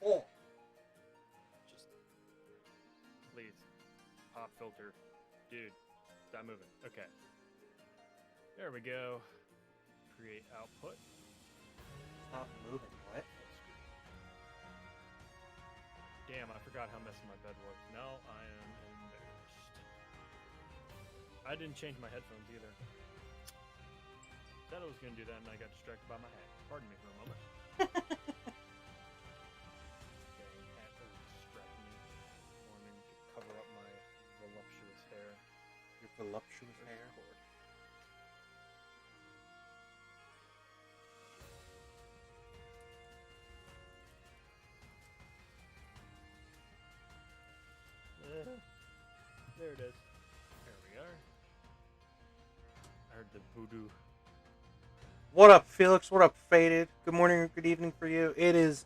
Oh. Just please, pop filter, dude. Stop moving. Okay. There we go. Create output. Stop moving. What? Damn, I forgot how messy my bed was. Now I am embarrassed. I didn't change my headphones either. Said I was going to do that and I got distracted by my hat. Pardon me for a moment. Dang, hat was distracting me. Wanting to cover up my voluptuous hair. Your voluptuous hair? There it is. There we are. I heard the voodoo. What up, Felix? What up, Faded? Good morning or good evening for you. It is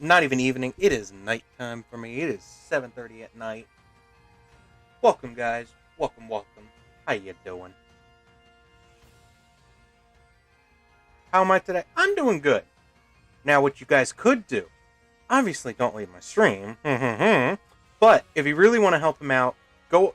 not even evening. It is nighttime for me. It is 7:30 at night. Welcome, guys. Welcome, welcome. How you doing? How am I today? I'm doing good. Now, what you guys could do, obviously don't leave my stream. But if you really want to help him out,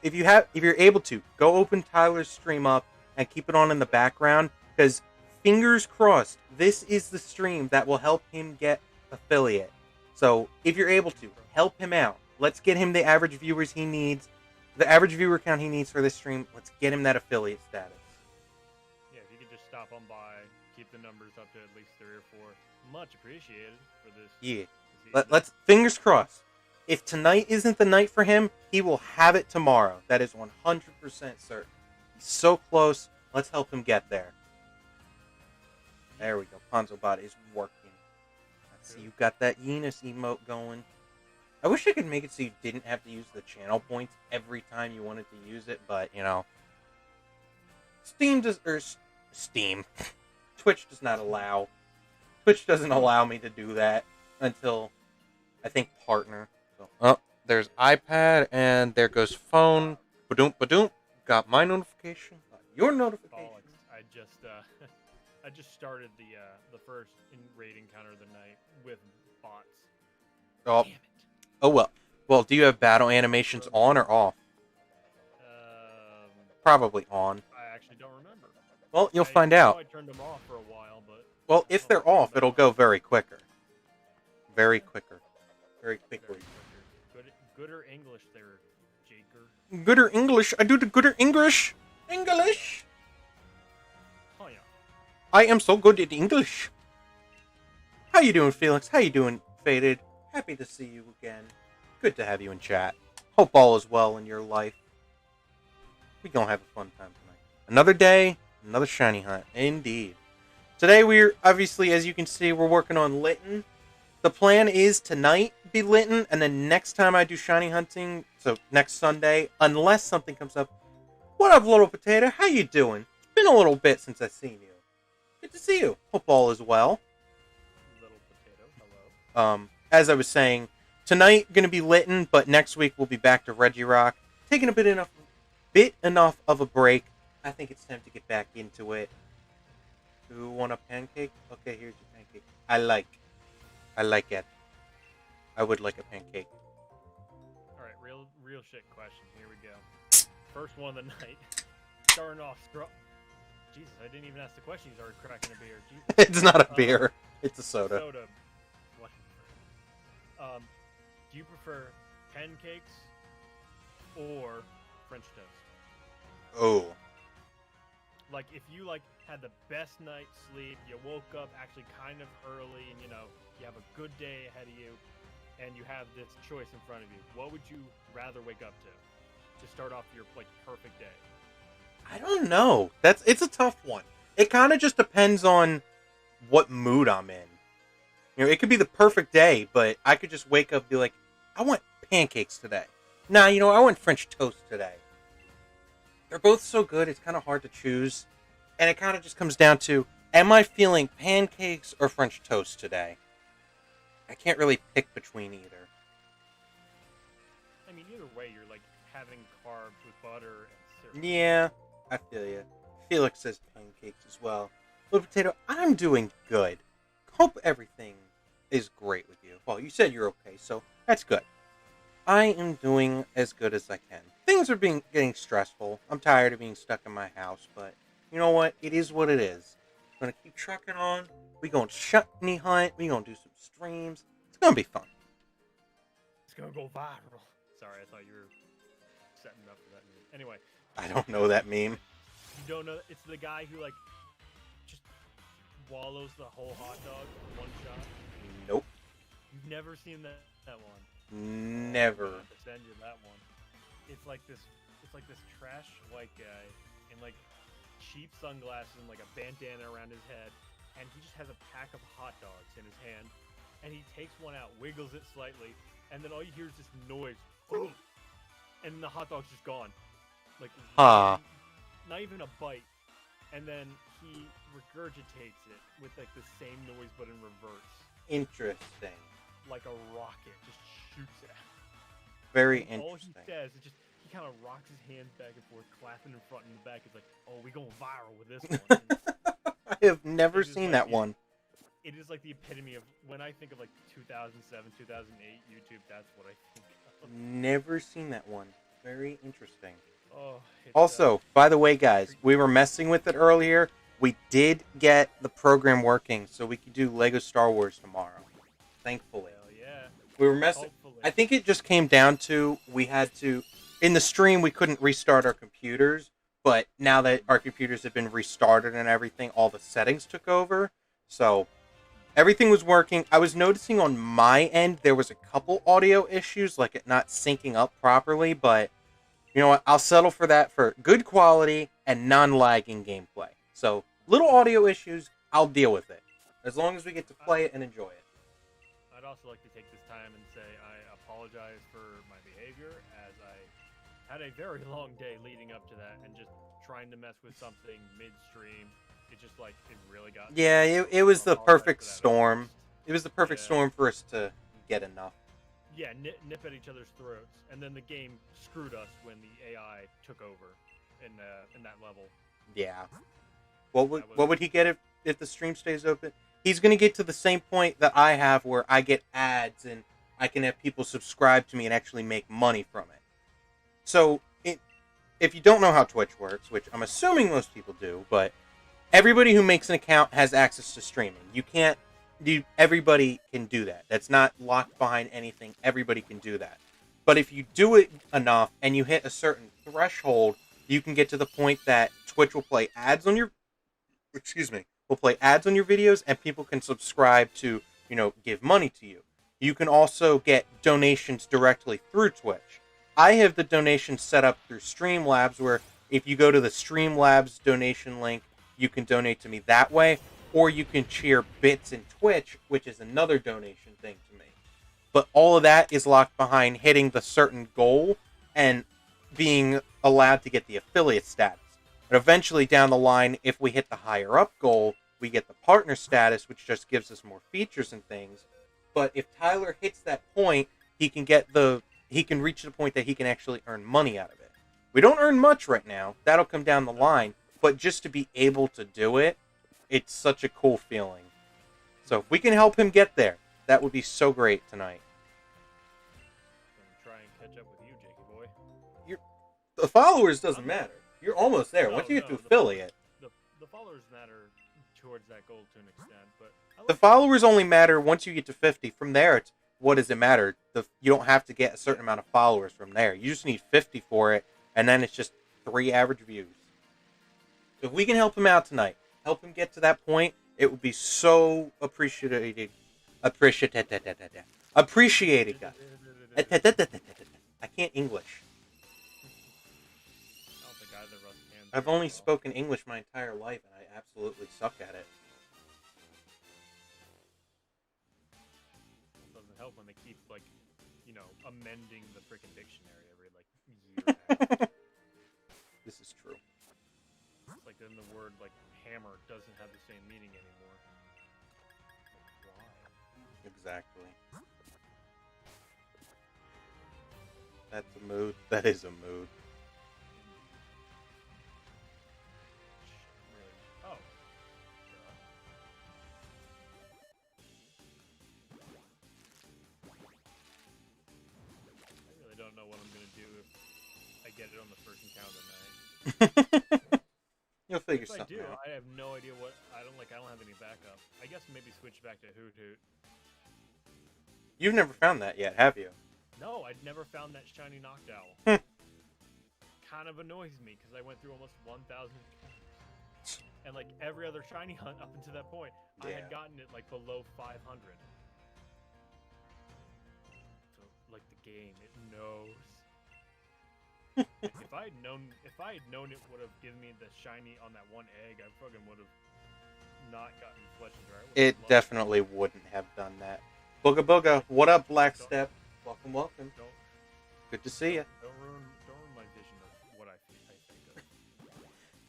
if you're able to, go open Tyler's stream up and keep it on in the background, because fingers crossed, this is the stream that will help him get affiliate. So if you're able to, help him out. Let's get him the average viewers he needs, the average viewer count he needs for this stream. Let's get him that affiliate status. Yeah, if you could just stop on by, keep the numbers up to at least 3 or 4, much appreciated for this. Yeah. Let's fingers crossed. If tonight isn't the night for him, he will have it tomorrow. That is 100% certain. He's so close. Let's help him get there. There we go. PonzoBot is working. Let's see, you got that Enos emote going. I wish I could make it so you didn't have to use the channel points every time you wanted to use it, but, you know. Steam. Twitch does not allow. Twitch doesn't allow me to do that until, I think, partner. So, oh, there's iPad, and there goes phone. Ba-doom, ba-doom. Got my notification. Got your notification. I just started the first raid encounter of the night with bots. Oh. Damn it. Oh, well. Well, do you have battle animations on or off? Probably on. I actually don't remember. Well, you'll find out. I turned them off for a while, but... Well, if they're off, it'll go very quicker. Very quicker. Very quickly. Gooder English there, Jaker. Gooder English. I do the gooder English. English. Oh, yeah. I am so good at English. How you doing, Felix? How you doing, Faded? Happy to see you again. Good to have you in chat. Hope all is well in your life. We gonna have a fun time tonight. Another day, another shiny hunt. Indeed. Today we're, obviously, as you can see, we're working on Litten. The plan is tonight be Litten, and then next time I do shiny hunting, so next Sunday, unless something comes up. What up, little potato? How you doing? It's been a little bit since I've seen you. Good to see you. Hope all is well. Little potato, hello. As I was saying, tonight gonna be Litten, but next week we'll be back to Regirock. Taking a bit enough of a break. I think it's time to get back into it. You want a pancake? Okay, here's your pancake. I like it. I would like a pancake. Alright, real shit question. Here we go. First one of the night. Starting off strong. Jesus, I didn't even ask the question. He's already cracking a beer. Jesus. It's not a beer. It's a soda. What? Do you prefer pancakes or French toast? Oh. Like, if you, had the best night's sleep, you woke up actually kind of early, and, you have a good day ahead of you, and you have this choice in front of you, what would you rather wake up to start off your, perfect day? I don't know. It's a tough one. It kind of just depends on what mood I'm in. It could be the perfect day, but I could just wake up and be like, I want pancakes today. Nah, I want French toast today. They're both so good, it's kind of hard to choose. And it kind of just comes down to, am I feeling pancakes or French toast today? I can't really pick between either. I mean, either way, you're, having carbs with butter and syrup. Yeah, I feel you. Felix says pancakes as well. Little Potato, I'm doing good. Hope everything is great with you. Well, you said you're okay, so that's good. I am doing as good as I can. Things are getting stressful. I'm tired of being stuck in my house, but you know what? It is what it is. I'm gonna keep trucking on. We gonna shiny hunt. We gonna do some streams. It's gonna be fun. It's gonna go viral. Sorry, I thought you were setting up for that meme. Anyway, I don't know that meme. you don't know it's the guy who like just swallows the whole hot dog in one shot. Nope. You've never seen that one. Never. I'm gonna have to send you that one. It's like this trash white guy in like cheap sunglasses and like a bandana around his head, and he just has a pack of hot dogs in his hand, and he takes one out, wiggles it slightly, and then all you hear is this noise, boom, and the hot dog's just gone. Like, not even a bite. And then he regurgitates it with like the same noise but in reverse. Interesting. Like a rocket, just shoots it out. Very And interesting. all he says is just, he kind of rocks his hands back and forth, clapping in front and in the back. It's like, oh, we going viral with this one. I have never seen that one. It is like the epitome of, when I think of like 2007, 2008 YouTube, that's what I think of. Never seen that one. Very interesting. Oh, Also, by the way, guys, we were messing with it earlier. We did get the program working, so we could do Lego Star Wars tomorrow. Thankfully. Hell yeah. We were messing. Hopefully. I think it just came down to we had to. In the stream, we couldn't restart our computers, but now that our computers have been restarted and everything, all the settings took over. So everything was working. I was noticing on my end there was a couple audio issues, like it not syncing up properly, but you know what? I'll settle for that for good quality and non-lagging gameplay. So little audio issues, I'll deal with it. As long as we get to play it and enjoy it. I'd also like to take this time and say I apologize for my behavior, as I had a very long day leading up to that, and just trying to mess with something midstream, it just like, it really got me. Yeah, it was the perfect storm. It was the perfect Yeah. storm for us to get enough. Yeah, nip at each other's throats, and then the game screwed us when the AI took over in that level. Yeah. What would he get if the stream stays open? He's gonna get to the same point that I have, where I get ads and I can have people subscribe to me and actually make money from it. So if you don't know how Twitch works, which I'm assuming most people do, but everybody who makes an account has access to streaming. Everybody can do that. That's not locked behind anything. Everybody can do that. But if you do it enough and you hit a certain threshold, you can get to the point that Twitch will play ads on your videos, and people can subscribe to, give money to you. You can also get donations directly through Twitch. I have the donations set up through Streamlabs, where if you go to the Streamlabs donation link, you can donate to me that way, or you can cheer bits in Twitch, which is another donation thing to me. But all of that is locked behind hitting the certain goal and being allowed to get the affiliate status. But eventually down the line, if we hit the higher up goal, we get the partner status, which just gives us more features and things. But if Tyler hits that point, he can reach the point that he can actually earn money out of it. We don't earn much right now. That'll come down the line. But just to be able to do it, it's such a cool feeling. So if we can help him get there, that would be so great tonight. I'm try and catch up with you, Jakey boy. The followers doesn't matter. You're almost there. Once you get to affiliate. The followers matter towards that goal to an extent, but The followers only matter once you get to 50. From there, it's what does it matter? You don't have to get a certain amount of followers from there. You just need 50 for it, and then it's just 3 average views. So if we can help him out tonight, help him get to that point, it would be so appreciated. Appreciated, guys. I can't English. I don't think either of us can. I've only spoken English my entire life, and I absolutely suck at it. It doesn't help when they keep, amending the freaking dictionary every, year. and a half. This is true. It's like then the word, hammer doesn't have the same meaning anymore. Why? Exactly. That's a mood. That is a mood. Really? Oh. get it on the first encounter night. You'll figure If I something do, out. I have no idea what I don't have any backup. I guess maybe switch back to Hoot Hoot. You've never found that yet, have you? No, I'd never found that shiny Noctowl. Hmm. Kind of annoys me because I went through almost 1,000 and like every other shiny hunt up until that point, I had gotten it like below 500. So like the game, it knows. If I had known it would have given me the shiny on that one egg, I fucking would have not gotten Flesh and Dry. It definitely wouldn't have done that. Booga Booga, what up, Black Step? Welcome, welcome. Good to see you. Don't ruin my vision of what I think of.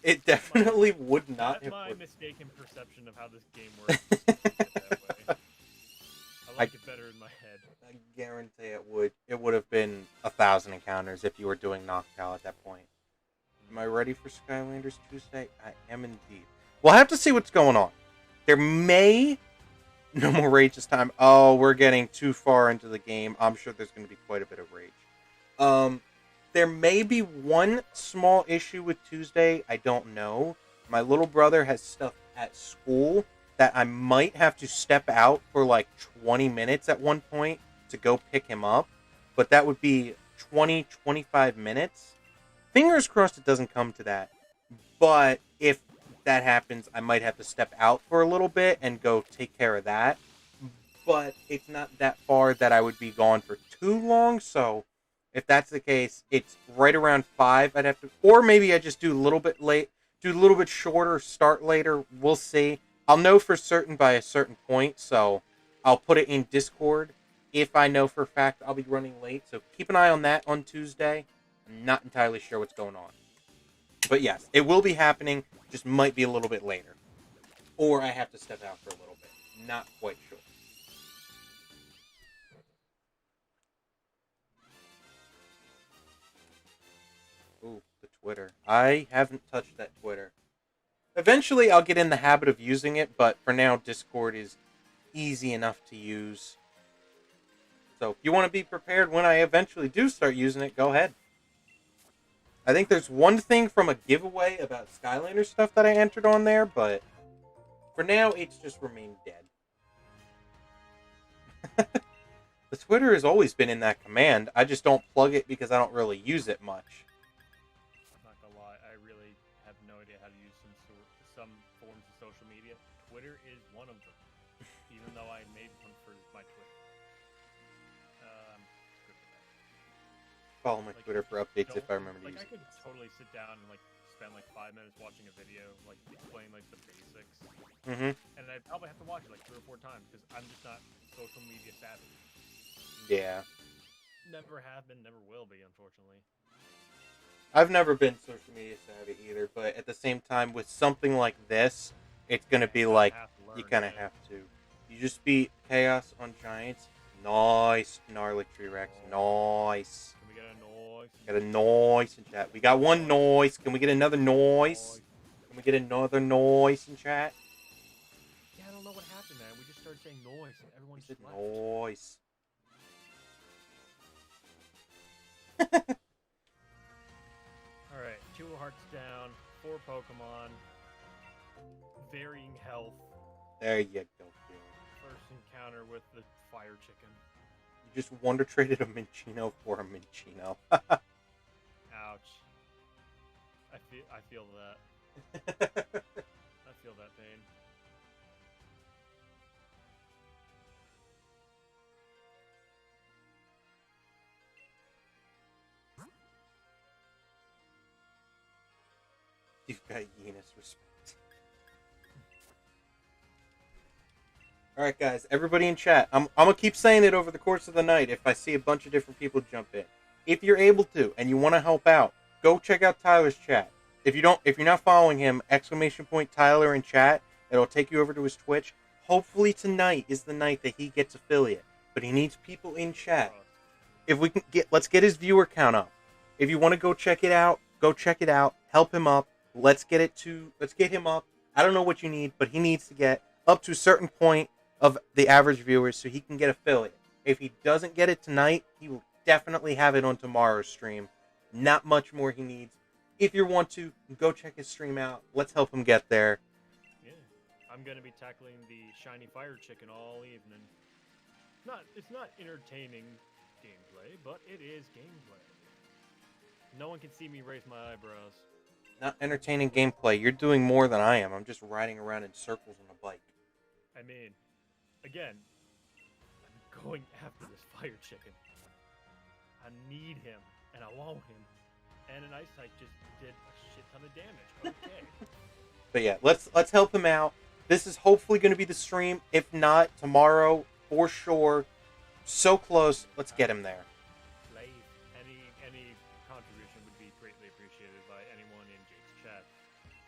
It definitely would not That's have. my mistaken perception of how this game works. That way. I like it better in my head. I guarantee it would. It would have been 1,000 encounters if you were doing Noctowl at that point. Am I ready for Skylanders Tuesday? I am indeed. We'll have to see what's going on. There may... No more rage this time. Oh, we're getting too far into the game. I'm sure there's going to be quite a bit of rage. There may be one small issue with Tuesday. I don't know. My little brother has stuff at school that I might have to step out for like 20 minutes at one point to go pick him up. But that would be 20, 25 minutes. Fingers crossed it doesn't come to that. But if that happens, I might have to step out for a little bit and go take care of that. But it's not that far that I would be gone for too long. So if that's the case, it's right around 5. I'd have to, or maybe I just do a little bit late, do a little bit shorter, start later. We'll see. I'll know for certain by a certain point, so I'll put it in Discord if I know for a fact I'll be running late. So keep an eye on that on Tuesday. I'm not entirely sure what's going on. But yes, it will be happening, just might be a little bit later. Or I have to step out for a little bit. Not quite sure. Ooh, the Twitter. I haven't touched that Twitter. Eventually, I'll get in the habit of using it, but for now, Discord is easy enough to use. So if you want to be prepared when I eventually do start using it, go ahead. I think there's one thing from a giveaway about Skylander stuff that I entered on there, but for now, it's just remained dead. The Twitter has always been in that command. I just don't plug it because I don't really use it much. I'm not gonna lie, I really have no idea how to use some forms of social media. Twitter is one of them, even though I made one for my Twitter. Good for that. Follow my Twitter for updates if I remember to use I it. could totally sit down and spend 5 minutes watching a video, explain the basics. Mm-hmm. And I'd probably have to watch it 3 or 4 times because I'm just not social media savvy. Yeah. Never have been, never will be, unfortunately. I've never been social media savvy either, but at the same time, with something like this, it's going to be like, you kind of have to. You just beat Chaos on Giants. Nice. Gnarly Tree Rex. Nice. Can we get a noise? Got a noise in chat. We got one noise. Can we get another noise? Can we get another noise in chat? Yeah, I don't know what happened, man. We just started saying noise and everyone just left. Noise. Alright, 2 hearts down, 4 Pokemon, varying health. There you go, Phil. First encounter with the fire chicken. You just wonder traded a Minchino for a Minchino. Ouch. I feel that. I feel that pain. You've got Yenis respect. Alright guys, everybody in chat, I'm going to keep saying it over the course of the night if I see a bunch of different people jump in. If you're able to, and you want to help out, go check out Tyler's chat. If you're not following him, ! Tyler in chat, it'll take you over to his Twitch. Hopefully tonight is the night that he gets affiliate, but he needs people in chat. If we can let's get his viewer count up. If you want to go check it out, go check it out, help him up. Let's get him up. I don't know what you need, but he needs to get up to a certain point of the average viewers so he can get affiliate. If he doesn't get it tonight, he will definitely have it on tomorrow's stream. Not much more he needs. If you want to, go check his stream out. Let's help him get there. Yeah. I'm gonna be tackling the shiny fire chicken all evening. It's not entertaining gameplay, but it is gameplay. No one can see me raise my eyebrows. Not entertaining gameplay. You're doing more than I am. I'm just riding around in circles on a bike. I mean, again, I'm going after this fire chicken. I need him, and I want him. And an ice type just did a shit ton of damage. Okay. But yeah, let's help him out. This is hopefully going to be the stream. If not, tomorrow for sure. So close. Let's get him there. Any contribution would be greatly appreciated by anyone in Jake's chat.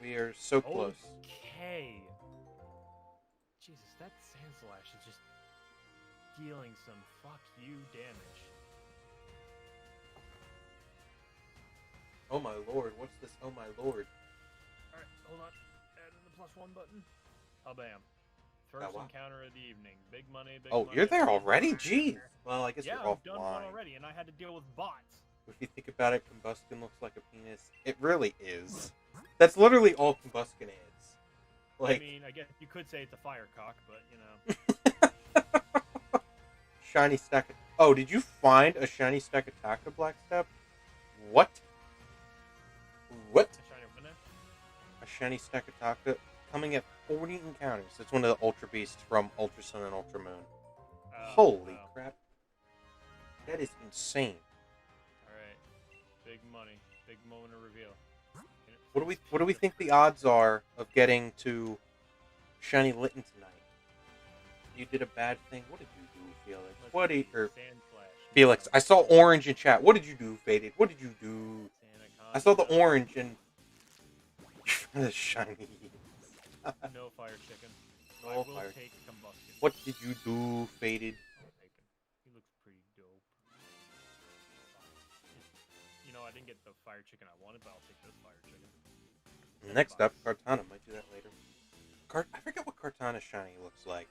We are so close. Okay. Jesus, that Sand Slash is just dealing some fuck you damage. Oh my lord, what's this? Oh my lord. Alright, hold on. Add in the +1 button. Oh, bam. First Oh, wow. encounter of the evening. Big money, big Oh, money. you're there already? Jeez. Well, I guess yeah, we're I've done one offline. already, and I had to deal with bots. If you think about it, Combustion looks like a penis. It really is. That's literally all Combustion is. Like, I mean, I guess you could say it's a fire cock, but, you know. shiny stack of... Oh, did you find a shiny stack of Taka Black Step? What? What? A shiny stack of Taka coming at 40 encounters. It's one of the Ultra Beasts from Ultra Sun and Ultra Moon. Holy crap. That is insane. Alright. Big money. Big moment of reveal. What do we think the odds are of getting to shiny Litten tonight? You did a bad thing. What did you do, Felix? Felix, I saw orange in chat. What did you do, Faded? What did you do? I saw the orange and the shiny. No fire chicken. No I will fire. take Combustion. What did you do, Faded? I'll take him. He looks pretty dope. You know, I didn't get the fire chicken I wanted, but I'll take this fire chicken. Next up, Kartana. Might do that later. I forget what Kartana shiny looks like.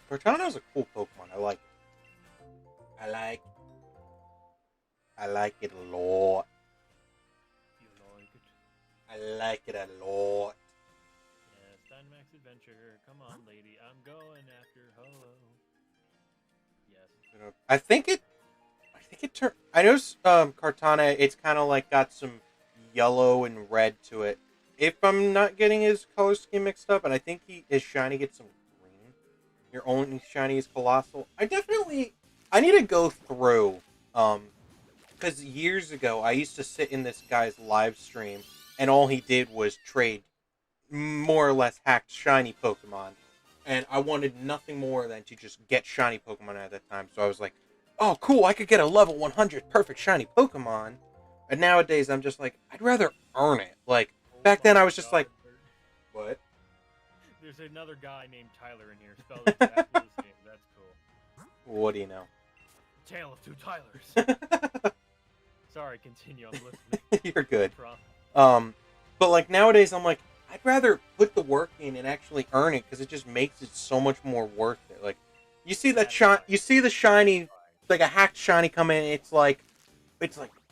Kartana is a cool Pokemon. I like it. I like it a lot. You like it? I like it a lot. Yes, Dynamax Adventure. Come on, lady. I'm going after Ho-Oh. Yes. I think it turned. I know Kartana. It's kind of like got some yellow and red to it. If I'm not getting his color scheme mixed up, and I think his shiny gets some green. Your only shiny is Colossal. I need to go through. Because years ago, I used to sit in this guy's live stream, and all he did was trade more or less hacked shiny Pokemon. And I wanted nothing more than to just get shiny Pokemon at that time. So I was like, oh, cool, I could get a level 100 perfect shiny Pokemon. And nowadays, I'm just like, I'd rather earn it. Like, back then, I was just like, what? There's another guy named Tyler in here. Spelled exactly the same. That's cool. What do you know? Tale of two Tylers. Sorry, continue. I'm listening. You're good. But like nowadays, I'm like, I'd rather put the work in and actually earn it because it just makes it so much more worth it. Like, you see that you see the shiny, like a hacked shiny come in. It's like,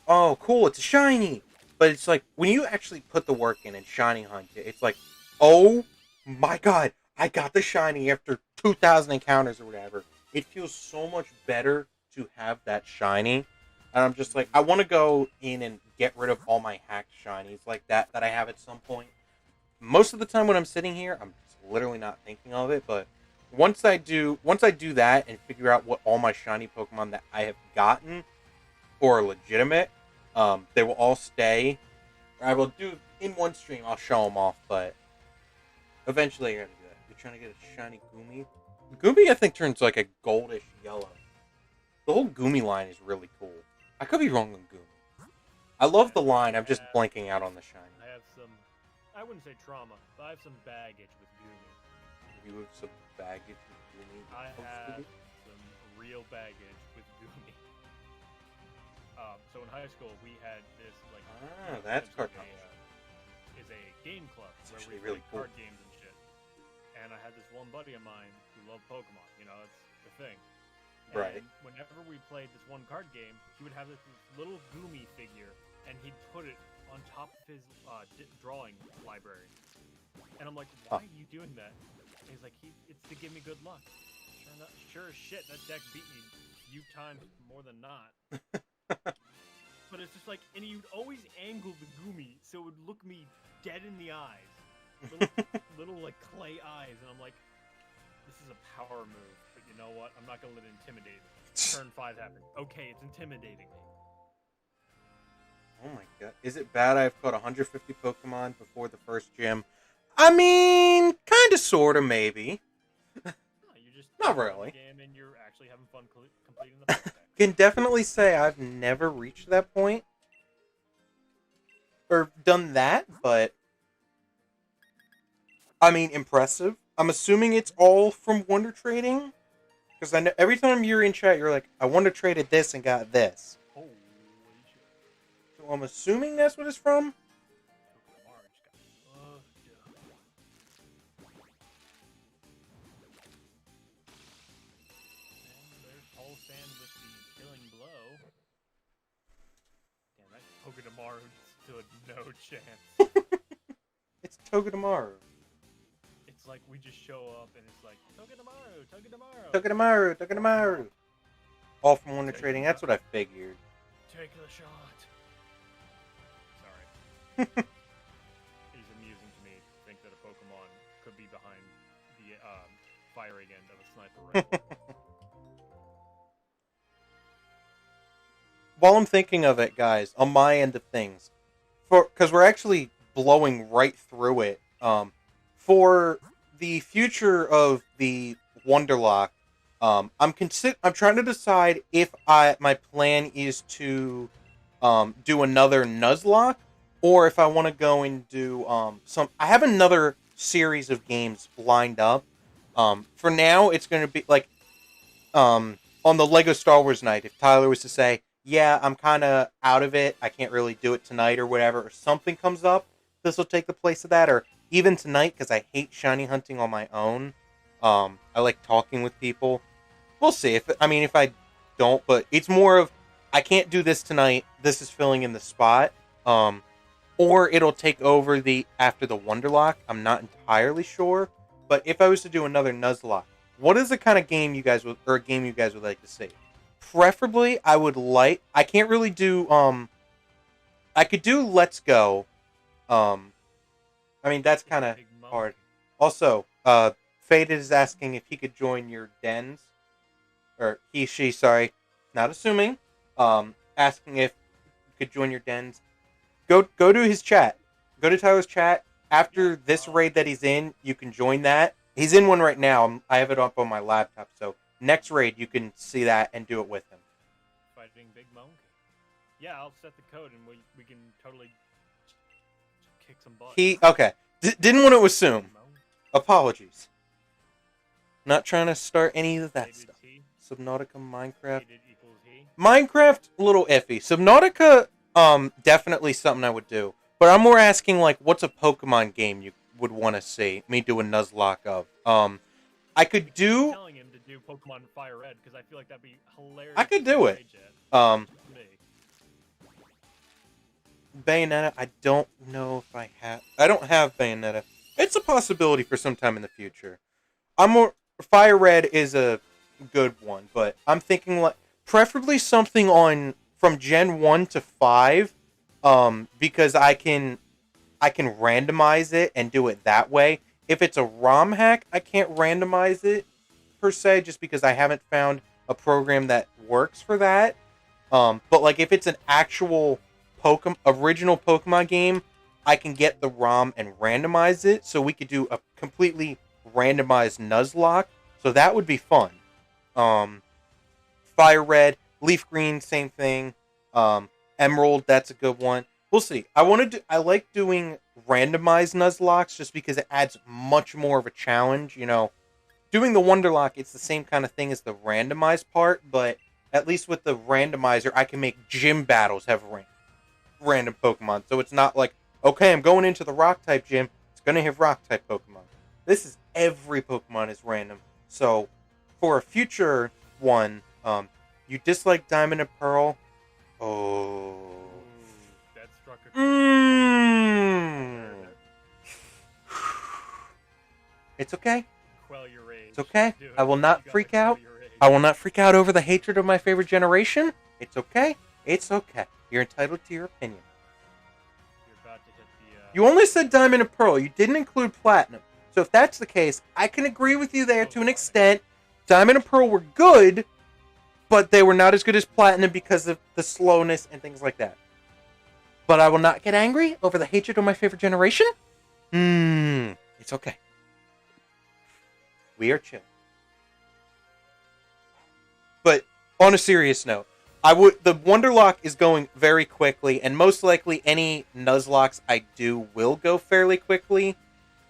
oh, cool, it's a shiny. But it's like when you actually put the work in and shiny hunt it, it's like, oh my god, I got the shiny after 2,000 encounters or whatever. It feels so much better to have that shiny. And I'm just like, I want to go in and get rid of all my hacked shinies like that I have at some point. Most of the time when I'm sitting here, I'm just literally not thinking of it. But once I do that and figure out what all my shiny Pokemon that I have gotten or are legitimate, they will all stay. I will do in one stream. I'll show them off, but eventually I gotta do that. You're trying to get a shiny Goomy. Goomy, I think, turns like a goldish yellow. The whole Goomy line is really cool. I could be wrong on Goomy. I love the line. I'm just blanking out on the shiny. I have some, I wouldn't say trauma, but I have some baggage with Goomy. You have some baggage with Goomy? I have some real baggage with Goomy. So in high school, we had this, like... that's Kartana. Is a game club It's where actually we really played cool. card games and shit. And I had this one buddy of mine who loved Pokemon. You know, it's the thing. Right. And whenever we played this one card game, he would have this little Goomy figure, and he'd put it on top of his drawing library. And I'm like, why are you doing that? And he's like, it's to give me good luck. Sure as shit, that deck beat me few times more than not. But it's just like, and you'd always angle the Goomy so it would look me dead in the eyes. Little like clay eyes, and I'm like, this is a power move, but you know what? I'm not gonna let it intimidate me. Turn 5 happened. Okay, it's intimidating me. Oh my god. Is it bad I've caught 150 Pokemon before the first gym? I mean, kinda, sorta, maybe. No, you're just not really. Game and you're actually having fun completing the Pokédex. Can definitely say I've never reached that point. Or done that, but... I mean, impressive. I'm assuming it's all from Wonder Trading. Because I know every time you're in chat, you're like, I Wonder Traded this and got this. Holy shit. So I'm assuming that's what it's from? Togedemaru stood no chance. It's Togedemaru. It's like we just show up and it's like, Togedemaru, Togedemaru. Togedemaru, Togedemaru. All from Wonder Trading, that's what I figured. Take the shot. Sorry. It is amusing to me to think that a Pokemon could be behind the firing end of a sniper rifle. While I'm thinking of it, guys, on my end of things, because we're actually blowing right through it, for the future of the Wonderlock, I'm trying to decide if my plan is to do another Nuzlocke, or if I want to go and do I have another series of games lined up. For now, it's going to be like on the Lego Star Wars night. If Tyler was to say, yeah, I'm kind of out of it, I can't really do it tonight or whatever, or something comes up, this will take the place of that. Or even tonight, because I hate shiny hunting on my own. I like talking with people. We'll see. If I don't, but it's more of, I can't do this tonight, this is filling in the spot. Or it'll take over after the Wonderlock. I'm not entirely sure. But if I was to do another Nuzlocke, what is the kind of game you guys would like to see? Preferably, I can't really do, I could do Let's Go. I mean, that's kind of hard. Also, Faded is asking if he could join your dens. Or she, sorry. Not assuming. Asking if you could join your dens. Go to his chat. Go to Tyler's chat. After this raid that he's in, you can join that. He's in one right now. I have it up on my laptop, so... Next raid, you can see that and do it with him. Fighting Big Monkey. Yeah, I'll set the code and we can totally kick some butt. Okay. Didn't want to assume. Apologies. Not trying to start any of that stuff. Subnautica, Minecraft. Minecraft, a little iffy. Subnautica, definitely something I would do. But I'm more asking, like, what's a Pokemon game you would want to see me do a Nuzlocke of? I could do... telling him to do Pokemon Fire Red because I feel like that'd be hilarious. I could do it. Bayonetta, I don't know if I have... I don't have Bayonetta. It's a possibility for some time in the future. Fire Red is a good one, but I'm thinking like preferably something from Gen 1 to 5, because I can randomize it and do it that way. If it's a ROM hack, I can't randomize it, per se, just because I haven't found a program that works for that. But, like, if it's an actual original Pokemon game, I can get the ROM and randomize it, so we could do a completely randomized Nuzlocke. So that would be fun. Fire Red, Leaf Green, same thing. Emerald, that's a good one. We'll see. I like doing randomized Nuzlocks just because it adds much more of a challenge. You know, doing the Wonderlock, it's the same kind of thing as the randomized part, but at least with the randomizer, I can make gym battles have random Pokemon. So it's not like, okay, I'm going into the Rock-type gym, it's going to have Rock-type Pokemon. This is every Pokemon is random. So for a future one, You dislike Diamond and Pearl? Oh. Ooh, that struck a chord. Mmm. It's okay. Quell your rage. It's okay. Do it. I will not You gotta freak quell out. your rage. I will not freak out over the hatred of my favorite generation. It's okay. It's okay. You're entitled to your opinion. You're about to hit the. You only said Diamond and Pearl. You didn't include Platinum. So if that's the case, I can agree with you there to an extent. Diamond and Pearl were good, but they were not as good as Platinum because of the slowness and things like that. But I will not get angry over the hatred of my favorite generation. It's okay. We are chill. But on a serious note, the Wonderlock is going very quickly, and most likely any Nuzlocks I do will go fairly quickly.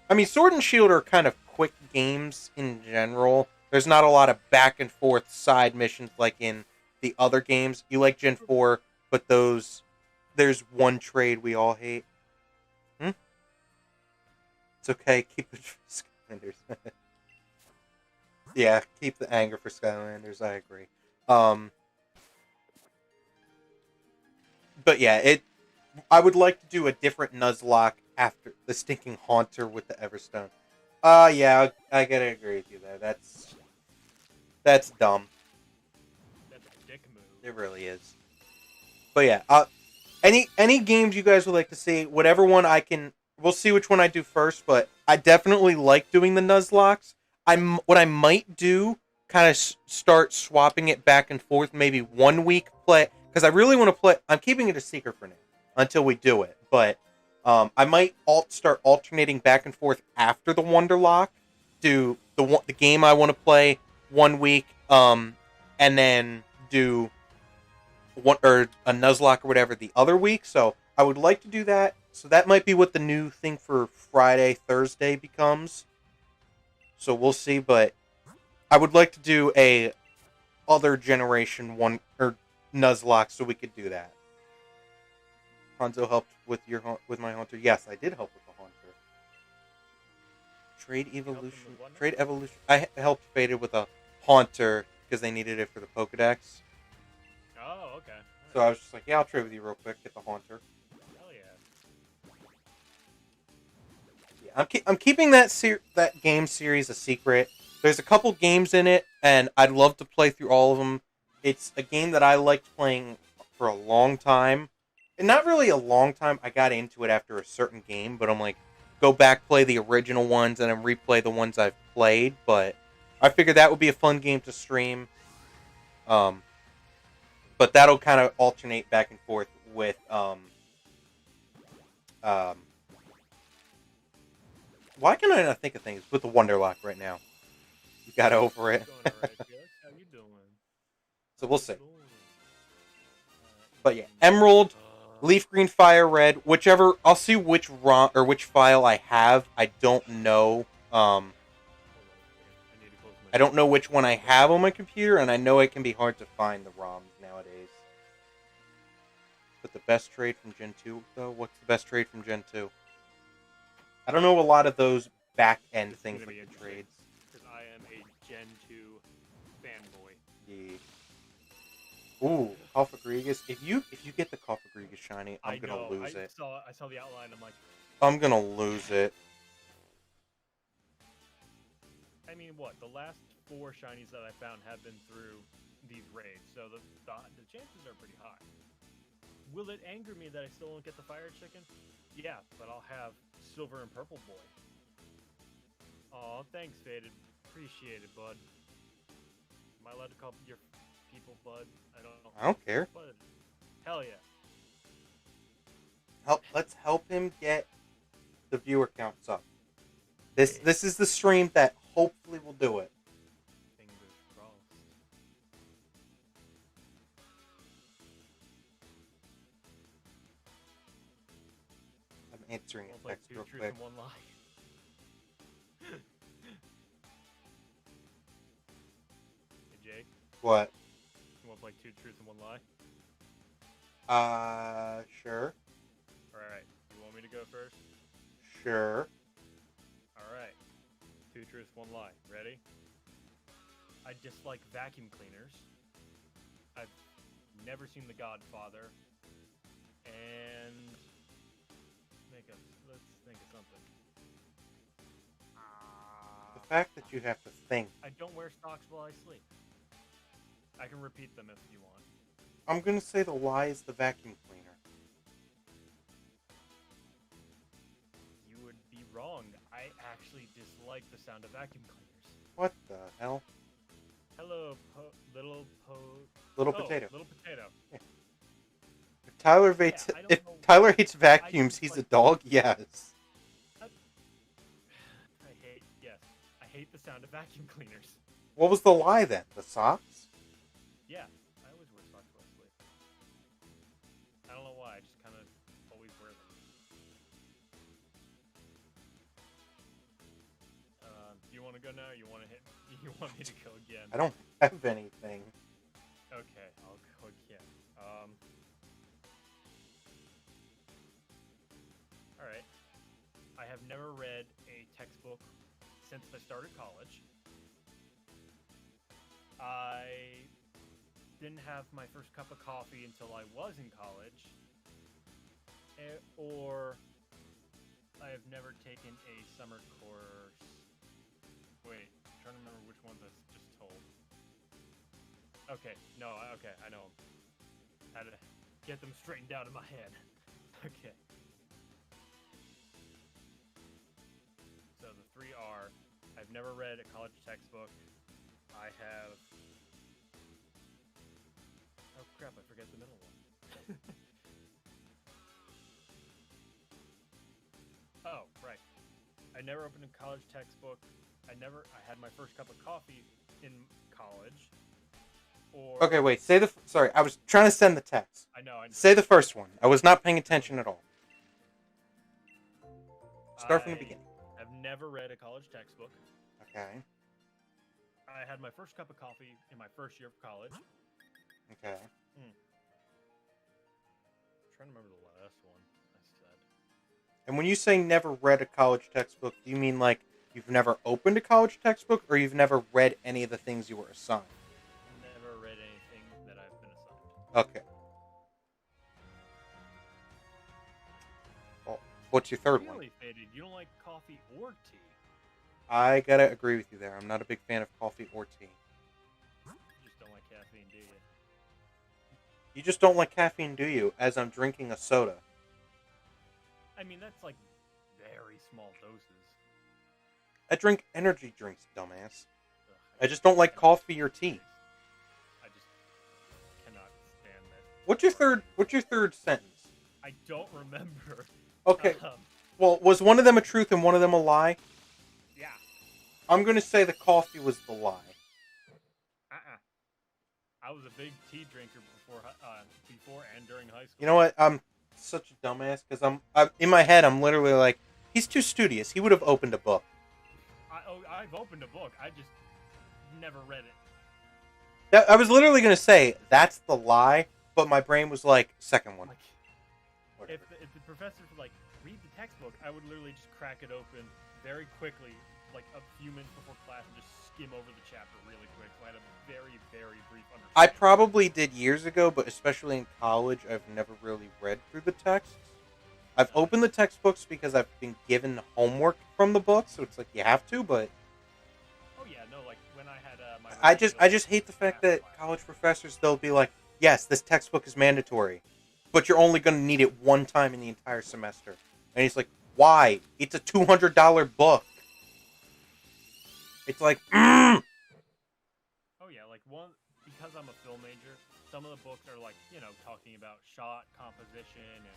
I mean, Sword and Shield are kind of quick games in general. There's not a lot of back and forth side missions like in the other games. You like Gen 4, but there's one trade we all hate. It's okay, keep it for Skylanders. Yeah, keep the anger for Skylanders, I agree. But yeah, I would like to do a different Nuzlocke after the stinking Haunter with the Everstone. Yeah, I gotta agree with you there. That's dumb. That's a dick move. It really is. But yeah, any games you guys would like to see, whatever one we'll see which one I do first, but I definitely like doing the Nuzlocks. What I might do, kind of start swapping it back and forth, maybe 1 week play, because I really want to play. I'm keeping it a secret for now until we do it, but I might start alternating back and forth after the Wonderlock. Do the game I want to play 1 week, and then do one or a Nuzlocke or whatever the other week. So I would like to do that. So that might be what the new thing for Friday, Thursday becomes. So we'll see, but I would like to do a other generation one or Nuzlocke so we could do that. Hanzo helped with my Haunter. Yes, I did help with the Haunter. Trade evolution. Trade evolution. I helped Faded with a Haunter because they needed it for the Pokedex. Oh, okay. So I was just like, yeah, I'll trade with you real quick. Get the Haunter. Hell yeah. Yeah, I'm keeping that game series a secret. There's a couple games in it, and I'd love to play through all of them. It's a game that I liked playing for a long time. And not really a long time. I got into it after a certain game, but I'm like, go back, play the original ones, and then replay the ones I've played. But I figured that would be a fun game to stream. But that'll kind of alternate back and forth with why can I not think of things with the Wonderlock right now? You got over it. How you doing? So we'll see. But yeah, Emerald, Leaf Green, Fire Red, whichever. I'll see which ROM or which file I have. I don't know. I don't know which one I have on my computer, and I know it can be hard to find the ROMs nowadays. But the best trade from Gen 2, though? What's the best trade from Gen 2? I don't know a lot of those back-end things like the trades. Because I am a Gen 2 fanboy. Yeah. Ooh, Cofagrigus. If you get the Cofagrigus shiny, I'm gonna lose it. I saw the outline. I'm like, I'm gonna lose it. I mean, what? The last 4 shinies that I found have been through these raids, so the chances are pretty high. Will it anger me that I still don't get the fire chicken? Yeah, but I'll have Silver and Purple Boy. Aw, thanks, Faded. Appreciate it, bud. Am I allowed to call your people bud? I don't know. I don't care. Bud. Hell yeah. Let's help him get the viewer counts up. This is the stream that hopefully will do it. Fingers crossed. I'm answering a text real Two quick. truths and 1 lie. Hey Jake, What? you want to play 2 truths and 1 lie? Sure. Alright, you want me to go first? Sure. Alright. 2 truths, 1 lie. Ready? I dislike vacuum cleaners. I've never seen The Godfather, and let's think of something. The fact that you have to think. I don't wear socks while I sleep. I can repeat them if you want. I'm going to say the lie is the vacuum cleaner. You would be wrong. I actually dislike the sound of vacuum cleaners. What the hell? Hello, Little potato. Little potato. Yeah. If Tyler hates vacuums, he's a dog. Yes. I hate the sound of vacuum cleaners. What was the lie then? The socks? Yeah, I always wear socks while I sleep. I don't know why. I just kind of always wear them. Do you want to go now? Or you want to hit? You want me to go again? I don't have anything. Okay, I'll go again. All right. I have never read a textbook since I started college. I didn't have my first cup of coffee until I was in college. Or I have never taken a summer course. Wait, I'm trying to remember which ones I just told. Okay, no, I know them. How to get them straightened out in my head. Okay. So the three are, I've never read a college textbook. I have... Oh crap, I forget the middle one. Oh, right. I never opened a college textbook. I had my first cup of coffee in college. Or... Okay, wait. Sorry, I was trying to send the text. I know. Say the first one. I was not paying attention at all. Start from the beginning. I've never read a college textbook. Okay. I had my first cup of coffee in my first year of college. Okay. I'm trying to remember the last one I said. And when you say never read a college textbook, do you mean like you've never opened a college textbook, or you've never read any of the things you were assigned? Never read anything that I've been assigned. Okay. Well, what's your third one? Really, Faded, you don't like coffee or tea? I gotta agree with you there. I'm not a big fan of coffee or tea. You just don't like caffeine, do you? You just don't like caffeine, do you? As I'm drinking a soda. I mean, that's like very small doses. I drink energy drinks, dumbass. Ugh, I just don't like coffee or tea. I just cannot stand that. What's your third sentence? I don't remember. Okay. Well, was one of them a truth and one of them a lie? Yeah. I'm going to say the coffee was the lie. I was a big tea drinker before and during high school. You know what? I'm such a dumbass because I'm in my head. I'm literally like, he's too studious. He would have opened a book. I've opened a book. I just never read it. I was literally going to say that's the lie, but my brain was like, second one. Like, if the professor would like read the textbook, I would literally just crack it open very quickly, like a few minutes before class, and just skim over the chapter really quick. So I had a very, very brief understanding. I probably did years ago, but especially in college, I've never really read through the texts. I've opened the textbooks because I've been given homework from the book, so it's like you have to, but... Oh yeah, no, like when I had my... I just hate the fact that college professors, they'll be like, yes, this textbook is mandatory, but you're only going to need it one time in the entire semester. And he's like, why? It's a $200 book. It's like, Oh yeah, like because I'm a film major, some of the books are like, talking about shot composition and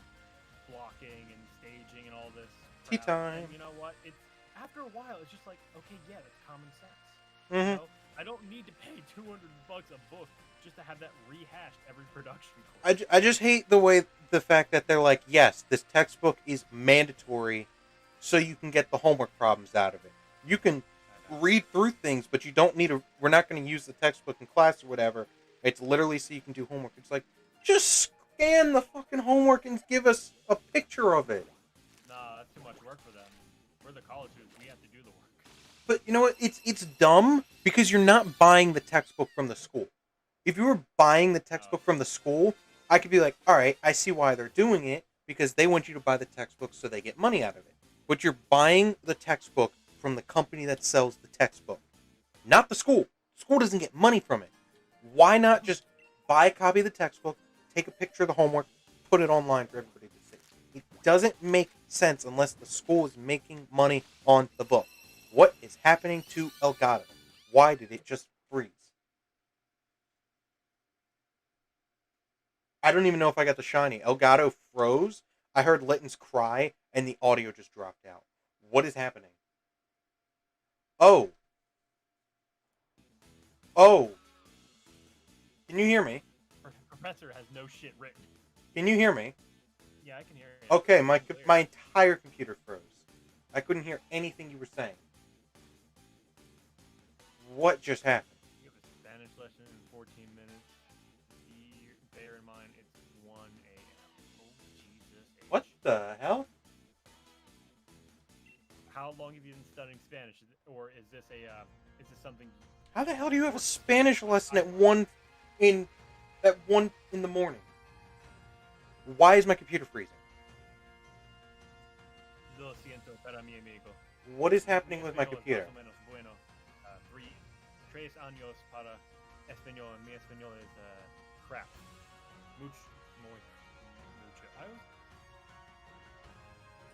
blocking and staging and all this. Tea time. And you know what? It's after a while, it's just like, okay, yeah, that's common sense. Mm-hmm. I don't need to pay $200 a book just to have that rehashed every production course. I just hate the fact that they're like, yes, this textbook is mandatory so you can get the homework problems out of it. You can read through things, but you don't need we're not going to use the textbook in class or whatever. It's literally so you can do homework. It's like, just scan the fucking homework and give us a picture of it. Nah, that's too much work for them. We're the college students. We have to do the work. But you know what? It's dumb because you're not buying the textbook from the school. If you were buying the textbook Oh. from the school, I could be like, all right, I see why they're doing it, because they want you to buy the textbook so they get money out of it. But you're buying the textbook from the company that sells the textbook, not the school. School doesn't get money from it. Why not just buy a copy of the textbook, take a picture of the homework, put it online for everybody to see? It doesn't make sense unless the school is making money on the book. What is happening to Elgato? Why did it just freeze? I don't even know if I got the shiny. Elgato froze. I heard Litten's cry, and the audio just dropped out. What is happening? Oh. Oh. Can you hear me? Professor has no shit written. Can you hear me? Yeah, I can hear you. Okay, my entire computer froze. I couldn't hear anything you were saying. What just happened? You have a Spanish lesson in 14 minutes. Bear in mind, it's 1 a.m. Oh, Jesus. What the hell? How long have you been studying Spanish? Or is this something... How the hell do you have a Spanish lesson at 1 in the morning? Why is my computer freezing? Lo siento para mi amigo. What is happening with my computer? Bueno. 3 años para español. Mi español is crap. Mucho. I was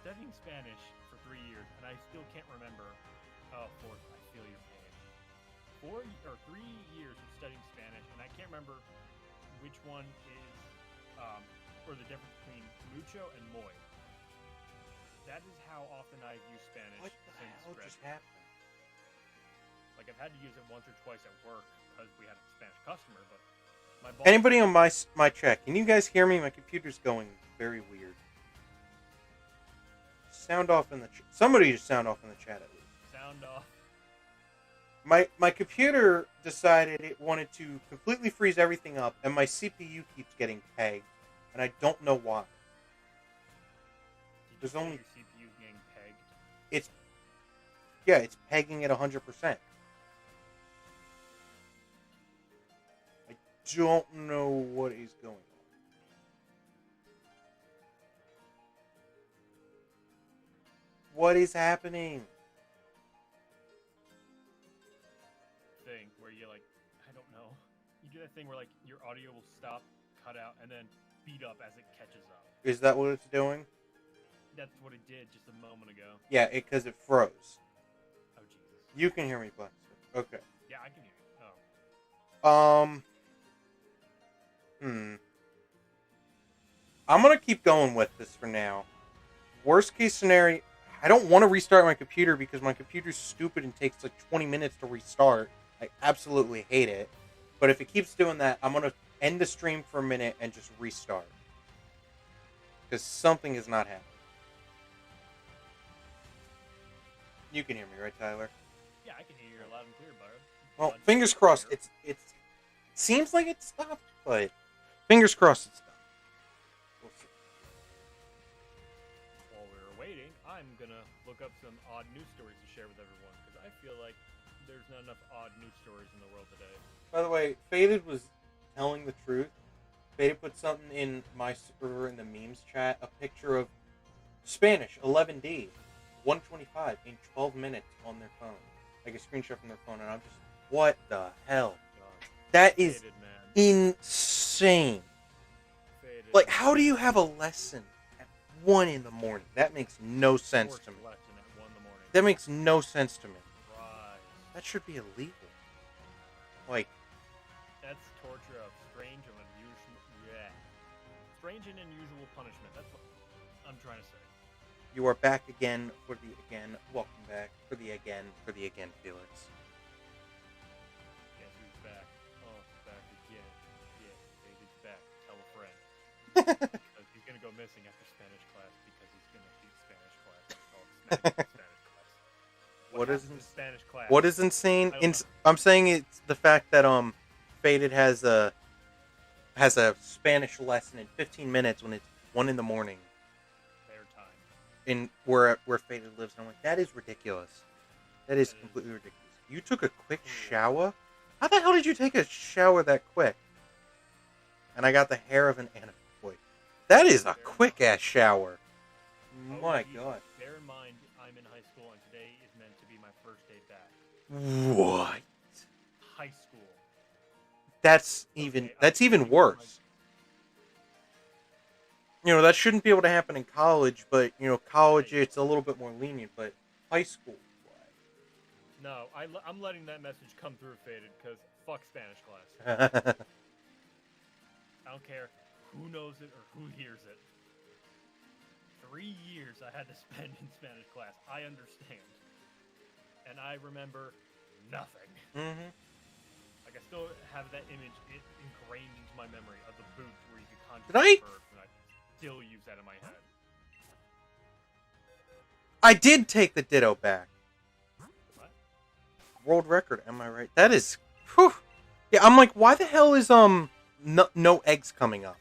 studying Spanish for 3 years, and I still can't remember. Oh, fourth. I feel your pain. 3 years of studying Spanish, and I can't remember which one is, or the difference between mucho and muy. That is how often I've used Spanish. What the hell just happened? Like, I've had to use it once or twice at work because we had a Spanish customer, but my boss... Anybody on my chat, can you guys hear me? My computer's going very weird. Sound off in the somebody just sound off in the chat at least. Sound off. My computer decided it wanted to completely freeze everything up, and my CPU keeps getting pegged, and I don't know why. There's only... Your CPU getting pegged? It's pegging at 100%. I don't know what is going on. What is happening? Thing where you I don't know. You do that thing where your audio will stop, cut out, and then speed up as it catches up. Is that what it's doing? That's what it did just a moment ago. Yeah, because it froze. Oh, Jesus. You can hear me, Blaster. Okay. Yeah, I can hear you. Oh. I'm gonna keep going with this for now. Worst case scenario, I don't want to restart my computer because my computer's stupid and takes 20 minutes to restart. I absolutely hate it. But if it keeps doing that, I'm gonna end the stream for a minute and just restart. Because something is not happening. You can hear me, right, Tyler? Yeah, I can hear you loud and clear, Barb. Well, fingers crossed. It seems like it stopped, but fingers crossed it stopped. We'll see. While we're waiting, I'm gonna look up some odd news stories to share with everyone because I feel like there's not enough odd news stories in the world today. By the way, Faded was telling the truth. Faded put something in my server in the memes chat, a picture of Spanish 11D 125 in 12 minutes on their phone, like a screenshot from their phone, and I'm just, what the hell? God. That is Faded, man. insane. Faded. Like, how do you have a lesson at 1 in the morning? That makes no sense to me. Lesson at 1 in the morning. That makes no sense to me. Right. That should be illegal. Like, that's torture of strange and unusual. Yeah. Strange and unusual punishment. That's what I'm trying to say. you are back again for the again. Welcome back for the again, Felix. Guess who's back? Oh, back again. Yeah, David's back. Tell a friend. Because he's gonna go missing after Spanish class because he's gonna teach Spanish class. It's called Spanish class. What is happens in Spanish class? What is insane? I don't know. I'm saying it's the fact that Faded has a Spanish lesson in 15 minutes when it's 1 in the morning Their time. in where Faded lives. And I'm like, that is ridiculous. That is completely ridiculous. You took a quick shower? How the hell did you take a shower that quick? And I got the hair of an anime boy. That is a quick-ass shower. My God. Bear in mind, I'm in high school, and today is meant to be my first day back. What? High school. That's even worse. You know, that shouldn't be able to happen in college, but, you know, college, it's a little bit more lenient, but high school. No, I'm letting that message come through, Faded, because fuck Spanish class. I don't care who knows it or who hears it. 3 years I had to spend in Spanish class. I understand. And I remember nothing. Mm-hmm. Like, I still have that image ingrained into my memory of the booth where you could conjure verbs, and I still use that in my head. I did take the ditto back. What? World record, am I right? That is... Whew. Yeah, I'm like, why the hell is, no eggs coming up?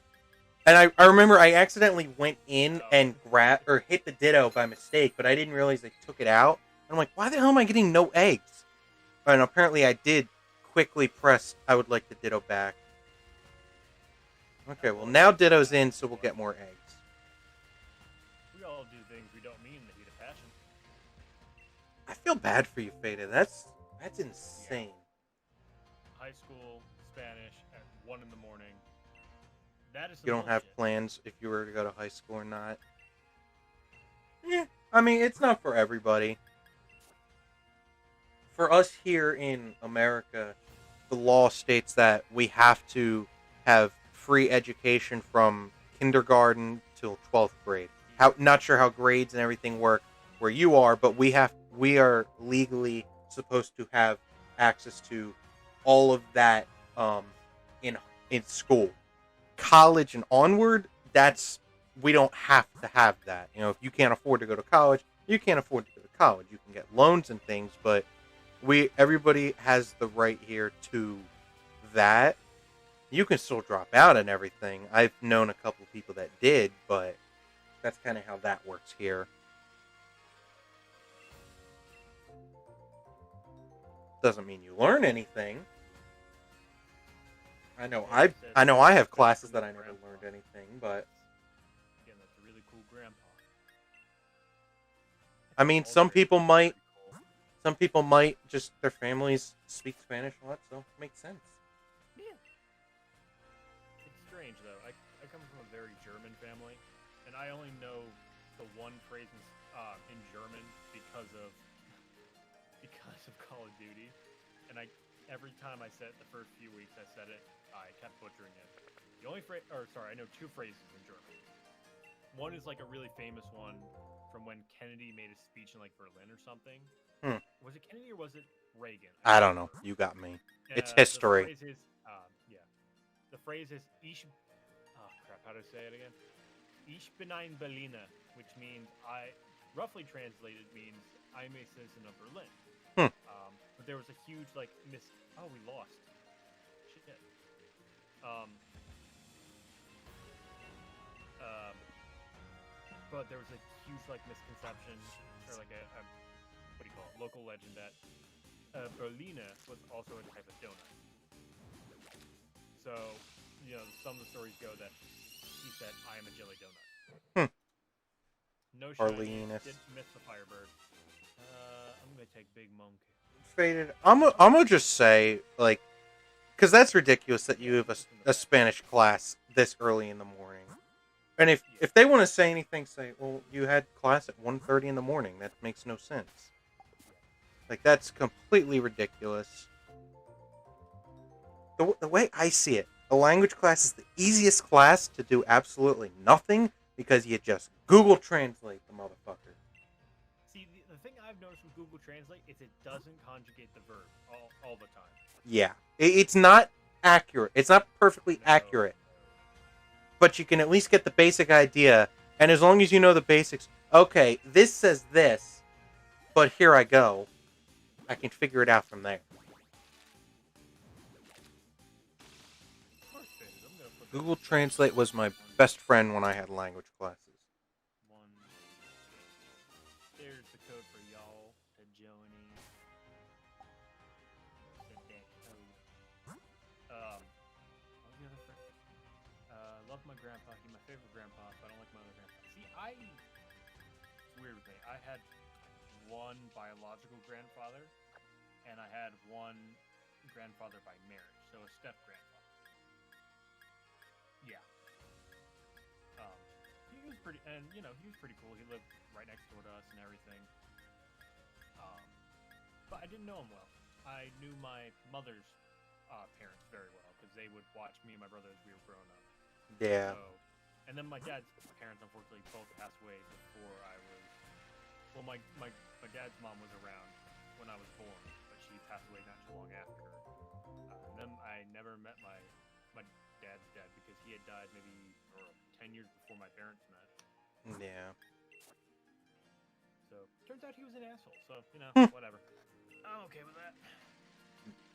And I remember I accidentally went in and grabbed, or hit the ditto by mistake, but I didn't realize they took it out. And I'm like, why the hell am I getting no eggs? And apparently I did quickly press, I would like the ditto back. Okay, well now ditto's in, so we'll get more eggs. We all do things we don't mean in the heat of passion. I feel bad for you, Fada. That's insane. High school, Spanish, at 1 in the morning. That is some You don't have bullshit. plans if you were to go to high school or not. Yeah, I mean, it's not for everybody. For us here in America, the law states that we have to have free education from kindergarten till 12th grade. Not sure how grades and everything work where you are, but we are legally supposed to have access to all of that in school. College and onward, we don't have to have that. You know, if you can't afford to go to college, you can't afford to go to college. You can get loans and things, but everybody has the right here to that. You can still drop out and everything. I've known a couple of people that did, but that's kind of how that works here. Doesn't mean you learn anything. I know I have classes that I never learned anything, but Again, that's a really cool grandpa. I mean, some people might just their families speak Spanish a lot, so it makes sense. Yeah. It's strange though. I come from a very German family, and I only know the one phrase in German because of Call of Duty, and every time I said it the first few weeks I said it, I kept butchering it. The only phrase, I know 2 phrases in German. One is like a really famous one from when Kennedy made a speech in like Berlin or something. Was it Kennedy or was it Reagan? I don't know. You got me. It's history. The phrase is, The phrase is oh crap, how do I say it again? Ich bin ein Berliner, which means roughly translated means I'm a citizen of Berlin. But there was a huge we lost. Shit. But there was a huge misconception, or like a what do you call it, local legend that Berliner was also a type of donut. So, you know, some of the stories go that he said, "I am a jelly donut." No shiny, didn't miss the Firebird. I'm gonna take Big Monkey. Faded. I'm gonna just say, like, because that's ridiculous that you have a Spanish class this early in the morning. And if they want to say anything, say, well, you had class at 1:30 in the morning. That makes no sense. Like, that's completely ridiculous. The way I see it, a language class is the easiest class to do absolutely nothing because you just Google Translate the motherfucker. See, the thing I've noticed with Google Translate is it doesn't conjugate the verb all the time. Yeah. It's not accurate. It's not perfectly accurate. But you can at least get the basic idea. And as long as you know the basics, okay, this says this, but here I go. I can figure it out from there. Google Translate was my best friend when I had language classes. There's the code for y'all to join in. love my grandpa. He's my favorite grandpa, but I don't like my other grandpa. See, it's weird with me. I had one biological grandfather, and I had one grandfather by marriage, so a step grandfather. Yeah. He was pretty, and he was pretty cool. He lived right next door to us and everything. But I didn't know him well. I knew my mother's parents very well because they would watch me and my brother as we were growing up. Yeah. So, and then my dad's parents unfortunately both passed away before I was. Well, my dad's mom was around when I was born, but she passed away not too long after. And then I never met my dad's dad because he had died maybe 10 years before my parents met. Yeah. So turns out he was an asshole. So whatever. I'm okay with that.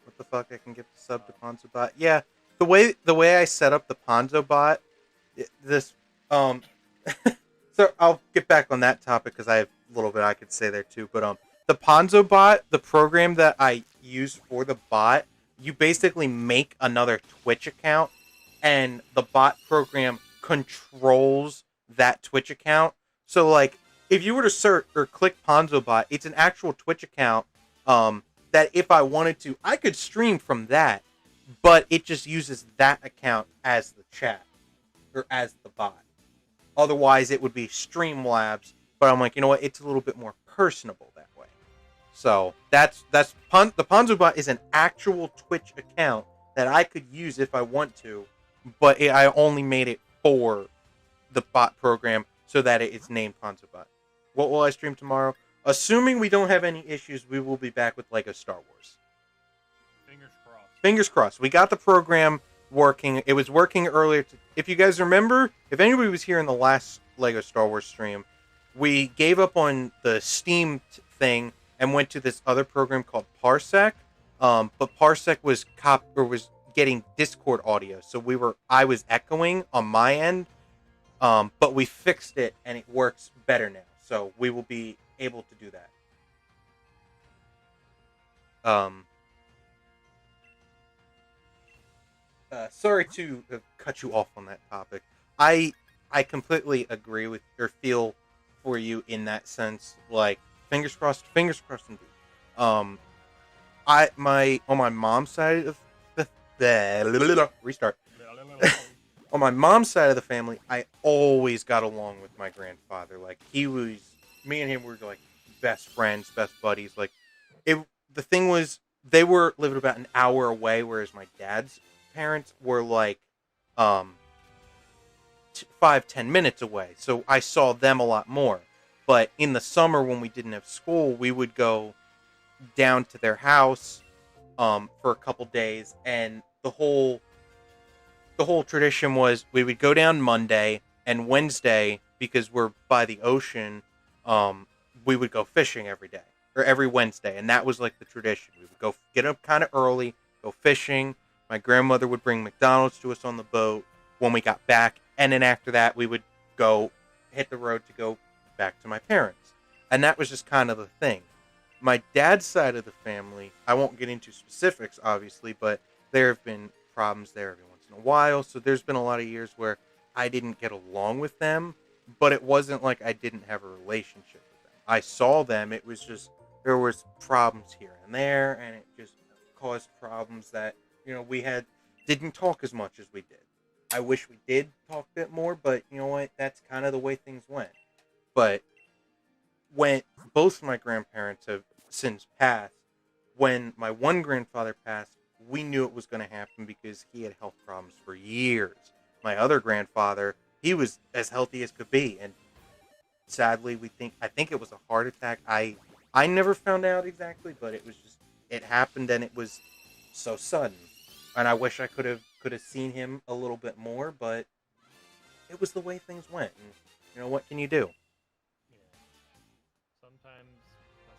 What the fuck? I can get the sub to PonzoBot. Yeah, the way I set up the PonzoBot, so I'll get back on that topic because I have a little bit I could say there too. But the PonzoBot, the program that I use for the bot, you basically make another Twitch account, and the bot program controls that Twitch account. So like, if you were to search or click PonzoBot, it's an actual Twitch account. That if I wanted to, I could stream from that, but it just uses that account as the chat or as the bot. Otherwise, it would be Streamlabs. But I'm like, you know what? It's a little bit more personable that way. So the PonzoBot is an actual Twitch account that I could use if I want to, but I only made it for the bot program so that it's named PonzoBot. What will I stream tomorrow? Assuming we don't have any issues, we will be back with Lego Star Wars. Fingers crossed. Fingers crossed. We got the program working. It was working earlier. If you guys remember, if anybody was here in the last Lego Star Wars stream, we gave up on the Steam thing and went to this other program called Parsec. But Parsec was getting Discord audio, so I was echoing on my end. But we fixed it and it works better now. So we will be able to do that. Sorry to have cut you off on that topic. I completely agree with or feel for you in that sense. Like fingers crossed indeed. On my mom's side of the restart. On my mom's side of the family, I always got along with my grandfather. Like me and him were like best friends, best buddies. Like the thing was, they were living about an hour away, whereas my dad's parents were like 5-10 minutes away. So I saw them a lot more. But in the summer when we didn't have school, we would go down to their house for a couple days, and the whole tradition was we would go down Monday, and Wednesday, because we're by the ocean, we would go fishing every day or every Wednesday, and that was like the tradition. We would go get up kind of early, go fishing. My grandmother would bring McDonald's to us on the boat when we got back, and then after that we would go hit the road to go back to my parents. And that was just kind of the thing. My dad's side of the family, I won't get into specifics obviously, but there have been problems there every once in a while, so there's been a lot of years where I didn't get along with them, but it wasn't like I didn't have a relationship with them. I saw them, it was just there was problems here and there, and it just caused problems that we didn't talk as much as we did. I wish we did talk a bit more, but you know what? That's kind of the way things went. But when both my grandparents have since passed, when my one grandfather passed, we knew it was going to happen because he had health problems for years. My other grandfather, he was as healthy as could be, and sadly, I think it was a heart attack. I never found out exactly, but it happened, and it was so sudden. And I wish I could have seen him a little bit more, but it was the way things went. And what can you do? Yeah. Sometimes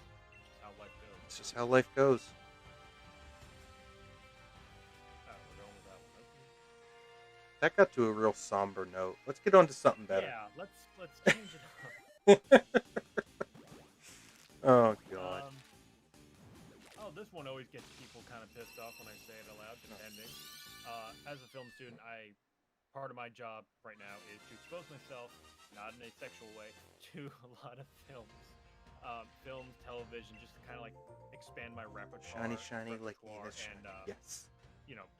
that's just how life goes. It's just how life goes. We're going with that one. Okay. That got to a real somber note. Let's get on to something better. Yeah, let's change it up. Oh god. This one always gets people kind of pissed off when I say it aloud, depending. As a film student, I part of my job right now is to expose myself, not in a sexual way, to a lot of films, television, just to kind of like expand my Shiny, shiny, like repertoire Venus, shiny. and Yes.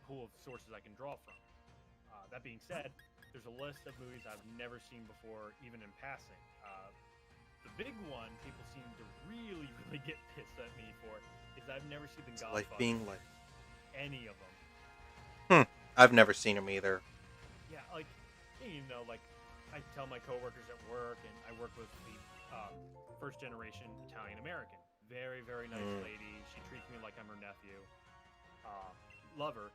pool of sources I can draw from. That being said, there's a list of movies I've never seen before, even in passing. The big one people seem to really, really get pissed at me for is I've never seen The It's Godfather. life being life. Any of them. I've never seen them either. Yeah, like, like I tell my coworkers at work, and I work with the first generation Italian American. Very, very nice lady. She treats me like I'm her nephew. Love her.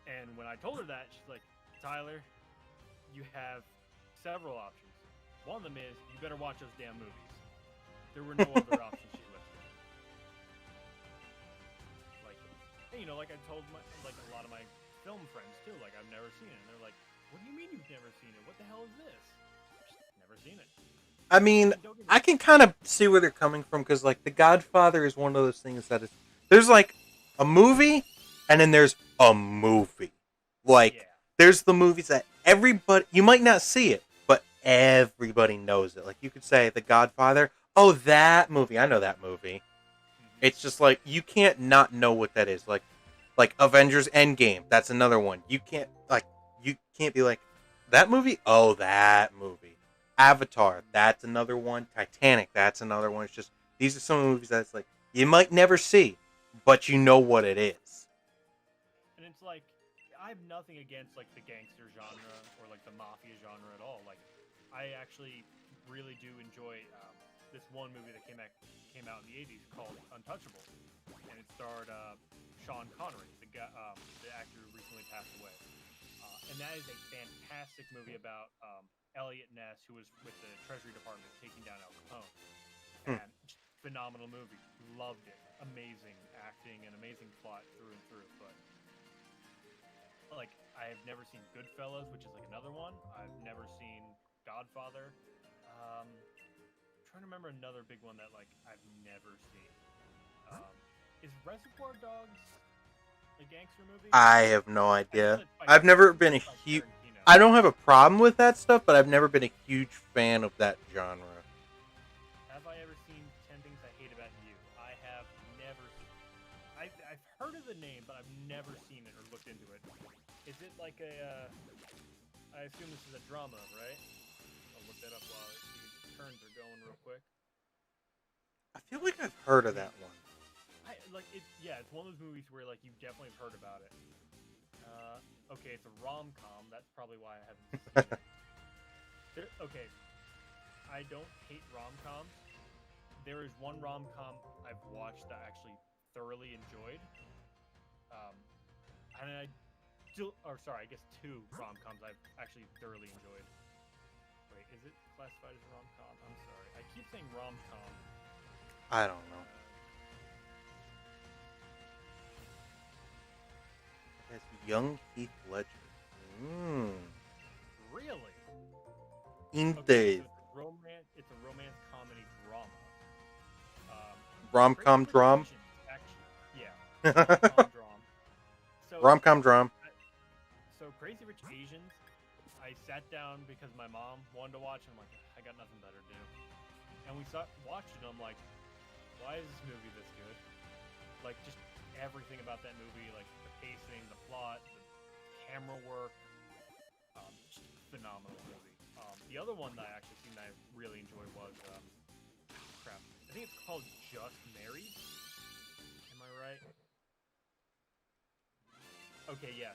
And when I told her that, she's like, Tyler, you have several options. One of them is you better watch those damn movies. There were no other options she listed. Like, like I told like a lot of my film friends too. Like, I've never seen it, and they're like, "What do you mean you've never seen it? What the hell is this?" Just never seen it. I mean, I can kind of see where they're coming from because, like, The Godfather is one of those things that is. There's like a movie, and then there's a movie. Like, there's the movies that everybody you might not see it, but everybody knows it. Like, you could say The Godfather. Oh, that movie! I know that movie. It's just like you can't not know what that is. Like Avengers Endgame. That's another one. You can't be like that movie. Oh, that movie. Avatar. That's another one. Titanic. That's another one. It's just these are some movies that's like you might never see, but you know what it is. And it's like I have nothing against like the gangster genre or like the mafia genre at all. Like I actually really do enjoy this one movie that came out in the '80s called Untouchable, and it starred Sean Connery, the actor who recently passed away. And that is a fantastic movie about Elliot Ness, who was with the Treasury Department taking down Al Capone. And phenomenal movie. Loved it. Amazing acting and amazing plot through and through. But like, I have never seen Goodfellas, which is like another one. I've never seen Godfather. I'm trying to remember another big one that like I've never seen. Is Reservoir Dogs a gangster movie? I have no idea. I've never been a huge. I don't have a problem with that stuff, but I've never been a huge fan of that genre. Have I ever seen 10 Things I Hate About You? I have never. I've heard of the name, but I've never seen it or looked into it. Is it like a? I assume this is a drama, right? I'll look that up while these turns are going real quick. I feel like I've heard of that one. It's one of those movies where like you definitely have heard about it. Okay, it's a rom-com. That's probably why I haven't seen it. Okay, I don't hate rom-coms. There is one rom-com I've watched that I actually thoroughly enjoyed. And I guess two rom-coms I've actually thoroughly enjoyed. Wait, is it classified as a rom-com? I'm sorry. I keep saying rom-com. I don't know. That's young Heath Ledger. Really? Inte. So it's a romance comedy drama. Rom-com drum? Yeah. Rom-com drum. Rom-com drum. So Crazy Rich Asians, I sat down because my mom wanted to watch it. I'm like, I got nothing better to do. And we watched it, and I'm like, why is this movie this good? Like, just everything about that movie, like the pacing, the plot, the camera work, just phenomenal movie. The other one that I actually seen that I really enjoyed was, I think it's called Just Married. Am I right? Okay, yes.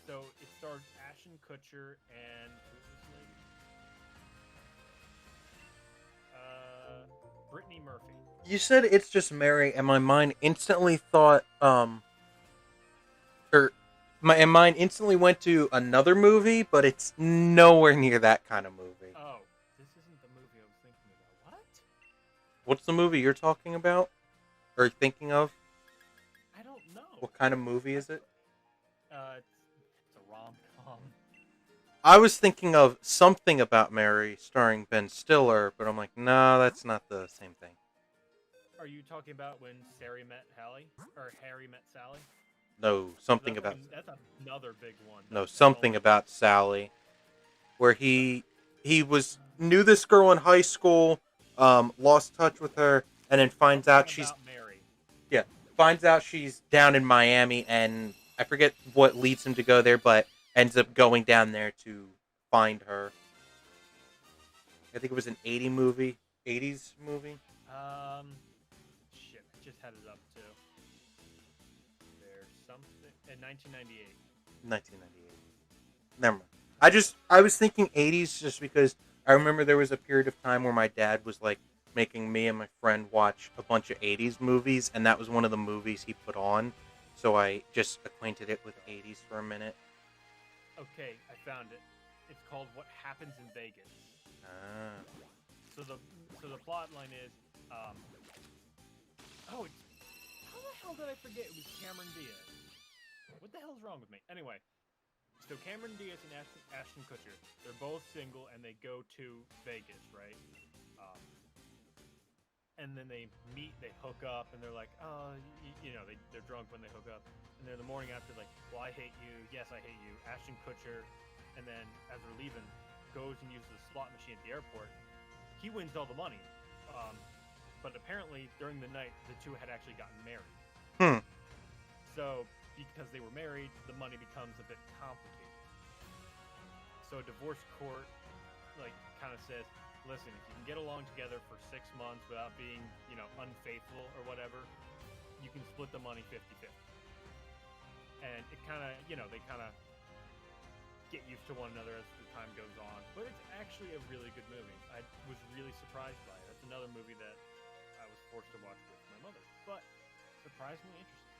So it stars Ashton Kutcher and who's this lady? Brittany Murphy. You said It's Just Mary, and my mind instantly thought, my mind instantly went to another movie, but it's nowhere near that kind of movie. Oh, this isn't the movie I was thinking about. What? What's the movie you're talking about? Or thinking of? I don't know. What kind of movie is it? It's a rom-com. I was thinking of Something About Mary starring Ben Stiller, but I'm like, no, that's not the same thing. Are you talking about when Harry met Sally? No, something about That's another big one. no, That's something only- about Sally, where he was knew this girl in high school, lost touch with her, and then finds out something she's about Mary. yeah, finds out she's down in Miami, and I forget what leads him to go there, but ends up going down there to find her. I think it was an 80s movie. Shit, I just had it up too. There's something in 1998. 1998. Never mind. I was thinking 80s just because I remember there was a period of time where my dad was like making me and my friend watch a bunch of 80s movies, and that was one of the movies he put on. So I just acquainted it with 80s for a minute. Okay, I found it. It's called What Happens in Vegas. Ah. So the plot line is, how the hell did I forget it was Cameron Diaz? What the hell's wrong with me? Anyway, so Cameron Diaz and Ashton Kutcher, they're both single and they go to Vegas, right? And then they meet, they hook up, and they're like, oh, they're drunk when they hook up. And then the morning after, like, well, I hate you. Yes, I hate you. Ashton Kutcher, and then as they're leaving, goes and uses the slot machine at the airport. He wins all the money. But apparently, during the night, the two had actually gotten married. So, because they were married, the money becomes a bit complicated. So a divorce court, like, kind of says, listen, if you can get along together for 6 months without being, unfaithful or whatever, you can split the money 50-50. And it kind of, they kind of get used to one another as the time goes on. But it's actually a really good movie. I was really surprised by it. That's another movie that I was forced to watch with my mother. But surprisingly interesting.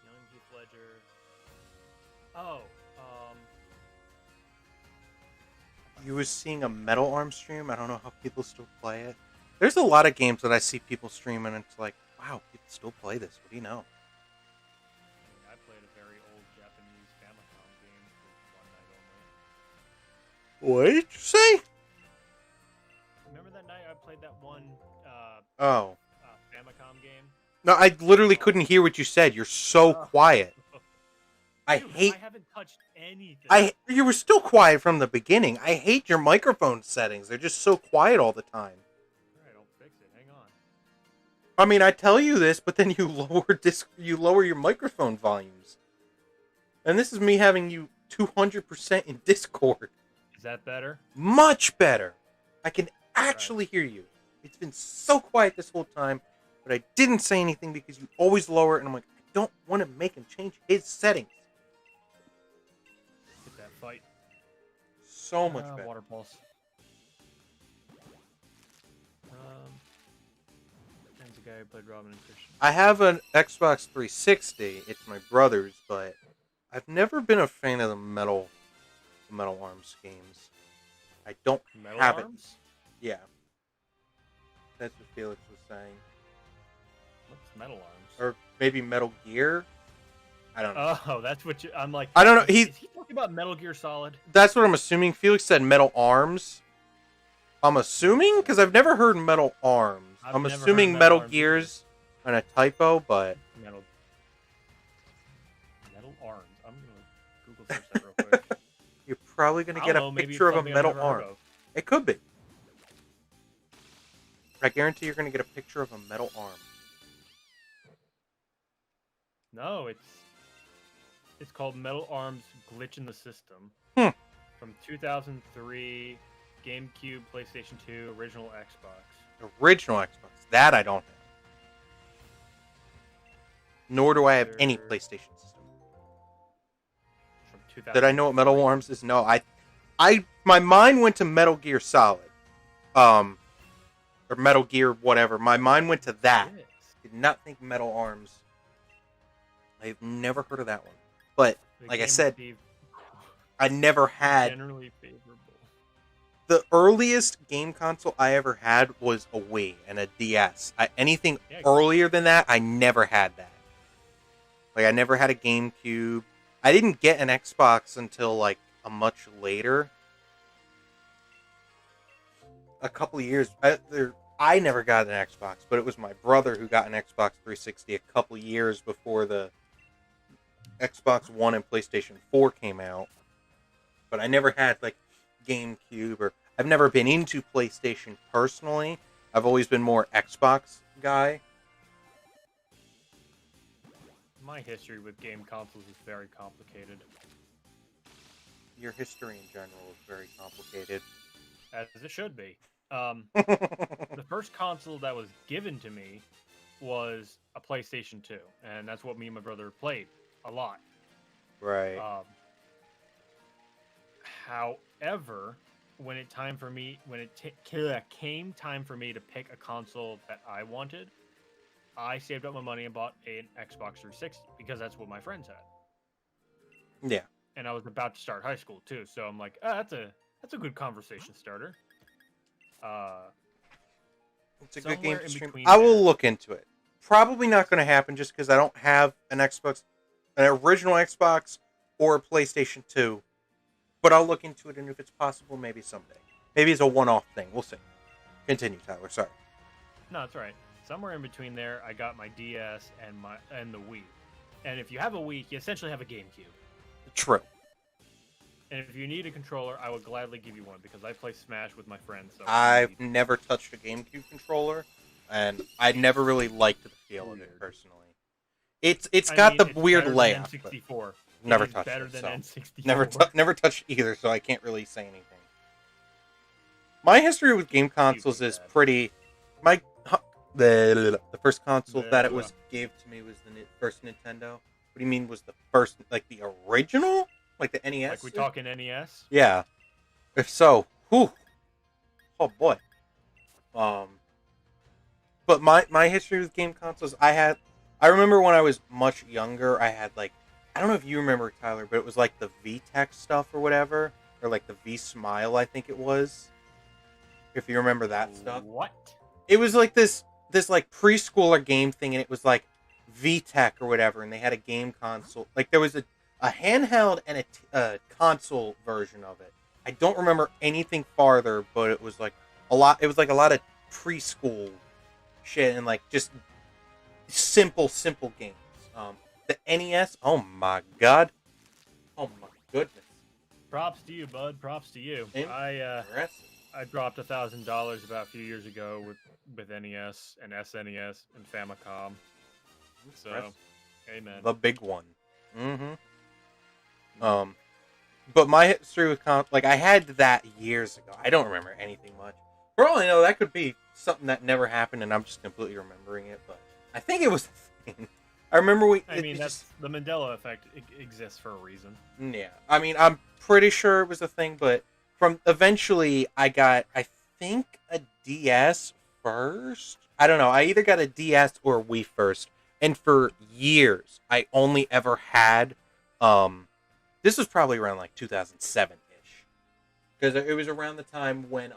Young Heath Ledger. You was seeing a Metal Arm stream? I don't know how people still play it. There's a lot of games that I see people streaming, and it's like, wow, people still play this. What do you know? I played a very old Japanese Famicom game for one night only. What did you say? Remember that night I played that one Famicom game? No, I literally couldn't hear what you said. You're so quiet. I haven't touched anything. You were still quiet from the beginning. I hate your microphone settings. They're just so quiet all the time. Alright, I'll fix it. Hang on. I mean, I tell you this, but then you lower your microphone volumes. And this is me having you 200% in Discord. Is that better? Much better. I can actually hear you. It's been so quiet this whole time, but I didn't say anything because you always lower it, and I'm like, I don't want to make him change his settings. Get that fight. So much better. Water pulse. There's a guy who played Robin and Christian. I have an Xbox 360. It's my brother's, but I've never been a fan of the Metal Arms games. I don't have it. Yeah. That's what Felix was saying. What's Metal Arms? Or maybe Metal Gear? I don't know. Oh, that's what I'm like. I don't know. Is he talking about Metal Gear Solid? That's what I'm assuming. Felix said Metal Arms. I'm assuming? Because I've never heard Metal Arms. I'm assuming Metal Gear's on a typo, but... Metal Arms. I'm going to Google search that real quick. You're probably going to get a picture of a metal arm. It could be. I guarantee you're going to get a picture of a metal arm. No, it's called Metal Arms Glitch in the System. From 2003, GameCube, PlayStation 2, original Xbox. Original Xbox. That I don't have. Nor do I have any PlayStation system. From Did I know what Metal Arms is? No, my mind went to Metal Gear Solid. Or Metal Gear whatever. My mind went to that. Yes. Did not think Metal Arms. I've never heard of that one. But, like I said, I never had... Generally favorable. The earliest game console I ever had was a Wii and a DS. Anything earlier than that, I never had that. Like, I never had a GameCube. I didn't get an Xbox until, like, a much later. A couple of years. I never got an Xbox, but it was my brother who got an Xbox 360 a couple years before the Xbox One and PlayStation 4 came out. But I never had like GameCube, or I've never been into PlayStation personally. I've always been more Xbox guy. My history with game consoles is very complicated. Your history in general is very complicated. As it should be. The first console that was given to me was a PlayStation 2, and that's what me and my brother played a lot. Right. However, when it came time for me to pick a console that I wanted, I saved up my money and bought an Xbox 360 because that's what my friends had. Yeah. And I was about to start high school too, so I'm like, that's a good conversation starter. It's a good game to stream. between I will there. look into it. Probably not going to happen just because I don't have an Xbox, an original Xbox or a PlayStation 2. But I'll look into it, and if it's possible, maybe someday. Maybe it's a one-off thing. We'll see. Continue, Tyler. Sorry. No, that's right. Somewhere in between there, I got my DS and the Wii. And if you have a Wii, you essentially have a GameCube. True. And if you need a controller, I would gladly give you one because I play Smash with my friends. So I've never touched a GameCube controller, and I never really liked the feel of it personally. It's got the weird layout. N64. Never touched better it. than So. N64. Never touched either, so I can't really say anything. My history with game consoles is pretty. The first console that it was gave to me was the first Nintendo. What do you mean was the first, like the original? Like the NES? Like we talking NES? Yeah. If so, whew. Oh boy. But my history with game consoles, I remember when I was much younger, I had like, I don't know if you remember, Tyler, but it was like the VTech stuff or whatever, or like the V Smile, I think it was. If you remember that stuff. What? It was like this like preschooler game thing, and it was like VTech or whatever, and they had a game console. Like there was a handheld and a console version of it. I don't remember anything farther, but it was like a lot. It was like a lot of preschool shit and like just simple games. The NES. Oh my god. Oh my goodness. Props to you, bud. Props to you. I dropped $1,000 about a few years ago with NES and SNES and Famicom. So, amen. The big one. Mm-hmm. But my history with like I had that years ago. I don't remember anything much. For all I know, that could be something that never happened, and I'm just completely remembering it. But I think it was a thing. I remember that's the Mandela effect. It exists for a reason. Yeah, I mean, I'm pretty sure it was a thing, but from eventually I got, I think, a DS first. I don't know. I either got a DS or a Wii first, and for years I only ever had. This was probably around like 2007-ish, because it was around the time when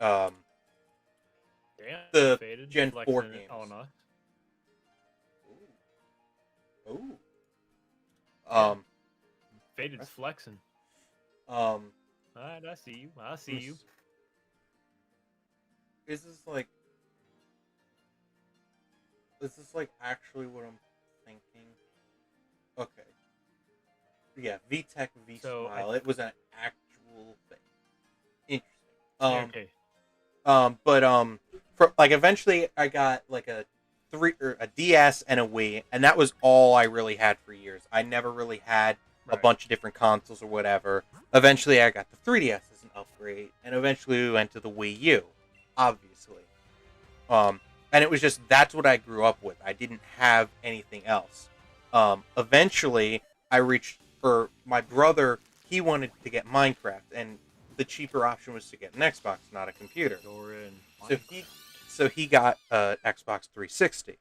Damn, the faded, Gen 4 games. Oh no. Ooh. Faded's flexing. Alright, I see you. I see you. Is this like actually what I'm thinking? Okay. Yeah, VTech V Smile. It was an actual thing. Interesting. Okay. But like eventually I got like a DS and a Wii, and that was all I really had for years. I never really had a bunch of different consoles or whatever. Eventually I got the 3DS as an upgrade, and eventually we went to the Wii U, obviously. And it was just, that's what I grew up with. I didn't have anything else. Eventually I reached for my brother. He wanted to get Minecraft, and the cheaper option was to get an Xbox, not a computer. So he got an Xbox 360.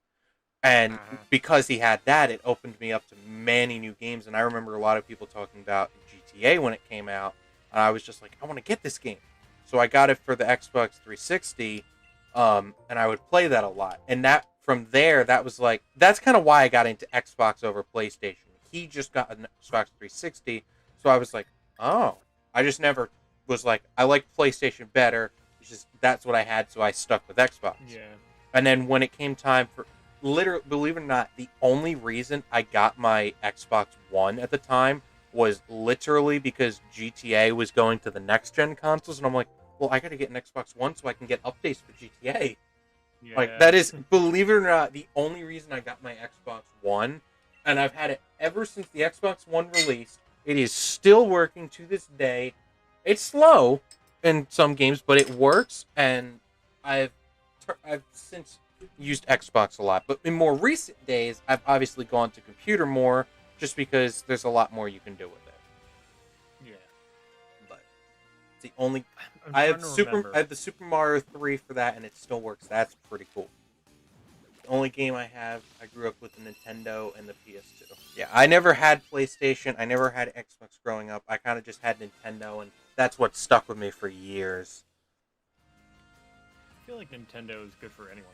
And because he had that, it opened me up to many new games. And I remember a lot of people talking about GTA when it came out. And I was just like, I want to get this game. So I got it for the Xbox 360. And I would play that a lot. And that from there, that was like, that's kind of why I got into Xbox over PlayStation. He just got an Xbox 360. So I was like, oh, I just never was like, I like PlayStation better. that's what I had, so I stuck with Xbox. Yeah. And then when it came time for, literally, believe it or not, the only reason I got my Xbox One at the time was literally because GTA was going to the next gen consoles, and I'm like, well, I got to get an Xbox One so I can get updates for GTA. Yeah. Like, that is, believe it or not, the only reason I got my Xbox One, and I've had it ever since the Xbox One released. It is still working to this day. It's slow in some games, but it works, and I've since used Xbox a lot. But in more recent days, I've obviously gone to computer more, just because there's a lot more you can do with it. Yeah. But it's the only... I'm I trying to remember. have the Super Mario 3 for that, and it still works. That's pretty cool. The only game I have, I grew up with the Nintendo and the PS2. Yeah, I never had PlayStation. I never had Xbox growing up. I kind of just had Nintendo, and that's what stuck with me for years. I feel like Nintendo is good for anyone.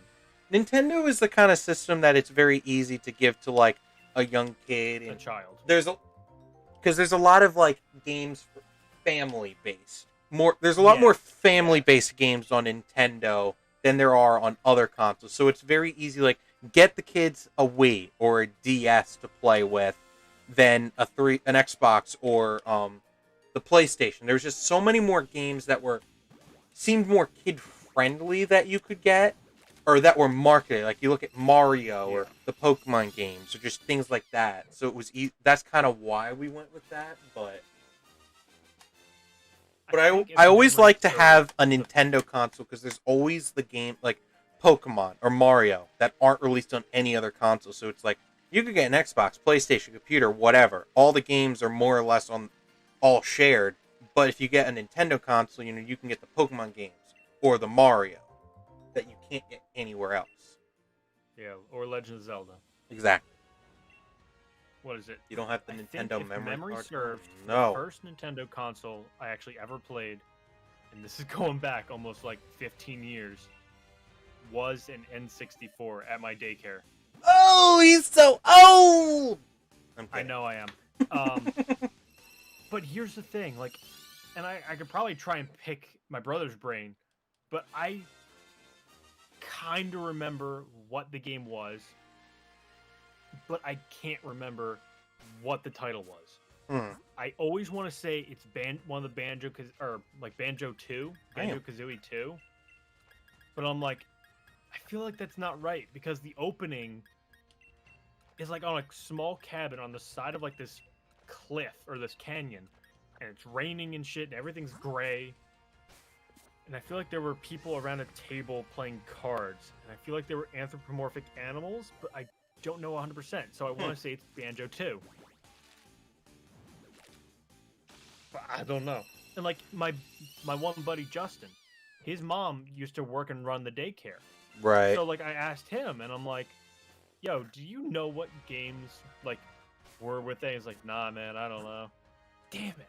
Nintendo is the kind of system that it's very easy to give to like a young kid. And A child. there's a lot of like games for family based. There's a lot more family based games on Nintendo than there are on other consoles. So it's very easy, like, get the kids a Wii or a DS to play with than an Xbox or the PlayStation. There's just so many more games that seemed more kid friendly that you could get, or that were marketed. Like you look at Mario or the Pokemon games, or just things like that. So it was that's kind of why we went with that. But I always like to have a Nintendo console because there's always the game like Pokemon or Mario that aren't released on any other console. So it's like you could get an Xbox, PlayStation, computer, whatever. All the games are more or less all shared. But if you get a Nintendo console, you can get the Pokemon games or the Mario that you can't get anywhere else. Yeah, or Legend of Zelda. Exactly. What is it? You don't have the Nintendo memory card? serves. No. The first Nintendo console I actually ever played, and this is going back almost like 15 years, was an N64 at my daycare. Oh, he's so old! I know I am. But here's the thing, like, and I could probably try and pick my brother's brain, but I kind of remember what the game was, but I can't remember what the title was. I always want to say it's one of the Banjo 2, Banjo-Kazooie 2, but I'm like, I feel like that's not right because the opening is like on a small cabin on the side of like this cliff or this canyon, and it's raining and shit, and everything's gray. And I feel like there were people around a table playing cards, and I feel like there were anthropomorphic animals, but I don't know 100%. So I want to say it's Banjo 2. But I don't know. And like my one buddy Justin, his mom used to work and run the daycare. Right. So like I asked him, and I'm like, "Yo, do you know what games like were with that?" He's like, "Nah, man, I don't know." Damn it.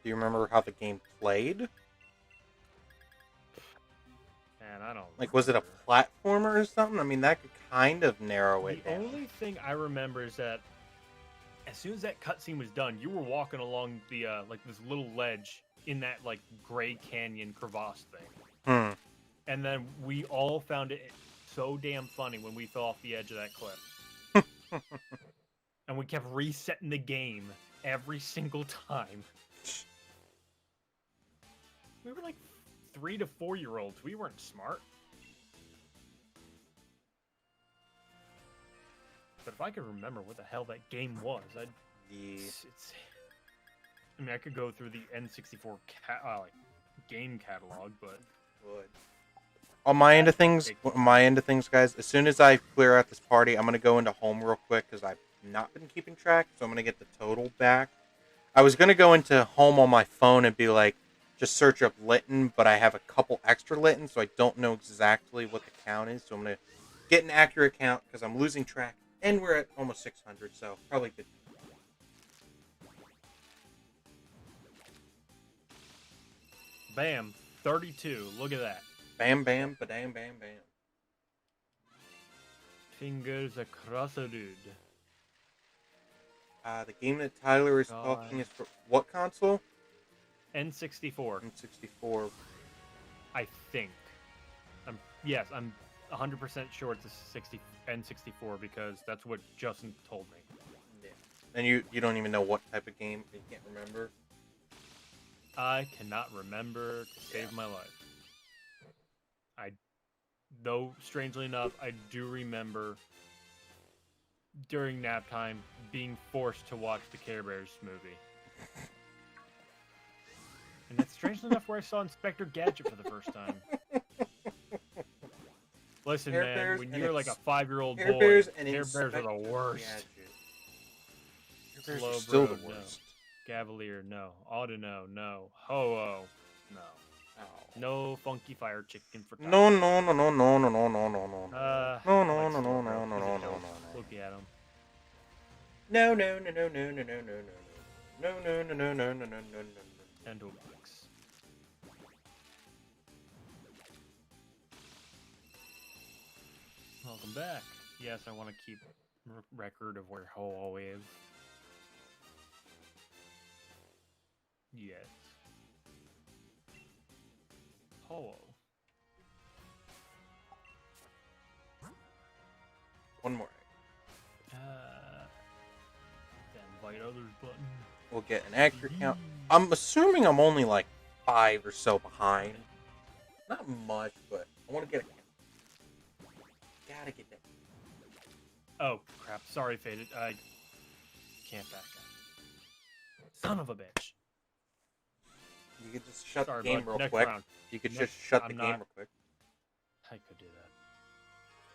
Do you remember how the game played? Man, I don't. Like, was it a platformer or something? I mean, that could kind of narrow it down. The only thing I remember is that as soon as that cutscene was done, you were walking along the like this little ledge in that like gray canyon crevasse thing. And then we all found it so damn funny when we fell off the edge of that cliff. And we kept resetting the game every single time. We were like 3 to 4 year olds. We weren't smart. But if I could remember what the hell that game was, I mean, I could go through the N64 game catalog, but on my end of things, guys, as soon as I clear out this party, I'm gonna go into home real quick because I've not been keeping track, so I'm gonna get the total back. I was gonna go into home on my phone and be like, just search up Litten, but I have a couple extra Litten, so I don't know exactly what the count is. So I'm gonna get an accurate count because I'm losing track, and we're at almost 600, so probably good. Bam, 32. Look at that. Bam, bam, ba-dam, bam, bam. Fingers across a dude. The game that Tyler is talking is for what console? N64. N64. I think. Yes, I'm 100% sure it's a N64 because that's what Justin told me. Yeah. And you don't even know what type of game? You can't remember? I cannot remember to save my life. Though, strangely enough, I do remember during nap time being forced to watch the Care Bears movie. And that's strangely enough where I saw Inspector Gadget for the first time. Listen, Care man, Bears when and you're like a 5-year-old boy, Care Bears and Care Bears are the Inspector worst. Gadget. Care Bears Slow are still Bro, the worst. no. Cavalier, no. Autono, no. Ho-Oh, no. Oh. No Funky Fire Chicken for No, no, no, no, no, no, no, no, no, no. No, no, like no, no, Slow no, Bro. no, He's no, a no, dope. no. Look at him. No, no, no, no, no, no, no, no, no, no, no, no, no, no, no, no, no, no. And Obelix. Welcome back. Yes, I want to keep record of where Ho-Oh is. Yes. Ho-Oh. One more. The invite others button. We'll get an accurate count. I'm assuming I'm only like 5 or so behind. Not much, but I want to get a count. Gotta get that. Oh, crap. Sorry, Faded. I can't back up. Son of a bitch. You could just shut Sorry, the game bud. real Next quick. round. You could Next- just shut I'm the not- game real quick. I could do that.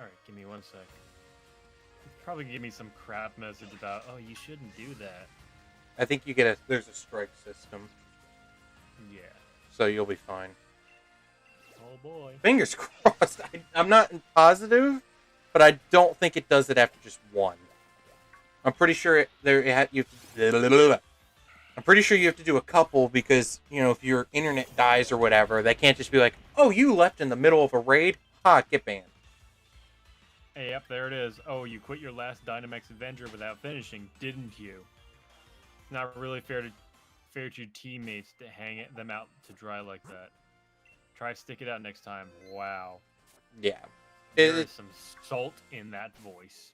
Alright, give me 1 sec. It's probably give me some crap message about, oh, you shouldn't do that. I think you get there's a strike system, Yeah. so you'll be fine. Oh boy. Fingers crossed. I'm not positive, but I don't think it does it after just one. I'm pretty sure I'm pretty sure you have to do a couple because, you know, if your internet dies or whatever, they can't just be like, oh, you left in the middle of a raid? Ha, get banned. Hey, yep, there it is. Oh, you quit your last Dynamax Avenger without finishing, didn't you? Not really fair to your teammates to hang them out to dry like that. Try to stick it out next time. Wow. Yeah. There is some salt in that voice.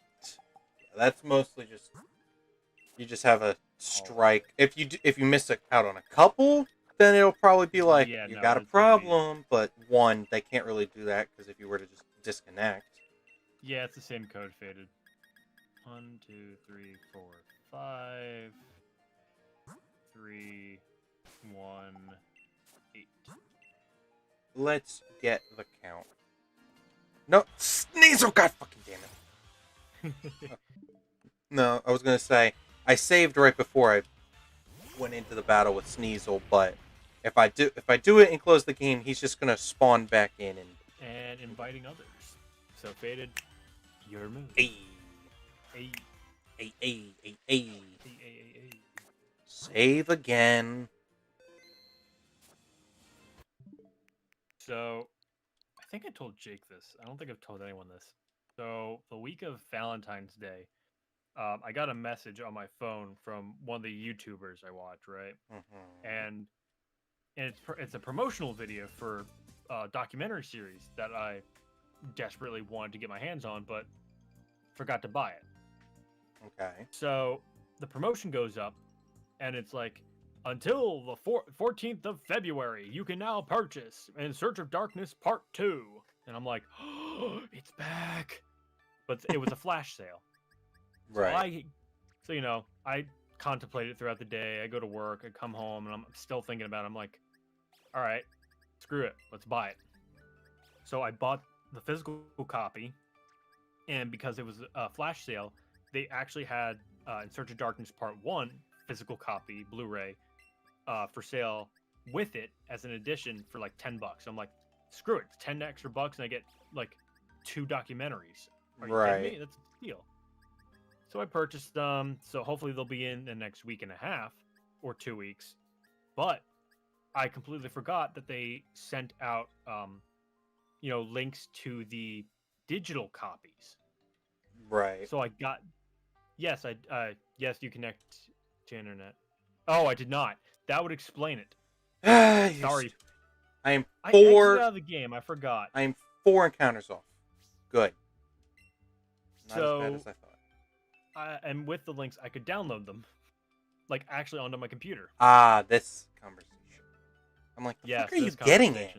That's mostly just, you just have a strike. If you miss out on a couple, then it'll probably be like, Yeah, you no, got a it's gonna be- problem, but one, they can't really do that because if you were to just disconnect. Yeah, it's the same code, Faded. 1, 2, 3, 4, 5, 3, 1, 8. Let's get the count. No, Sneasel, god fucking damn it. No, I was gonna say, I saved right before I went into the battle with Sneasel, but if I do it and close the game, he's just gonna spawn back in And inviting others. So, Faded, your move. Hey, Hey, hey, hey, hey, hey. hey, hey, hey, hey. Save again. So, I think I told Jake this. I don't think I've told anyone this. So, the week of Valentine's Day, I got a message on my phone from one of the YouTubers I watch, right? And it's a promotional video for a documentary series that I desperately wanted to get my hands on, but forgot to buy it. Okay. So the promotion goes up, and it's like, until the 14th of February, you can now purchase In Search of Darkness Part 2. And I'm like, oh, it's back. But it was a flash sale. Right. So, you know, I contemplate it throughout the day. I go to work, I come home, and I'm still thinking about it. I'm like, all right, screw it. Let's buy it. So I bought the physical copy, and because it was a flash sale, they actually had In Search of Darkness Part 1 physical copy, Blu-ray, for sale with it as an addition for like $10. I'm like, screw it. It's 10 extra bucks, and I get like 2 documentaries. Are you kidding me? That's a steal. So I purchased them. So hopefully they'll be in the next week and a half or 2 weeks. But I completely forgot that they sent out, you know, links to the digital copies. Right. So I got, yes, yes, you connect to internet. Oh, I did not. That would explain it. Sorry, I am I exited out 4. of the game. I forgot. I am 4 encounters off. Good. Not as So, bad as I thought. and with the links, I could download them, like actually onto my computer. Ah, this conversation. I'm like, the Yes, fuck are you this getting at?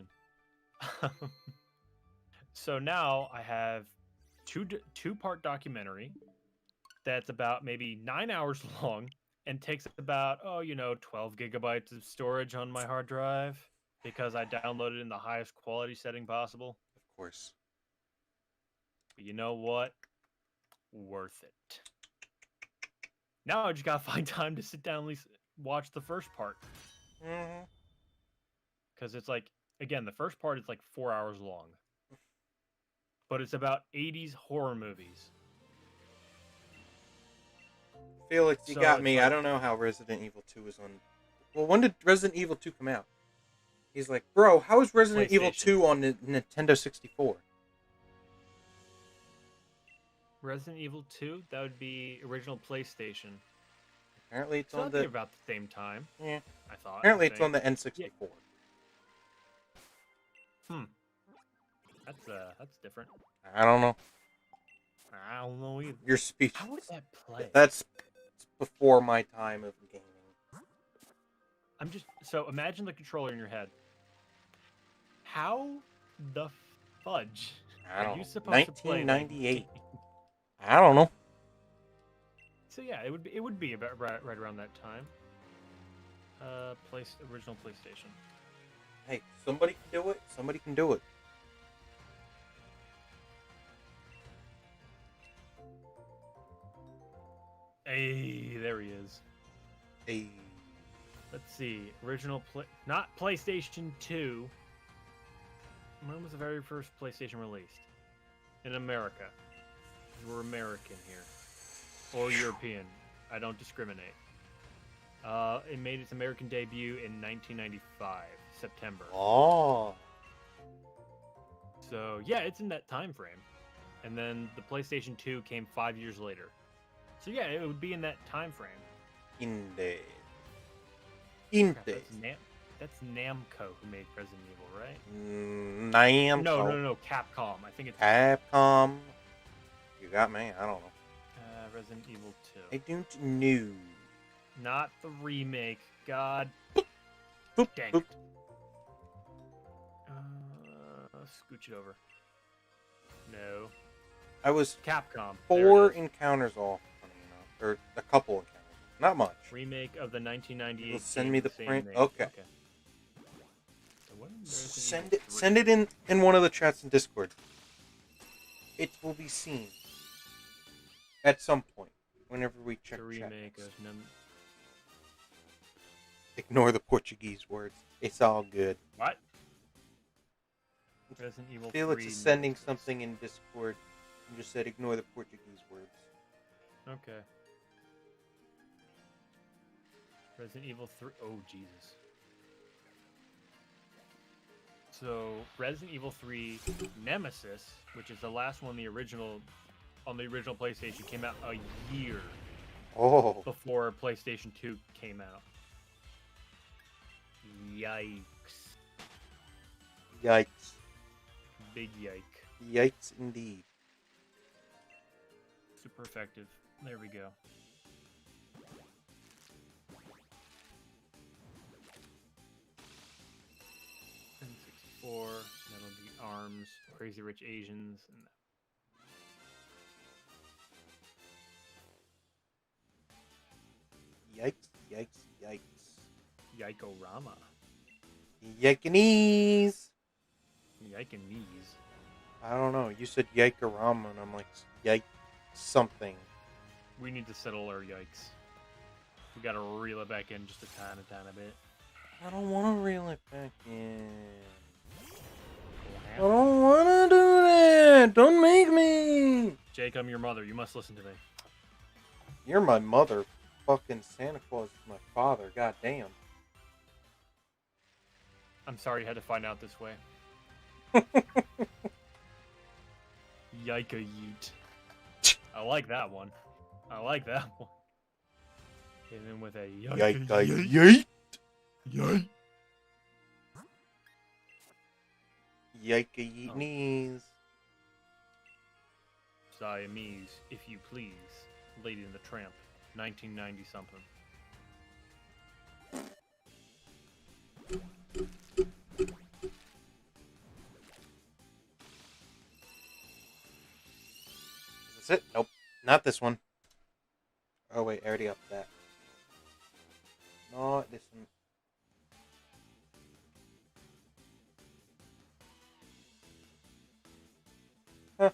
conversation. So now I have two-part documentary that's about maybe 9 hours long and takes about 12 gigabytes of storage on my hard drive because I downloaded in the highest quality setting possible. Of course. But you know what? Worth it. Now I just gotta find time to sit down and at least watch the first part. Mm-hmm. Because it's like, again, the first part is like 4 hours long. But it's about 80s horror movies. Felix, you So got it's me. like- I don't know how Resident Evil 2 is on. Well, when did Resident Evil 2 come out? He's like, bro, how is Resident Evil PlayStation. 2 on the Nintendo 64? Resident Evil 2, that would be original PlayStation. Apparently it's So on that'd be the. about the same time, Yeah. I thought. Apparently I it's on think. the N64. That's different. I don't know. I don't know either. Your speech. How would that play? That's before my time of gaming. So imagine the controller in your head. How the fudge I are don't you know. supposed to play that 1998. game? I don't know. So yeah, it would be about right around that time. Original PlayStation. Hey, somebody can do it. Somebody can do it. Hey, there he is. Hey. Let's see. Not PlayStation 2. When was the very first PlayStation released? In America. 'Cause we're American here. Or European. I don't discriminate. It made its American debut in 1995, September. Oh. So, yeah, it's in that time frame. And then the PlayStation 2 came 5 years later. So, yeah, it would be in that time frame. Indeed. Crap, Indeed. that's Namco who made Resident Evil, right? Namco. No, Capcom. I think it's Capcom. You got me. I don't know. Resident Evil 2. I don't know. Not the remake. God Boop, dang boop. it. Scooch it over. No. I was Capcom. 4 There it is. encounters off, funny enough. Or a couple encounters. Not much. Remake of the 1998 You'll send game me with the same print? name. Okay. So when Resident Evil 3? Send it in one of the chats in Discord. It will be seen at some point whenever we check The chat. remake of Ignore the Portuguese words. It's all good. what? Resident Evil Felix 3 is sending Nemesis. something in Discord and just said ignore the Portuguese words. Okay. Resident Evil 3. Oh, Jesus. So, Resident Evil 3 Nemesis, which is the last one, on the original PlayStation, came out a year Oh. before PlayStation 2 came out. Yikes. Yikes. Big yike. Yikes indeed. Super effective. There we go. N64, Metal Gear Arms, Crazy Rich Asians, and Yikes, yikes, yikes. Yike-O-Rama. Yikinese. Yike and knees. I don't know. You said Yikerama, and I'm like, yike something. We need to settle our yikes. We gotta reel it back in just a tiny bit. I don't want to reel it back in. I don't want to do that. Don't make me. Jake, I'm your mother. You must listen to me. You're my mother. Fucking Santa Claus is my father. God damn. I'm sorry you had to find out this way. Yike-a-yeet. I like that one. I like that one. Hit him with a Yike, yike-a-yeet. yeet. Yike. Yikes knees. Siamese, if you please. Lady and the Tramp, 1990 something. Is this it? Nope. Not this one. Oh, wait. I already upped that. Not this one. Huh.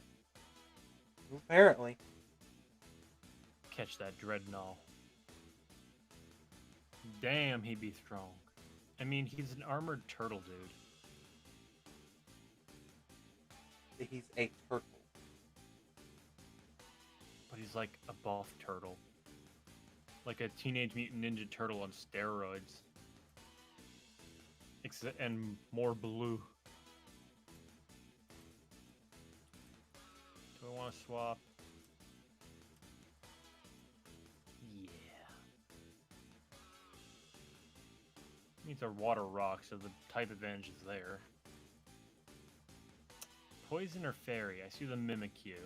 Apparently. Catch that Dreadnought. Damn, he be strong. I mean, he's an armored turtle, dude. He's a turtle. But he's like a buff turtle. Like a Teenage Mutant Ninja Turtle on steroids. And more blue. Do I want to swap? Yeah. Means our water rock, so the type advantage is there. Poison or fairy? I see the Mimikyu.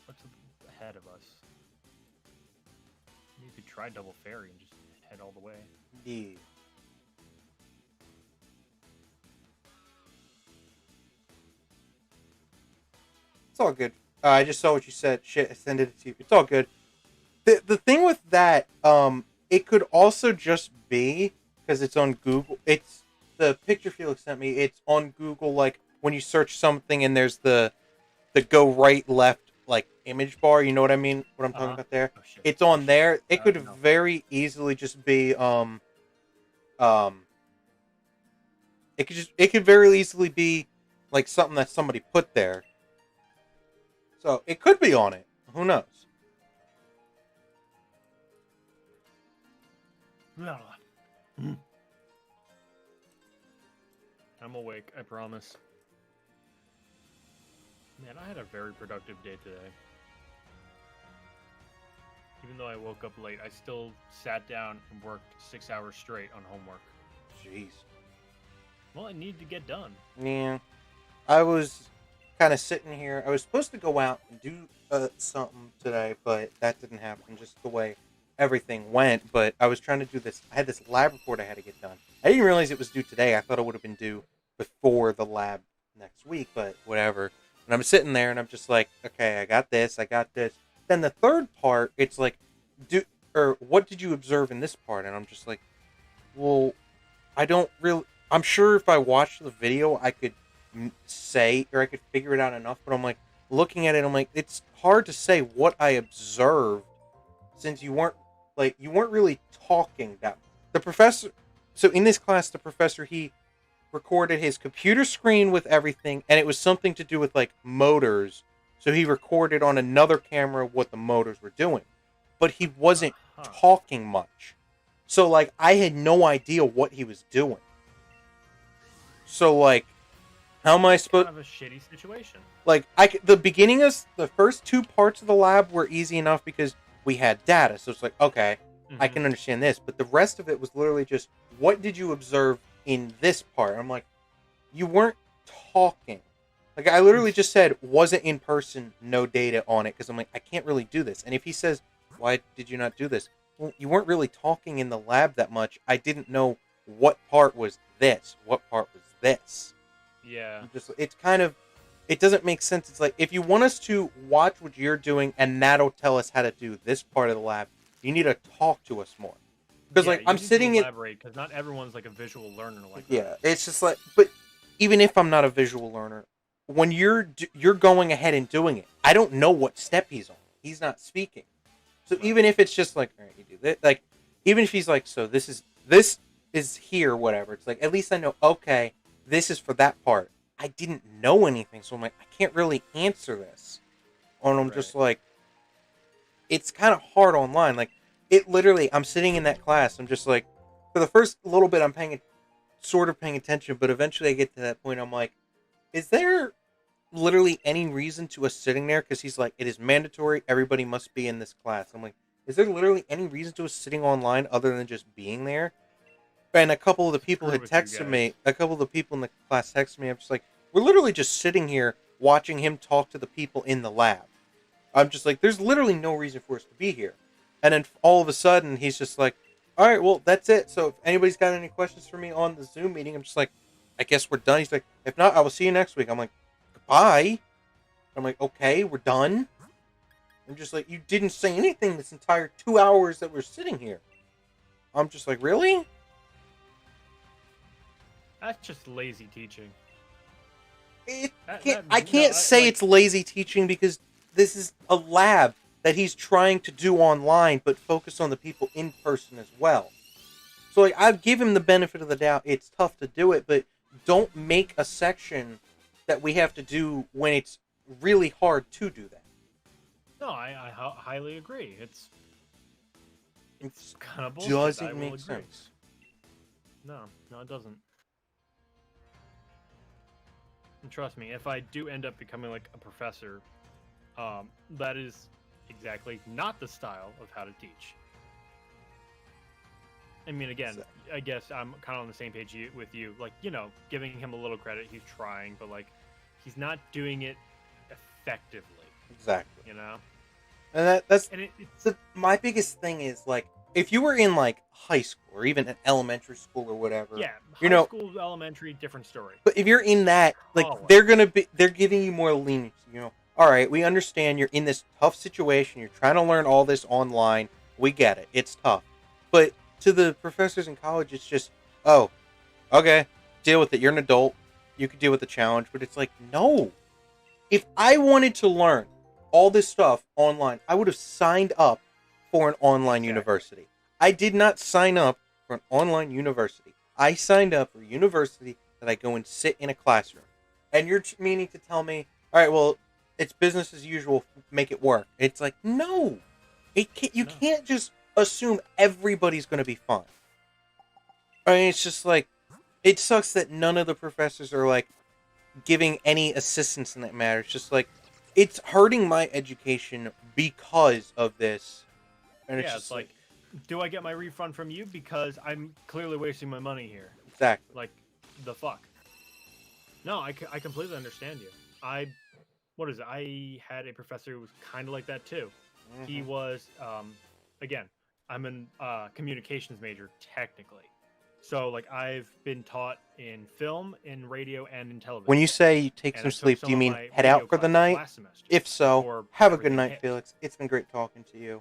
What's ahead of us? You could try double fairy and just head all the way. Yeah. It's all good. I just saw what you said. Shit, I sent it to you. It's all good. The thing with that, it could also just be because it's on Google. It's the picture Felix sent me. It's on Google, like when you search something and there's the go right left like image bar. You know what I mean? What I'm talking about there. Oh, shit. It's on there. It could no. very easily just be it could very easily be like something that somebody put there. So it could be on it. Who knows? I'm awake, I promise. Man, I had a very productive day today. Even though I woke up late, I still sat down and worked 6 hours straight on homework. Jeez. Well, I need to get done. Yeah. I was kind of sitting here. I was supposed to go out and do something today, but that didn't happen just the way everything went. But I was trying to do this. I had this lab report I had to get done. I didn't realize it was due today. I thought it would have been due before the lab next week, but whatever. And I'm sitting there and I'm just like, okay, I got this. Then the third part, it's like, what did you observe in this part? And I'm just like, well, I'm sure if I watched the video, I could say, or I could figure it out enough, but I'm like, looking at it, I'm like, it's hard to say what I observed since you weren't really talking that. The professor, so in this class, the professor, he recorded his computer screen with everything, and it was something to do with like motors. So he recorded on another camera what the motors were doing, but he wasn't talking much. So like I had no idea what he was doing. So like, how am I supposed? Kind of a shitty situation. Like the beginning of the first two parts of the lab were easy enough because we had data. So it's like, okay, I can understand this. But the rest of it was literally just, what did you observe in this part? I'm like, you weren't talking. Like, I literally just said, wasn't in person, no data on it, because I'm like, I can't really do this. And if he says, why did you not do this? Well, you weren't really talking in the lab that much. I didn't know what part was this, what part was this. Yeah. It's kind of, it doesn't make sense. It's like, if you want us to watch what you're doing and that'll tell us how to do this part of the lab, you need to talk to us more. Because, like, I'm sitting in... because not everyone's, like, a visual learner like that. that. It's just like... But even if I'm not a visual learner, when you're going ahead and doing it, I don't know what step he's on. He's not speaking. So even if it's just like, all right, you do that. Like, even if he's like, so this is here, whatever. It's like, at least I know, okay, this is for that part. I didn't know anything, so I'm like, I can't really answer this. And I'm just like, it's kind of hard online. Like, it literally, I'm sitting in that class. I'm just like, for the first little bit, I'm sort of paying attention, but eventually I get to that point. I'm like, is there literally any reason to us sitting there? Because he's like, it is mandatory. Everybody must be in this class. I'm like, is there literally any reason to us sitting online other than just being there? And a couple of the people had texted me. A couple of the people in the class texted me. I'm just like, We're literally just sitting here watching him talk to the people in the lab. I'm just like, there's literally no reason for us to be here. And then all of a sudden, he's just like, all right, well, that's it. So if anybody's got any questions for me on the Zoom meeting, I'm just like, I guess we're done. He's like, if not, I will see you next week. I'm like, goodbye. I'm like, okay, we're done. I'm just like, you didn't say anything this entire 2 hours that we're sitting here. I'm just like, really? That's just lazy teaching. I can't say it's lazy teaching because this is a lab that he's trying to do online, but focus on the people in person as well. So like, I give him the benefit of the doubt. It's tough to do it, but don't make a section that we have to do when it's really hard to do that. No, I highly agree. It's kind of bullshit. Doesn't make sense. No, it doesn't. And trust me, if I do end up becoming like a professor, that is exactly not the style of how to teach. I mean, again, I guess I'm kind of on the same page with you. Like, you know, giving him a little credit, he's trying, but like, he's not doing it effectively. Exactly. You know. And that's my biggest thing is like, if you were in like high school or even an elementary school or whatever, yeah, high school, elementary, different story. But if you're in that, like, they're giving you more leniency. You know, all right, we understand you're in this tough situation. You're trying to learn all this online. We get it. It's tough. But to the professors in college, it's just, oh, okay, deal with it. You're an adult. You could deal with the challenge. But it's like, no. If I wanted to learn all this stuff online, I would have signed up for an online university. I did not sign up for an online university. I signed up for a university that I go and sit in a classroom. And you're meaning to tell me, all right, well, it's business as usual, make it work. It's like, no. You can't just assume everybody's going to be fine. I mean, it's just like, it sucks that none of the professors are like giving any assistance in that matter. It's just like, it's hurting my education because of this. And it's just like, do I get my refund from you? Because I'm clearly wasting my money here. Exactly. Like, the fuck? No, I completely understand you. I had a professor who was kind of like that too. Mm-hmm. He was, again, I'm a communications major, technically. So, like, I've been taught in film, in radio, and in television. When you say you take some sleep, do you mean head out for the night? If so, have a good night, Felix. It's been great talking to you.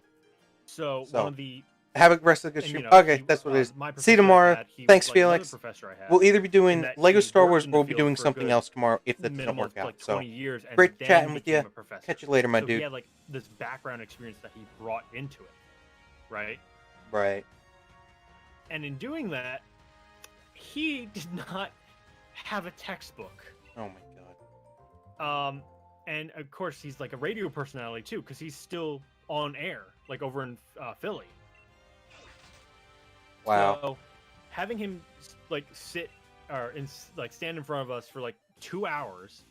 So one of the... Have a rest of the good stream. Okay, that's what it is. See you tomorrow. Thanks, Felix. We'll either be doing Lego Star Wars or we'll be doing something else tomorrow if that doesn't work out. So, great chatting with you. Catch you later, my dude. He had, like, this background experience that he brought into it, right? Right. And in doing that, he did not have a textbook. Oh my god. And of course he's like a radio personality too, because he's still on air, like over in Philly. Wow. So having him like stand in front of us for like 2 hours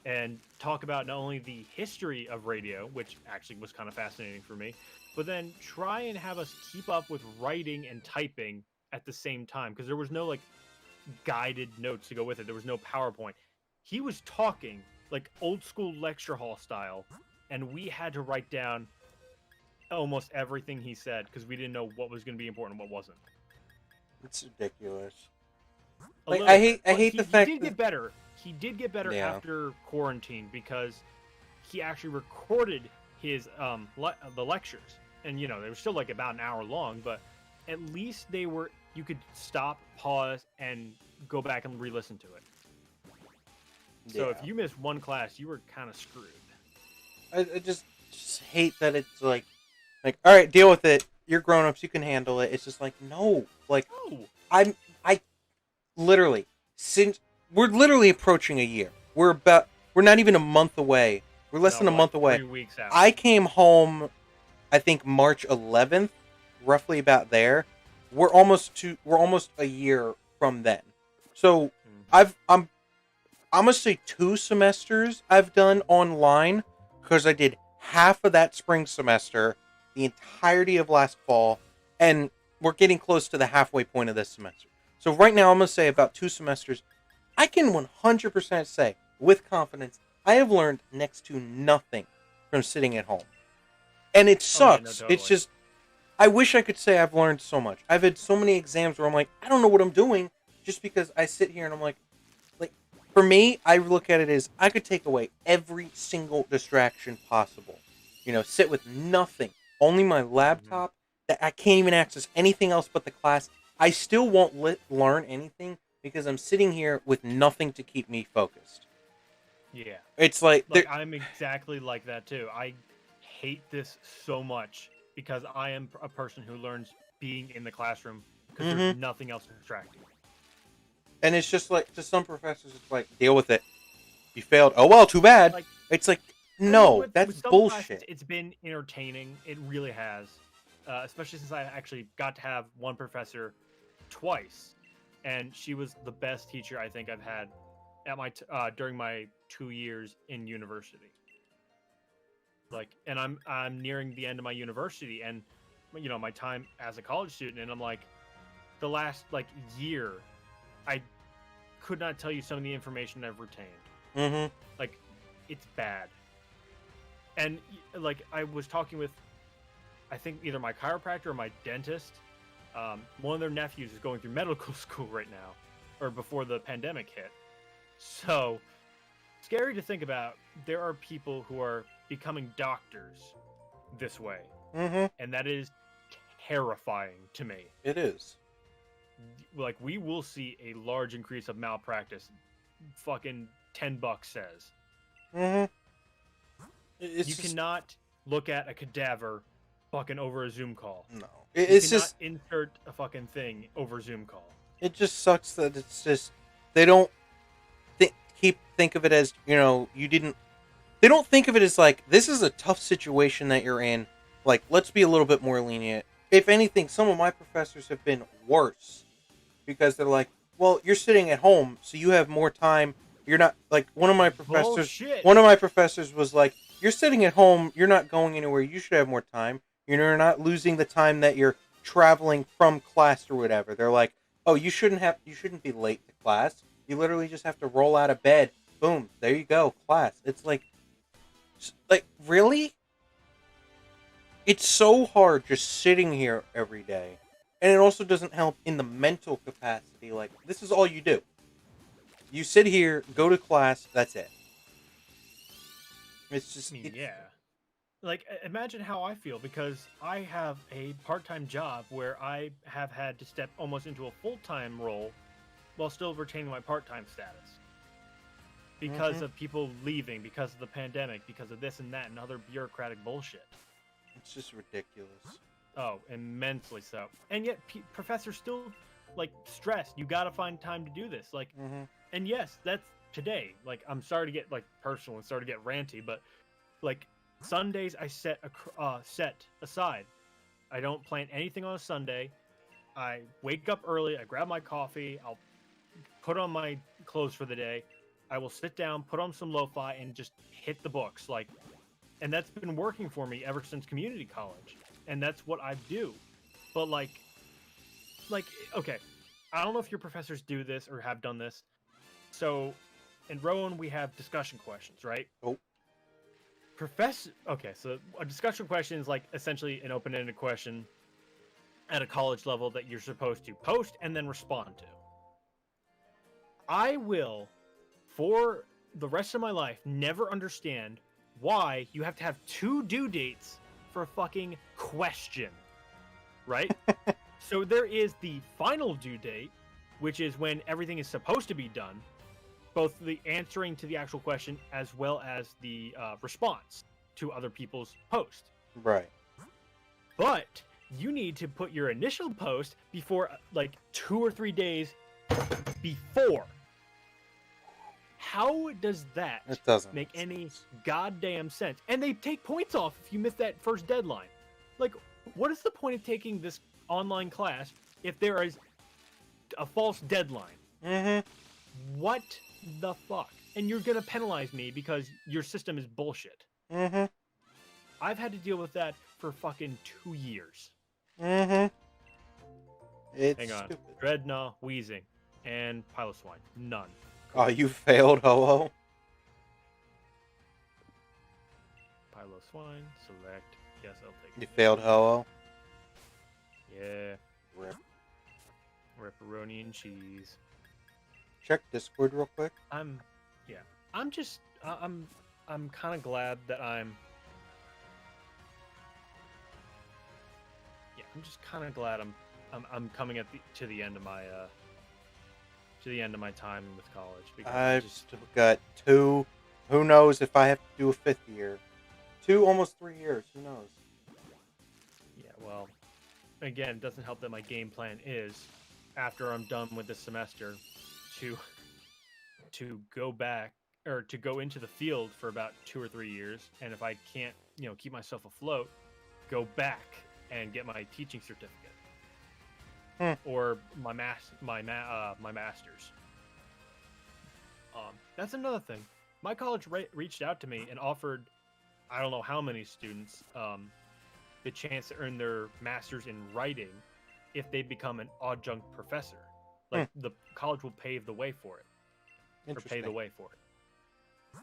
and talk about not only the history of radio, which actually was kind of fascinating for me, but then try and have us keep up with writing and typing at the same time, because there was no like guided notes to go with it. There was no PowerPoint. He was talking like old school lecture hall style, and we had to write down almost everything he said because we didn't know what was going to be important and what wasn't. It's ridiculous. Like, I hate the fact he did get better. He did get better after quarantine because he actually recorded his the lectures, and you know they were still like about an hour long, but at least they were. You could stop, pause, and go back and re-listen to it. So if you missed one class, you were kind of screwed. I just hate that it's like, all right, deal with it. You're grown-ups. You can handle it. It's just like, no. Like, I literally, since we're literally approaching a year. We're not even a month away. We're less than a month away. 3 weeks out. I came home, I think March 11th, roughly about there. We're almost a year from then. So I'm gonna say 2 semesters I've done online because I did half of that spring semester, the entirety of last fall, and we're getting close to the halfway point of this semester. So right now I'm gonna say about 2 semesters. I can 100% say with confidence I have learned next to nothing from sitting at home. And it Oh yeah, no, sucks. It's totally. just I wish I could say I've learned so much. I've had so many exams where I'm like, I don't know what I'm doing just because I sit here and I'm like for me, I look at it as I could take away every single distraction possible. Sit with nothing, only my Hmm. laptop that I can't even access anything else but the class. I still won't learn anything because I'm sitting here with nothing to keep me focused. Yeah. It's like Like I'm exactly like that too. I hate this so much because I am a person who learns being in the classroom because there's hmm nothing else distracting. and it's just like to some professors, it's like deal with it. You failed. Oh well, too bad. Like It's like I mean, no, that's with some classes, bullshit. it's been entertaining. It really has, especially since I actually got to have one professor twice, and she was the best teacher I think I've had at during my 2 years in university. Like, and I'm nearing the end of my university, and my time as a college student, and I'm like, the last like year, I could not tell you some of the information I've retained. hmm Like, it's bad. And like I was talking with, I think either my chiropractor or my dentist. One of their nephews is going through medical school right now, or before the pandemic hit. So scary to think about. There are people who are becoming doctors this way, hmm and that is terrifying to me. It is. Like we will see a large increase of malpractice. Fucking $10 says hmm It's you just cannot look at a cadaver fucking over a Zoom call. no. You It's cannot just insert a fucking thing over Zoom call. it just sucks that it's just they don't think of it as you didn't. They don't think of it as like this is a tough situation that you're in. Like let's be a little bit more lenient. If anything, some of my professors have been worse because they're like, well, you're sitting at home, so you have more time. You're not like one of my professors. Bullshit. One of my professors was like, you're sitting at home. You're not going anywhere. You should have more time. You're not losing the time that you're traveling from class or whatever. They're like, oh, you shouldn't be late to class. You literally just have to roll out of bed. Boom, there you go, class. It's like really? It's so hard just sitting here every day. And it also doesn't help in the mental capacity. Like, this is all you do. You sit here, go to class, that's it. It's I just, mean, yeah. Like, imagine how I feel because I have a part time job where I have had to step almost into a full time role while still retaining my part time status because mhm, of people leaving, because of the pandemic, because of this and that and other bureaucratic bullshit. it's just ridiculous. Oh, immensely so. And yet, professors still like stress. You got to find time to do this. Like, hmm and yes, that's today. Like, I'm sorry to get like personal and sorry to get ranty, but like Sundays, I set aside. I don't plan anything on a Sunday. I wake up early. I grab my coffee. I'll put on my clothes for the day. I will sit down, put on some lo-fi, and just hit the books. Like, and that's been working for me ever since community college, and that's what I do. But like okay, I don't know if your professors do this or have done this. So, in Rowan, we have discussion questions, right? Oh, Professor. Okay, so a discussion question is like essentially an open-ended question at a college level that you're supposed to post and then respond to. I will, for the rest of my life, never understand why you have to have two due dates for a fucking question, right? So there is the final due date, which is when everything is supposed to be done, both the answering to the actual question as well as the response to other people's post. right. But you need to put your initial post before like 2 or 3 days before. How does that It doesn't make make any sense. goddamn sense? And they take points off if you miss that first deadline. Like, what is the point of taking this online class if there is a false deadline? hmm What the fuck? And you're gonna penalize me because your system is bullshit. hmm I've had to deal with that for fucking 2 years. hmm It's Hang on. stupid. Dreadnought, Wheezing, and Piloswine. None. Oh, you failed, Ho-Oh. Pilo swine, select. Yes, I'll take You it. failed, Ho-Oh. Yeah. Rip. Pepperoni and cheese. Check Discord real quick. Yeah. I'm just, I'm kind of glad that I'm just kind of glad I'm coming to the end of my time with college because I've still got 2. Who knows if I have to do a 5th year? 2, almost 3 years. Who knows? Yeah, well, again, it doesn't help that my game plan is, after I'm done with this semester, to go back or to go into the field for about 2 or 3 years, and if I can't, keep myself afloat, go back and get my teaching certificate or my master's. That's another thing. My college reached out to me and offered, I don't know how many students, the chance to earn their master's in writing if they become an adjunct professor. Like the college will pave the way for it, or pay the way for it.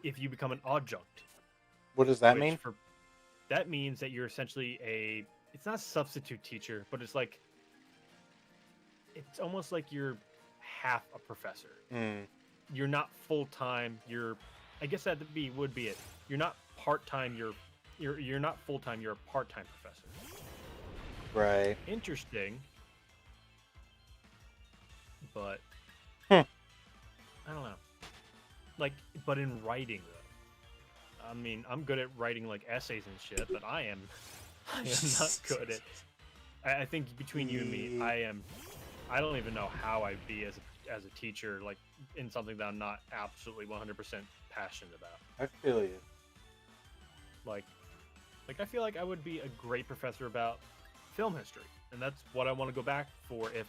If you become an adjunct, what does that mean? That means that you're essentially it's not a substitute teacher, but it's almost like you're half a professor. You're not full time. I guess that would be it. You're not part time. You're not full time. You're a part time professor. Right. Interesting. But I don't know. But in writing though, I mean, I'm good at writing like essays and shit, but I am not good at. I think between you and me, I don't even know how I'd be as a teacher, like in something that I'm not absolutely 100% passionate about. I feel you. Like I feel like I would be a great professor about film history, and that's what I want to go back for if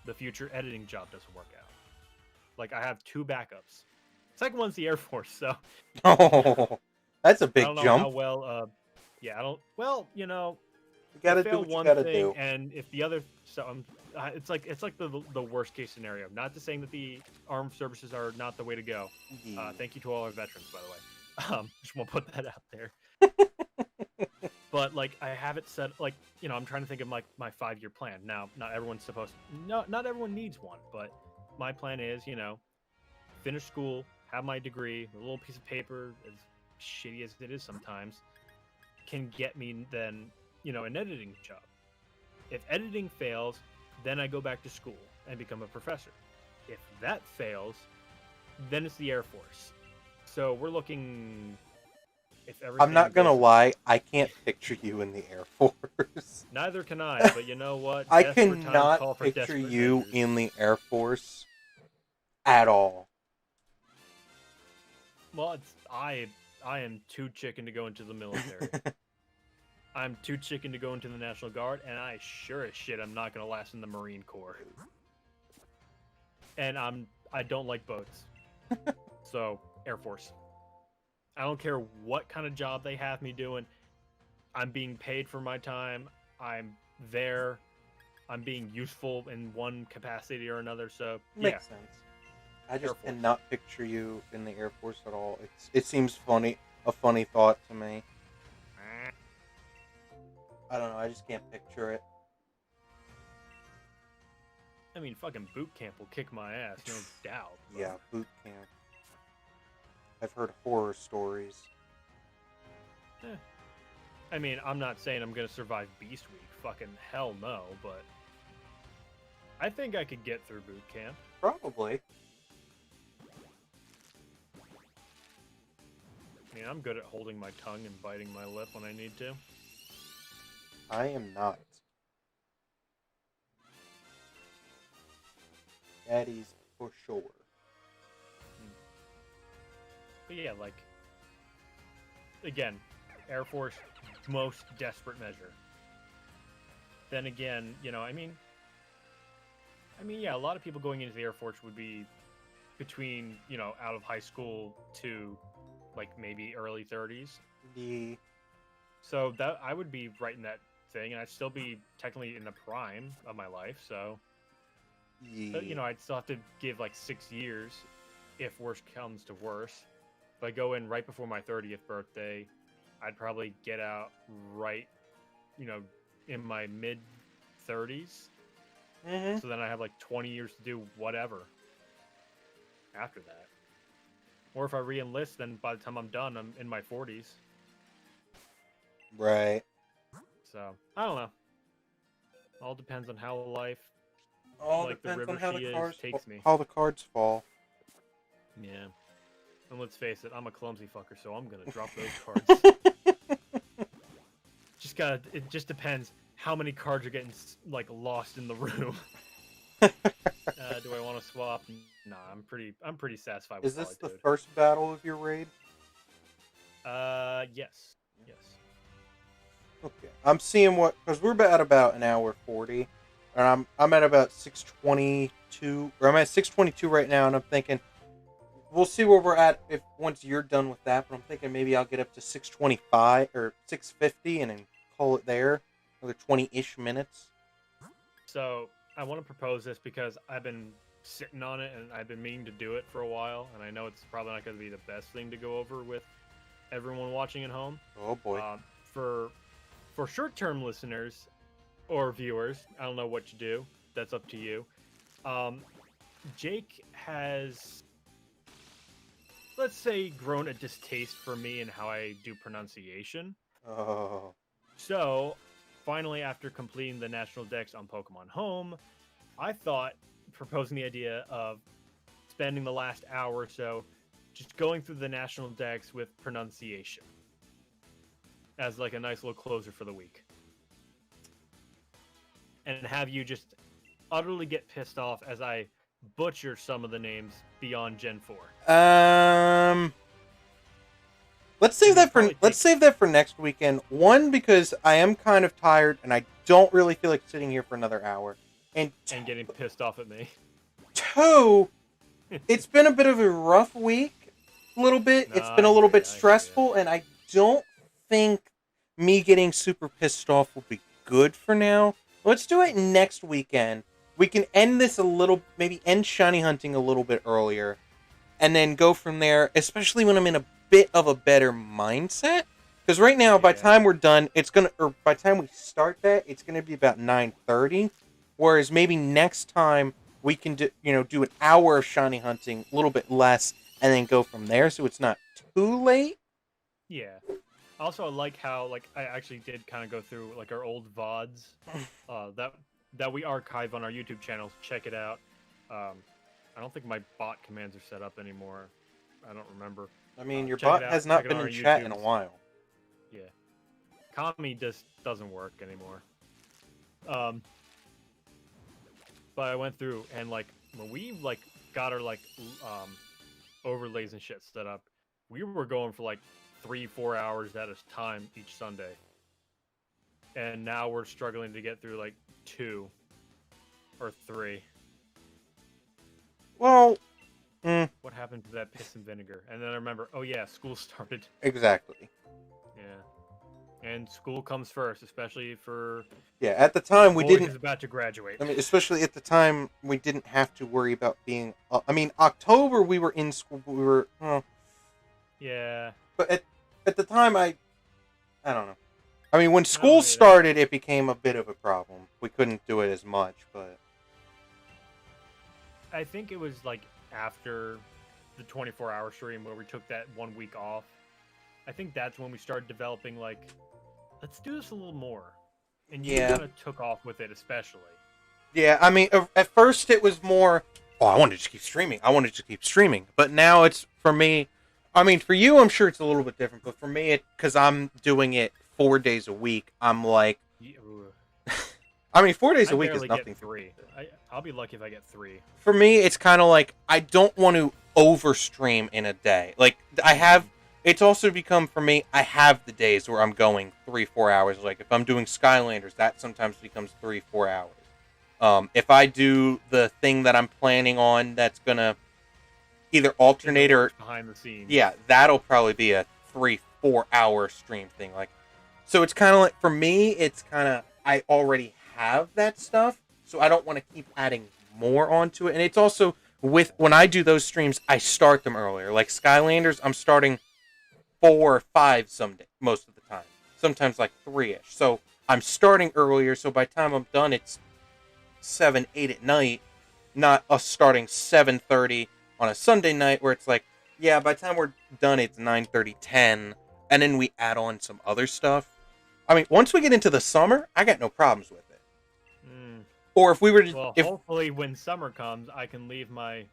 the future editing job doesn't work out. Like I have 2 backups. Second one's the Air Force, so. Oh, that's a big I don't know jump. how well. Yeah, I don't. Well, you gotta do what you gotta do. And if the other, it's like the worst case scenario. Not to saying that the armed services are not the way to go. Thank you to all our veterans, by the way. Just want to put that out there. But like I have it set, like I'm trying to think of my 5-year plan. Now, not everyone's supposed. Not everyone needs one, but my plan is finish school, have my degree, a little piece of paper, as shitty as it is sometimes, can get me then an editing job. If editing fails, then I go back to school and become a professor. If that fails, then it's the Air Force. So we're looking. I'm not gonna lie, I can't picture you in the Air Force. Neither can I, but you know what? I cannot picture you in the Air Force at all. Well, I am too chicken to go into the military. I'm too chicken to go into the National Guard, and I sure as shit I'm not gonna last in the Marine Corps. And I don't like boats. So, Air Force. I don't care what kind of job they have me doing. I'm being paid for my time. I'm there. I'm being useful in one capacity or another. So, makes sense. I just cannot picture you in the Air Force at all. It seems funny, a funny thought to me. I don't know. I just can't picture it. I mean, fucking boot camp will kick my ass, no doubt. But... Yeah, boot camp. I've heard horror stories. I mean, I'm not saying I'm gonna survive Beast Week. Fucking hell no, but I think I could get through boot camp. Probably. I mean, I'm good at holding my tongue and biting my lip when I need to. I am not. Daddy's for sure. But yeah, like, again, Air Force, most desperate measure. Then again, I mean, yeah, a lot of people going into the Air Force would be between, out of high school to, like, maybe early 30s. Yeah. So that I would be right in that thing, and I'd still be technically in the prime of my life, so... You know, I'd still have to give like 6 years if worst comes to worst. If I go in right before my 30th birthday, I'd probably get out right, you know, in my mid 30s. Mm-hmm. So then I have like 20 years to do whatever after that. Or if I re-enlist, then by the time I'm done, I'm in my 40s. Right. So I don't know. All depends on how life, All like the depends on river how she the is, cards takes me. how the cards fall. Yeah. And let's face it, I'm a clumsy fucker, so I'm gonna drop those cards. It just depends how many cards are getting like lost in the room. Do I want to swap? Nah, I'm pretty satisfied with Is this the Solitude. first battle of your raid? Yes. Okay. I'm seeing what, because we're at about an hour 40, and I'm at about 6:22, or I'm at 6:22 right now, and I'm thinking we'll see where we're at if once you're done with that. But I'm thinking maybe I'll get up to 6:25 or 6:50 and then call it there. Another 20-ish minutes. So I want to propose this because I've been sitting on it and I've been meaning to do it for a while, and I know it's probably not going to be the best thing to go over with everyone watching at home. Oh boy. For short-term listeners or viewers, I don't know what you do. That's up to you. Jake has, let's say, grown a distaste for me and how I do pronunciation. Oh. So, finally, after completing the national dex on Pokemon Home, I thought proposing the idea of spending the last hour or so just going through the national dex with pronunciation as like a nice little closer for the week. And have you just utterly get pissed off as I butcher some of the names beyond Gen 4. Let's save that for next weekend. One, because I am kind of tired and I don't really feel like sitting here for another hour. And getting pissed off at me. Two, it's been a bit of a rough week. A little bit. It's been a little bit stressful, and I don't think me getting super pissed off will be good for now. Let's do it next weekend. We can end this maybe end shiny hunting a little bit earlier, and then go from there, especially when I'm in a bit of a better mindset. Because right now, by the time we're done, by the time we start that, it's gonna be about 9:30. Whereas maybe next time we can do an hour of shiny hunting, a little bit less, and then go from there, so it's not too late. Yeah. Also, I like how I actually did kind of go through our old VODs that we archive on our YouTube channel. Check it out. I don't think my bot commands are set up anymore. I don't remember. I mean, your bot has not been in chat in a while. Yeah. Kami just doesn't work anymore. But I went through and when we got our overlays and shit set up, we were going for 3-4 hours at a time each Sunday. And now we're struggling to get through 2 or 3. Well, what happened to that piss and vinegar? And then I remember, oh yeah, school started. Exactly. Yeah. And school comes first, especially for at the time we didn't. Who's about to graduate. I mean, especially at the time we didn't have to worry about being. I mean, October we were in school. We were. Yeah. But at the time I don't know. I mean, when school started, it became a bit of a problem. We couldn't do it as much, but I think it was after the 24-hour stream where we took that 1 week off. I think that's when we started developing let's do this a little more. And you kind of took off with it, especially. Yeah, I mean, at first it was more, I wanted to keep streaming. But now it's, for me, I mean, for you, I'm sure it's a little bit different. But for me, because I'm doing it 4 days a week, I'm I mean, 4 days a week is nothing. 3. I'll be lucky if I get 3. For me, it's kind of I don't want to overstream in a day. It's also become, for me, I have the days where I'm going 3-4 hours. If I'm doing Skylanders, that sometimes becomes 3-4 hours. If I do the thing that I'm planning on that's going to either alternate or... behind the scenes. Yeah, that'll probably be a 3-4 hour stream thing. So it's kind of for me, it's kind of, I already have that stuff, so I don't want to keep adding more onto it. And it's also with when I do those streams, I start them earlier. Like Skylanders, I'm starting 4 or 5 someday, most of the time. Sometimes like 3-ish. So I'm starting earlier, so by the time I'm done, it's 7, 8 at night, not us starting 7:30 on a Sunday night where it's like, yeah, by the time we're done, it's 9:30, 10, and then we add on some other stuff. I mean, once we get into the summer, I got no problems with it. Mm. Or if we were to, Well, if hopefully when summer comes, I can leave my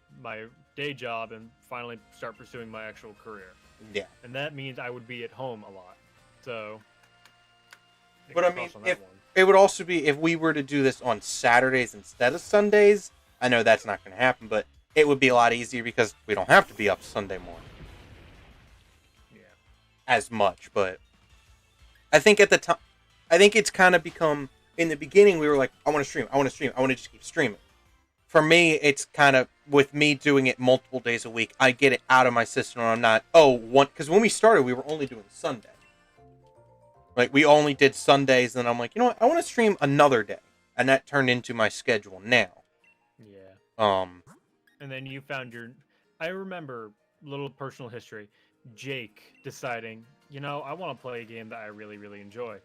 day job and finally start pursuing my actual career. yeah. And that means I would be at home a lot. So, But I mean, if it would also be if we were to do this on Saturdays instead of Sundays. I know that's not going to happen, but it would be a lot easier because we don't have to be up Sunday morning. Yeah. As much, but I think at the time, I think it's kind of become. In the beginning, we were like, I want to stream, I want to stream, I want to just keep streaming. For me, it's kind of with me doing it multiple days a week. I get it out of my system, and I'm not. Because when we started, we were only doing Sunday. Like, we only did Sundays, and I'm like, you know what? I want to stream another day. And that turned into my schedule now. Yeah. And then you found your... I remember, little personal history, Jake deciding, I want to play a game that I really, really enjoy.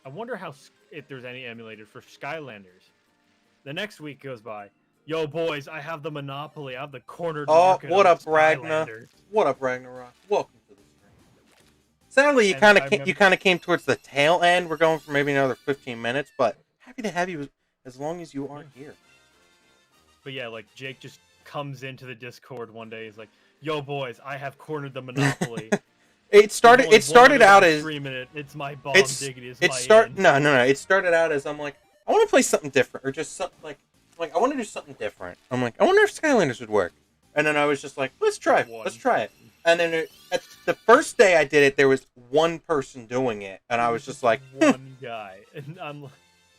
I wonder if there's any emulated for Skylanders. The next week goes by. Yo, boys, I have the monopoly. I have the cornered market what on up, Ragnar? Skylanders. What up, Ragnarok? Welcome to the stream. Sadly, you kind of came towards the tail end. We're going for maybe another 15 minutes, but happy to have you as long as you are here. But yeah, like Jake just comes into the Discord one day. He's like, "Yo, boys, I have cornered the monopoly." It started out as it's my bomb diggity. It started out as I'm like, I want to play something different, or just something like I want to do something different. I'm like, I wonder if Skylanders would work. And then I was just like, let's try it. And then at the first day I did it, there was one person doing it, and I was just like, one guy, and I'm like.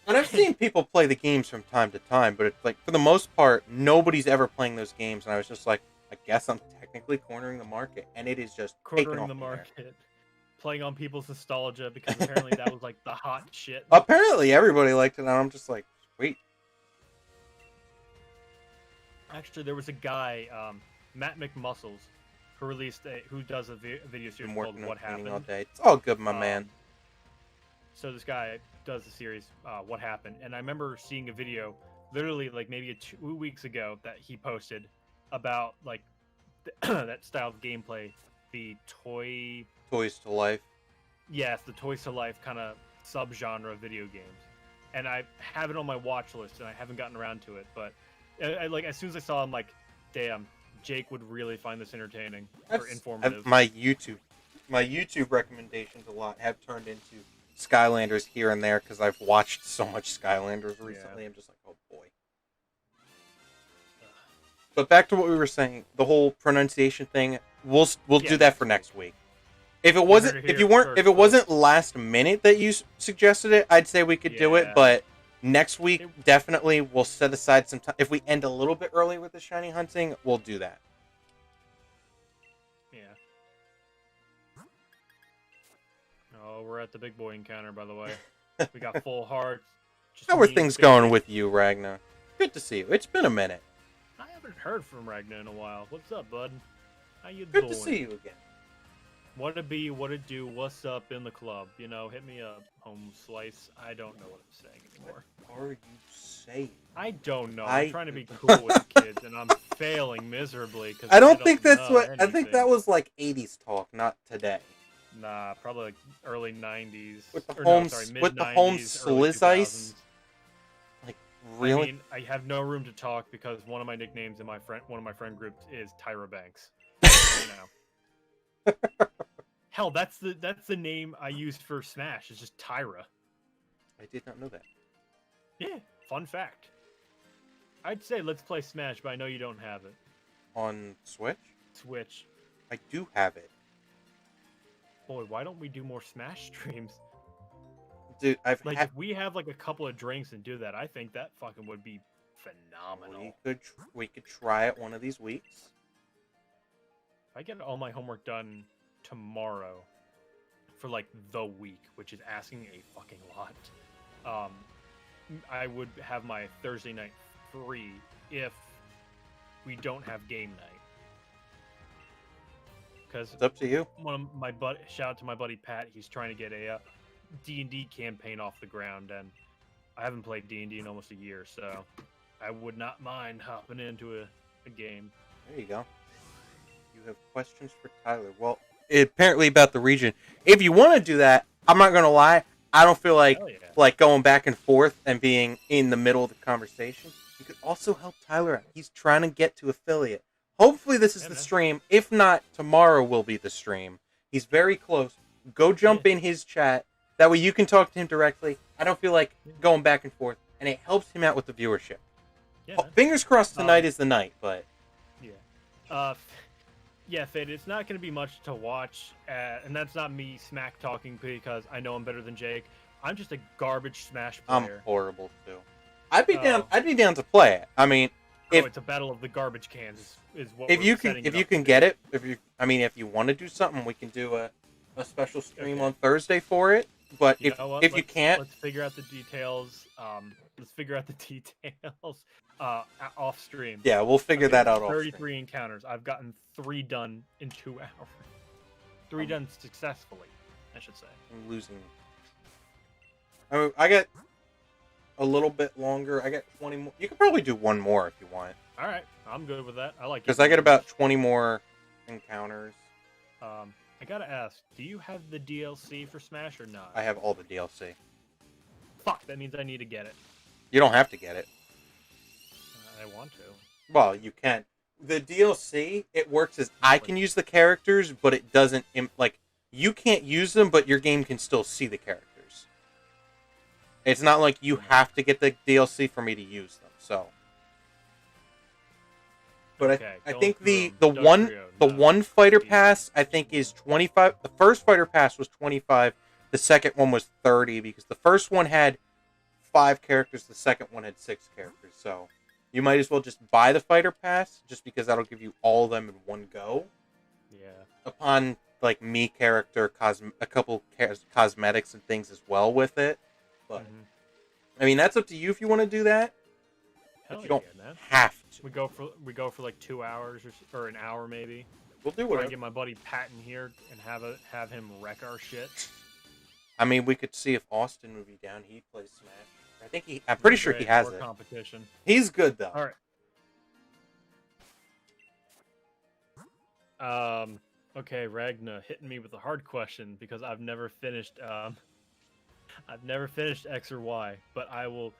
And I've seen people play the games from time to time, but it's like, for the most part, nobody's ever playing those games, and I was just like, I guess I'm technically cornering the market, and it is just cornering the market, playing on people's nostalgia, because apparently that was like the hot shit. Apparently everybody liked it, and I'm just like, sweet. Actually, there was a guy, Matt McMuscles, who does a video series called What Happened. All day. It's all good, my man. So this guy does the series What Happened, and I remember seeing a video literally like maybe 2 weeks ago that he posted about like that style of gameplay, the Toys to Life. Yes, the Toys to Life kind of subgenre of video games, and I have it on my watch list, and I haven't gotten around to it. But I like as soon as I saw him, like, damn, Jake would really find this entertaining or informative. My YouTube recommendations a lot have turned into Skylanders here and there because I've watched so much Skylanders recently. Yeah. I'm just like, oh boy. But back to what we were saying, the whole pronunciation thing. We'll do that for next week. If it wasn't last minute that you suggested it, I'd say we could do it. But next week, definitely we'll set aside some time. If we end a little bit early with the shiny hunting, we'll do that. Oh, we're at the big boy encounter, by the way. We got full hearts. How are things going with you, Ragnar? Good to see you. It's been a minute. I haven't heard from Ragnar in a while. What's up, bud? How you doing? Good to see you again. What it be, what it do, what's up in the club? Hit me up, home slice. I don't know what I'm saying anymore. What are you saying? I don't know. I'm trying to be cool with the kids, and I'm failing miserably. I don't think that's what... Anything. I think that was like 80s talk, not today. Nah, probably like early 90s. With the home slice. Like, really? I mean, I have no room to talk because one of my nicknames in one of my friend groups is Tyra Banks. Hell, that's the name I used for Smash. It's just Tyra. I did not know that. Yeah, fun fact. I'd say let's play Smash, but I know you don't have it. On Switch? Switch. I do have it. Boy, why don't we do more Smash streams? Dude, if we have like a couple of drinks and do that, I think that fucking would be phenomenal. We could try it one of these weeks. If I get all my homework done tomorrow for like the week, which is asking a fucking lot, I would have my Thursday night free if we don't have game night. Because It's up to you. one of my shout out to my buddy Pat. He's trying to get a D&D campaign off the ground, and I haven't played D&D in almost a year, so I would not mind hopping into a game. There you go. You have questions for Tyler. Well, apparently about the region. If you want to do that, I'm not going to lie. I don't feel like going back and forth and being in the middle of the conversation. You could also help Tyler out. He's trying to get to affiliate. Hopefully this is the stream. If not, tomorrow will be the stream. He's very close. Go jump in his chat. That way you can talk to him directly. I don't feel like going back and forth. And it helps him out with the viewership. Yeah, Fingers crossed tonight is the night, but... Yeah, Fade, it's not going to be much to watch, and that's not me smack talking because I know I'm better than Jake. I'm just a garbage Smash player. I'm horrible too. I'd be down to play it. I mean, if it's a battle of the garbage cans is what if you can get it, if you want to do something, we can do a special stream on Thursday for it. But if you can't, let's figure out the details. Let's figure out the details off stream. Yeah, we'll figure that out. 33 encounters. I've gotten 3 done in 2 hours. 3 done successfully, I should say. I'm losing. I got a little bit longer. I got 20 more. You could probably do one more if you want. All right, I'm good with that. I like it. Because I get about 20 more encounters. I gotta ask, do you have the DLC for Smash or not? I have all the DLC. Fuck, that means I need to get it. You don't have to get it. I want to. Well, you can. The DLC, it works as I can use the characters, but it doesn't, you can't use them, but your game can still see the characters. It's not like you have to get the DLC for me to use them, so. But okay, I think the one fighter pass, I think, is 25. The first fighter pass was 25. The second one was 30, because the first one had 5 characters, the second one had 6 characters, so. You might as well just buy the fighter pass, just because that'll give you all of them in one go. Yeah. Upon, me character, a couple cosmetics and things as well with it. But, I mean, that's up to you if you want to do that. Hell but you don't have to. We go for 2 hours or an hour maybe. We'll do whatever. I get my buddy Pat in here and have him wreck our shit. I mean, we could see if Austin would be down. He plays Smash. I'm pretty sure he has it. Competition. He's good though. All right. Okay, Ragna hitting me with a hard question because I've never finished X or Y, but I will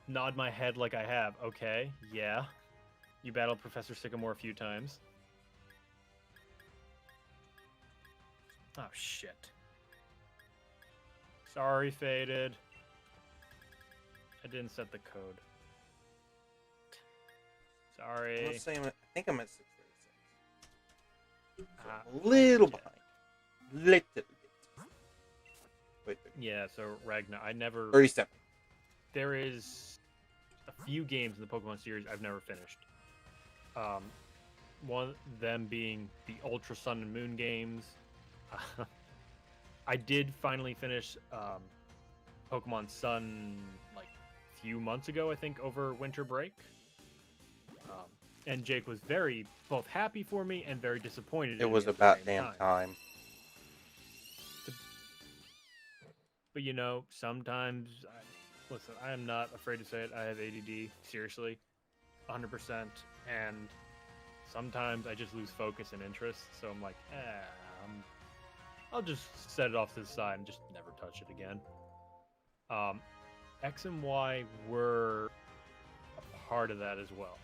nod my head like I have. Okay, yeah. You battled Professor Sycamore a few times. Oh shit. Sorry, Faded. I didn't set the code. Sorry. I think I'm at 636. A little behind. Little bit. Wait. Yeah, so Ragna, I never... 37. There is a few games in the Pokemon series I've never finished. One of them being the Ultra Sun and Moon games. I did finally finish Pokemon Sun a few months ago, I think, over winter break. And Jake was both happy for me and very disappointed. It was about damn time. But sometimes, listen, I am not afraid to say it. I have ADD, seriously, 100%. And sometimes I just lose focus and interest. So I'm like, I'll just set it off to the side and just never touch it again. X and Y were a part of that as well.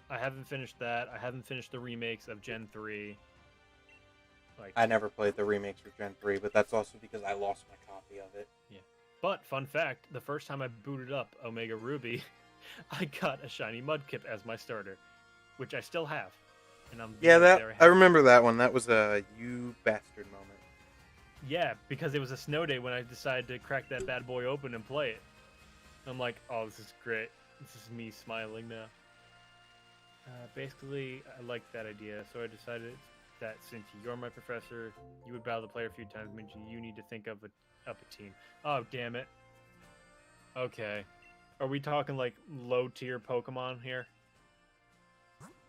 I haven't finished that. I haven't finished the remakes of Gen 3. I never played the remakes for Gen 3, but that's also because I lost my copy of it. Yeah. But, fun fact, the first time I booted up Omega Ruby, I got a shiny Mudkip as my starter, which I still have. And I remember that one. That was a you bastard moment. Yeah, because it was a snow day when I decided to crack that bad boy open and play it. I'm like, oh, this is great. This is me smiling now. Basically, I liked that idea, so I decided that since you're my professor, you would battle the player a few times, means you need to think of a team. Oh, damn it. Okay. Are we talking like low tier Pokemon here?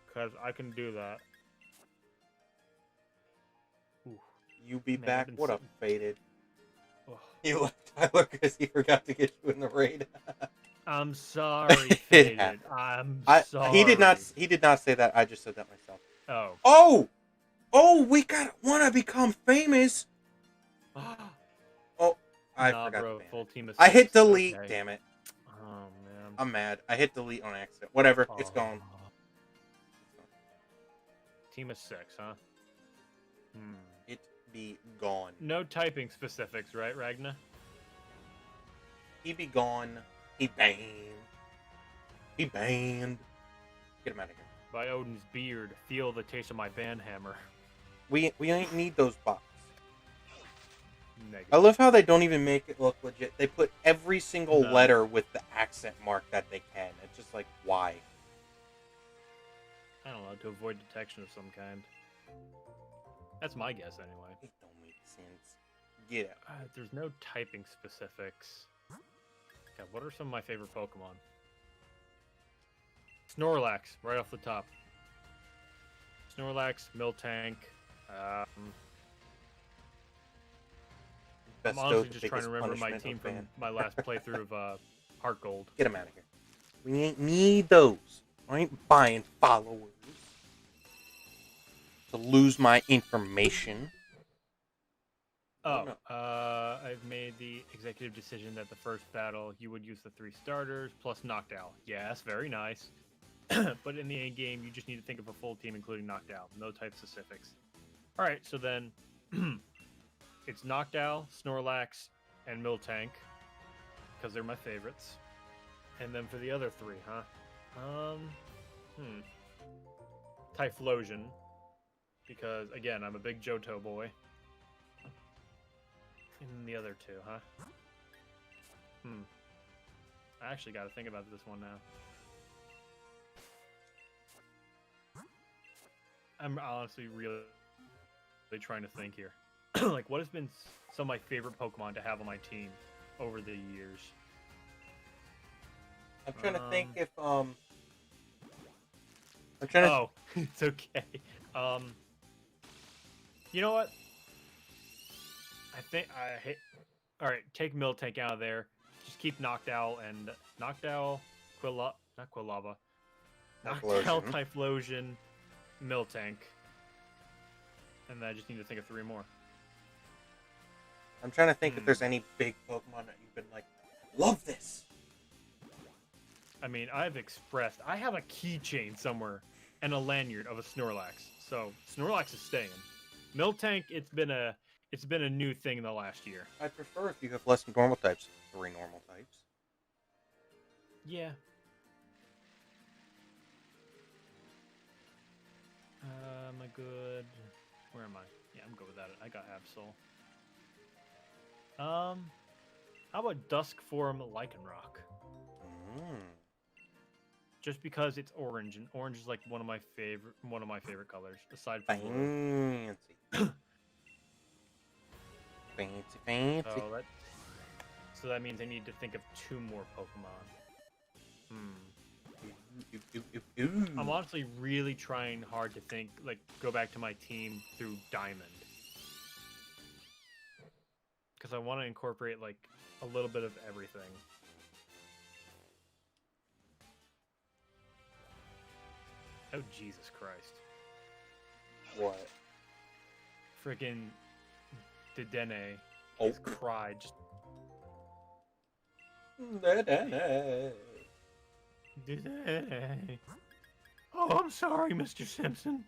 Because I can do that. Ooh, You be man, back. What up, sitting... Faded? Oh. He left Tyler because he forgot to get you in the raid. I'm sorry, It Faded. happened. I'm I sorry. he did not say that. I just said that myself. Oh. Oh, we wanna become famous. Oh, I nah, forgot bro, to ban full it. team I hit assist. delete. Okay. Damn it. Oh man. I'm mad. I hit delete on accident. Whatever. It's Oh. gone. Team of 6, huh? It be gone. No typing specifics, right, Ragna? He be gone. He banned. He banned. Get him out of here. By Odin's beard, feel the taste of my banhammer. We ain't need those bots. Negative. I love how they don't even make it look legit. They put every single letter with the accent mark that they can. It's just like, why? I don't know, to avoid detection of some kind. That's my guess, anyway. It don't make sense. Get out. There's no typing specifics. God, what are some of my favorite Pokemon? Snorlax, right off the top. Snorlax, Miltank. I'm honestly just trying to remember my team from my last playthrough of Heart Gold. Get him out of here. We ain't need those. I ain't buying followers to lose my information. Oh, no. I've made the executive decision that the first battle you would use the 3 starters plus Noctowl. Yes, very nice. But in the end game, you just need to think of a full team, including Noctowl. No type specifics. All right, so then it's Noctowl, Snorlax, and Miltank because they're my favorites. And then for the other 3, huh? Typhlosion, because again, I'm a big Johto boy. And then the other 2, huh? I actually got to think about this one now. I'm honestly really trying to think here. Like, what has been some of my favorite Pokemon to have on my team over the years? I'm trying to think if I'm trying to. Oh, it's okay. You know what? I think I hate. All right, take Miltank out of there. Just keep Noctowl and Noctowl, not Quilava. Noctowl, Typhlosion, Miltank, and then I just need to think of 3 more. I'm trying to think if there's any big Pokemon that you've been like, love this. I mean, I have a keychain somewhere and a lanyard of a Snorlax. So Snorlax is staying. Miltank, it's been a new thing in the last year. I prefer if you have less normal types. 3 normal types. Yeah. Am I good? Where am I? Yeah, I'm good without it. I got Absol. How about Dusk Form Lycanroc? Just because it's orange, and orange is like one of my favorite colors, aside from blue. Fancy. So that means I need to think of 2 more Pokemon. I'm honestly really trying hard to think, like, go back to my team through Diamond. Because I want to incorporate, like, a little bit of everything. Oh, Jesus Christ. What? Freaking Dedenne. Oh. His cry just... Dedenne. Dedenne. Oh, I'm sorry, Mr. Simpson.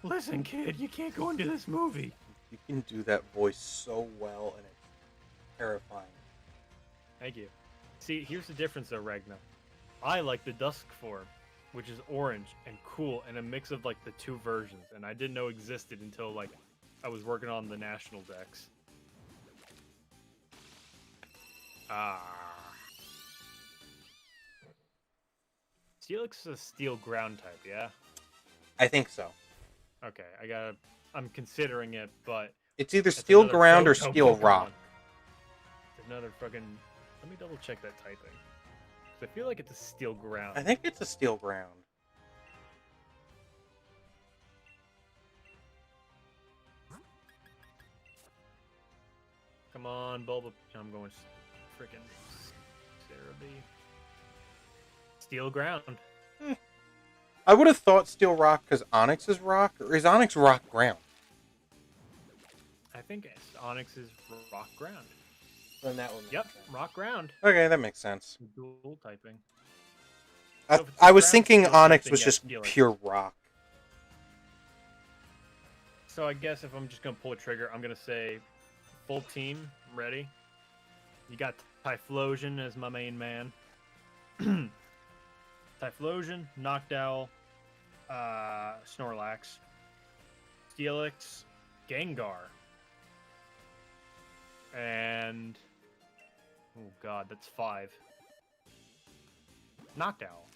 Listen, kid, you can't go into this movie. You can do that voice so well, and it's terrifying. Thank you. See, here's the difference, though, Ragna. I like the Dusk form, which is orange and cool, and a mix of, like, the 2 versions, and I didn't know existed until, like, I was working on the national decks. Steelix is a steel ground type, yeah? I think so. Okay, I'm considering it, but... It's either steel ground or steel rock. another fucking. Let me double check that typing. 'Cause I feel like it's a steel ground. I think it's a steel ground. Come on, Bulba. I'm going freaking Cerebi. Steel ground. I would have thought steel rock because Onyx is rock, or is Onyx rock ground? I think Onyx is rock ground. Then that one. Yep, rock ground. Okay, that makes sense. Dual typing. I, So if it's I was ground thinking steel Onyx type, was then just yeah, pure rock. So I guess if I'm just gonna pull a trigger, I'm gonna say, full team ready. You got Typhlosion as my main man. Typhlosion, Noctowl, Snorlax, Steelix, Gengar, and oh god, that's 5. Noctowl.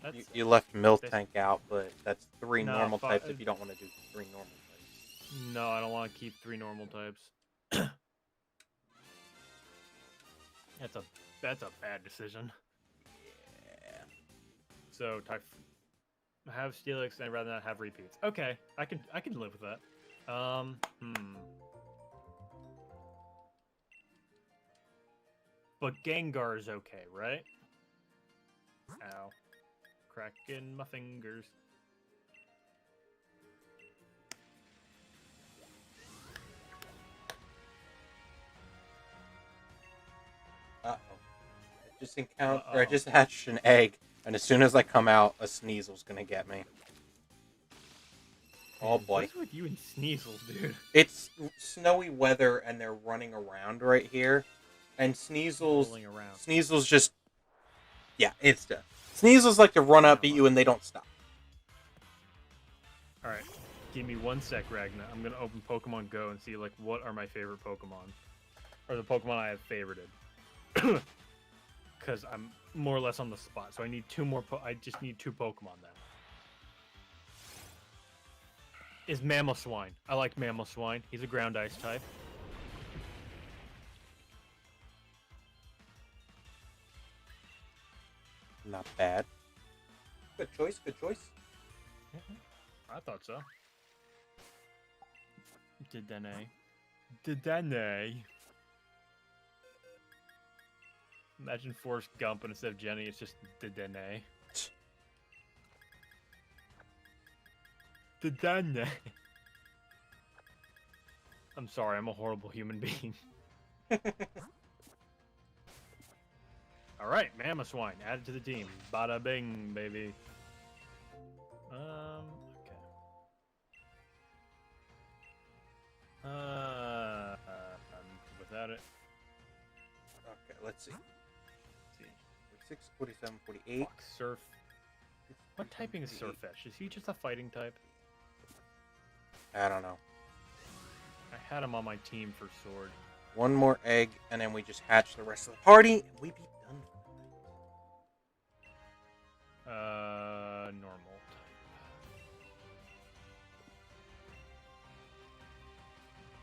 That's You left Miltank out, but that's 3 No, normal types if you don't want to do 3 normal types. no, I don't want to keep 3 normal types. That's a bad decision. Yeah. So have Steelix and I'd rather not have repeats. Okay, I can live with that. But Gengar is okay, right? Ow. Cracking my fingers. Uh-oh. I just hatched an egg, and as soon as I come out, a Sneasel's gonna get me. Oh boy. What's with you and Sneasel, dude? It's snowy weather, and they're running around right here. And Sneasel's just... Yeah, insta. Sneasels like to run up at you, and they don't stop. Alright, give me 1 sec, Ragna. I'm gonna open Pokemon Go and see, like, what are my favorite Pokemon. Or the Pokemon I have favorited. Because I'm more or less on the spot, so I need 2 more I just need 2 Pokemon then. Is Mamoswine. I like Mamoswine. He's a ground ice type. Not bad. Good choice, good choice. I thought so. Dedenne. Imagine Forrest Gump, and instead of Jenny, it's just Dedenne. Dedenne. I'm sorry, I'm a horrible human being. Alright, Mamoswine, added to the team. Bada bing, baby. Okay. Without it. Okay, let's see. 46, 47, 48. Fuck, Surf. What typing is Surfetch? Is he just a fighting type? I don't know. I had him on my team for Sword. 1 more egg, and then we just hatch the rest of the party, and we be done. Normal type.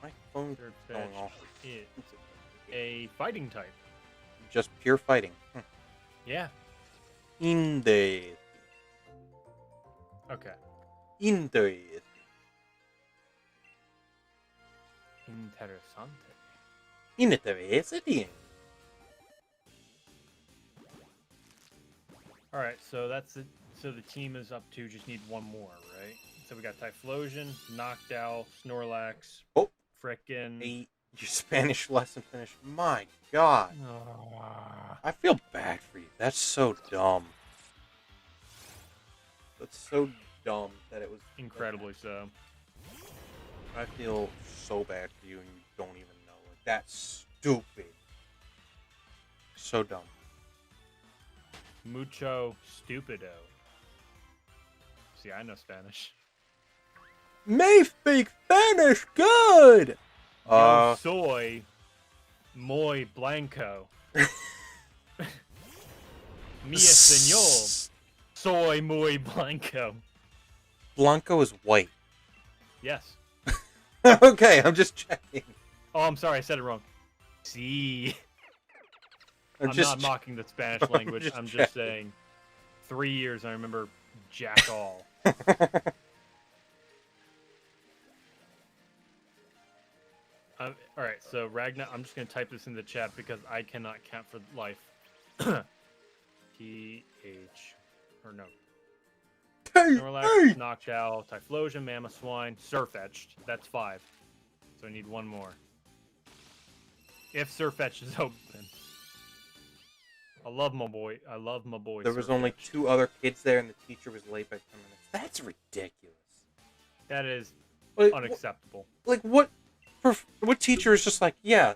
My phone's going Surfetch off. is a fighting type. Just pure fighting. Yeah. Interesting. Okay. Interesting. Interessante. Interesting. Alright, so that's it. So the team is up to just need 1 more, right? So we got Typhlosion, Noctowl, Snorlax, Oh. frickin'. Hey, your Spanish lesson finished. My God. I feel bad for you. That's so dumb. That's so dumb that it was... Incredibly so. I feel so bad for you and you don't even know it. That's stupid. So dumb. Mucho stupido. See, I know Spanish. May speak Spanish good! Yo soy muy blanco. Mi señor soy muy blanco. Blanco is white. Yes. Okay, I'm just checking. Oh, I'm sorry, I said it wrong. Sí. I'm I'm just not mocking the Spanish I'm language. just I'm just checking. saying 3 years I remember jack all. Alright, so Ragnar, I'm just going to type this in the chat because I cannot count for life. T-H, or no. Hey, Snorlax, hey! Noctowl, Typhlosion, Mamoswine, Surfetched. That's 5. So I need one more. If Surfetched is open. I love my boy. I love my boy. There was only Surfetch'd. 2 other kids there, and the teacher was late by 10 minutes. That's ridiculous. That is Like, unacceptable. Like what? What teacher is just like, yeah,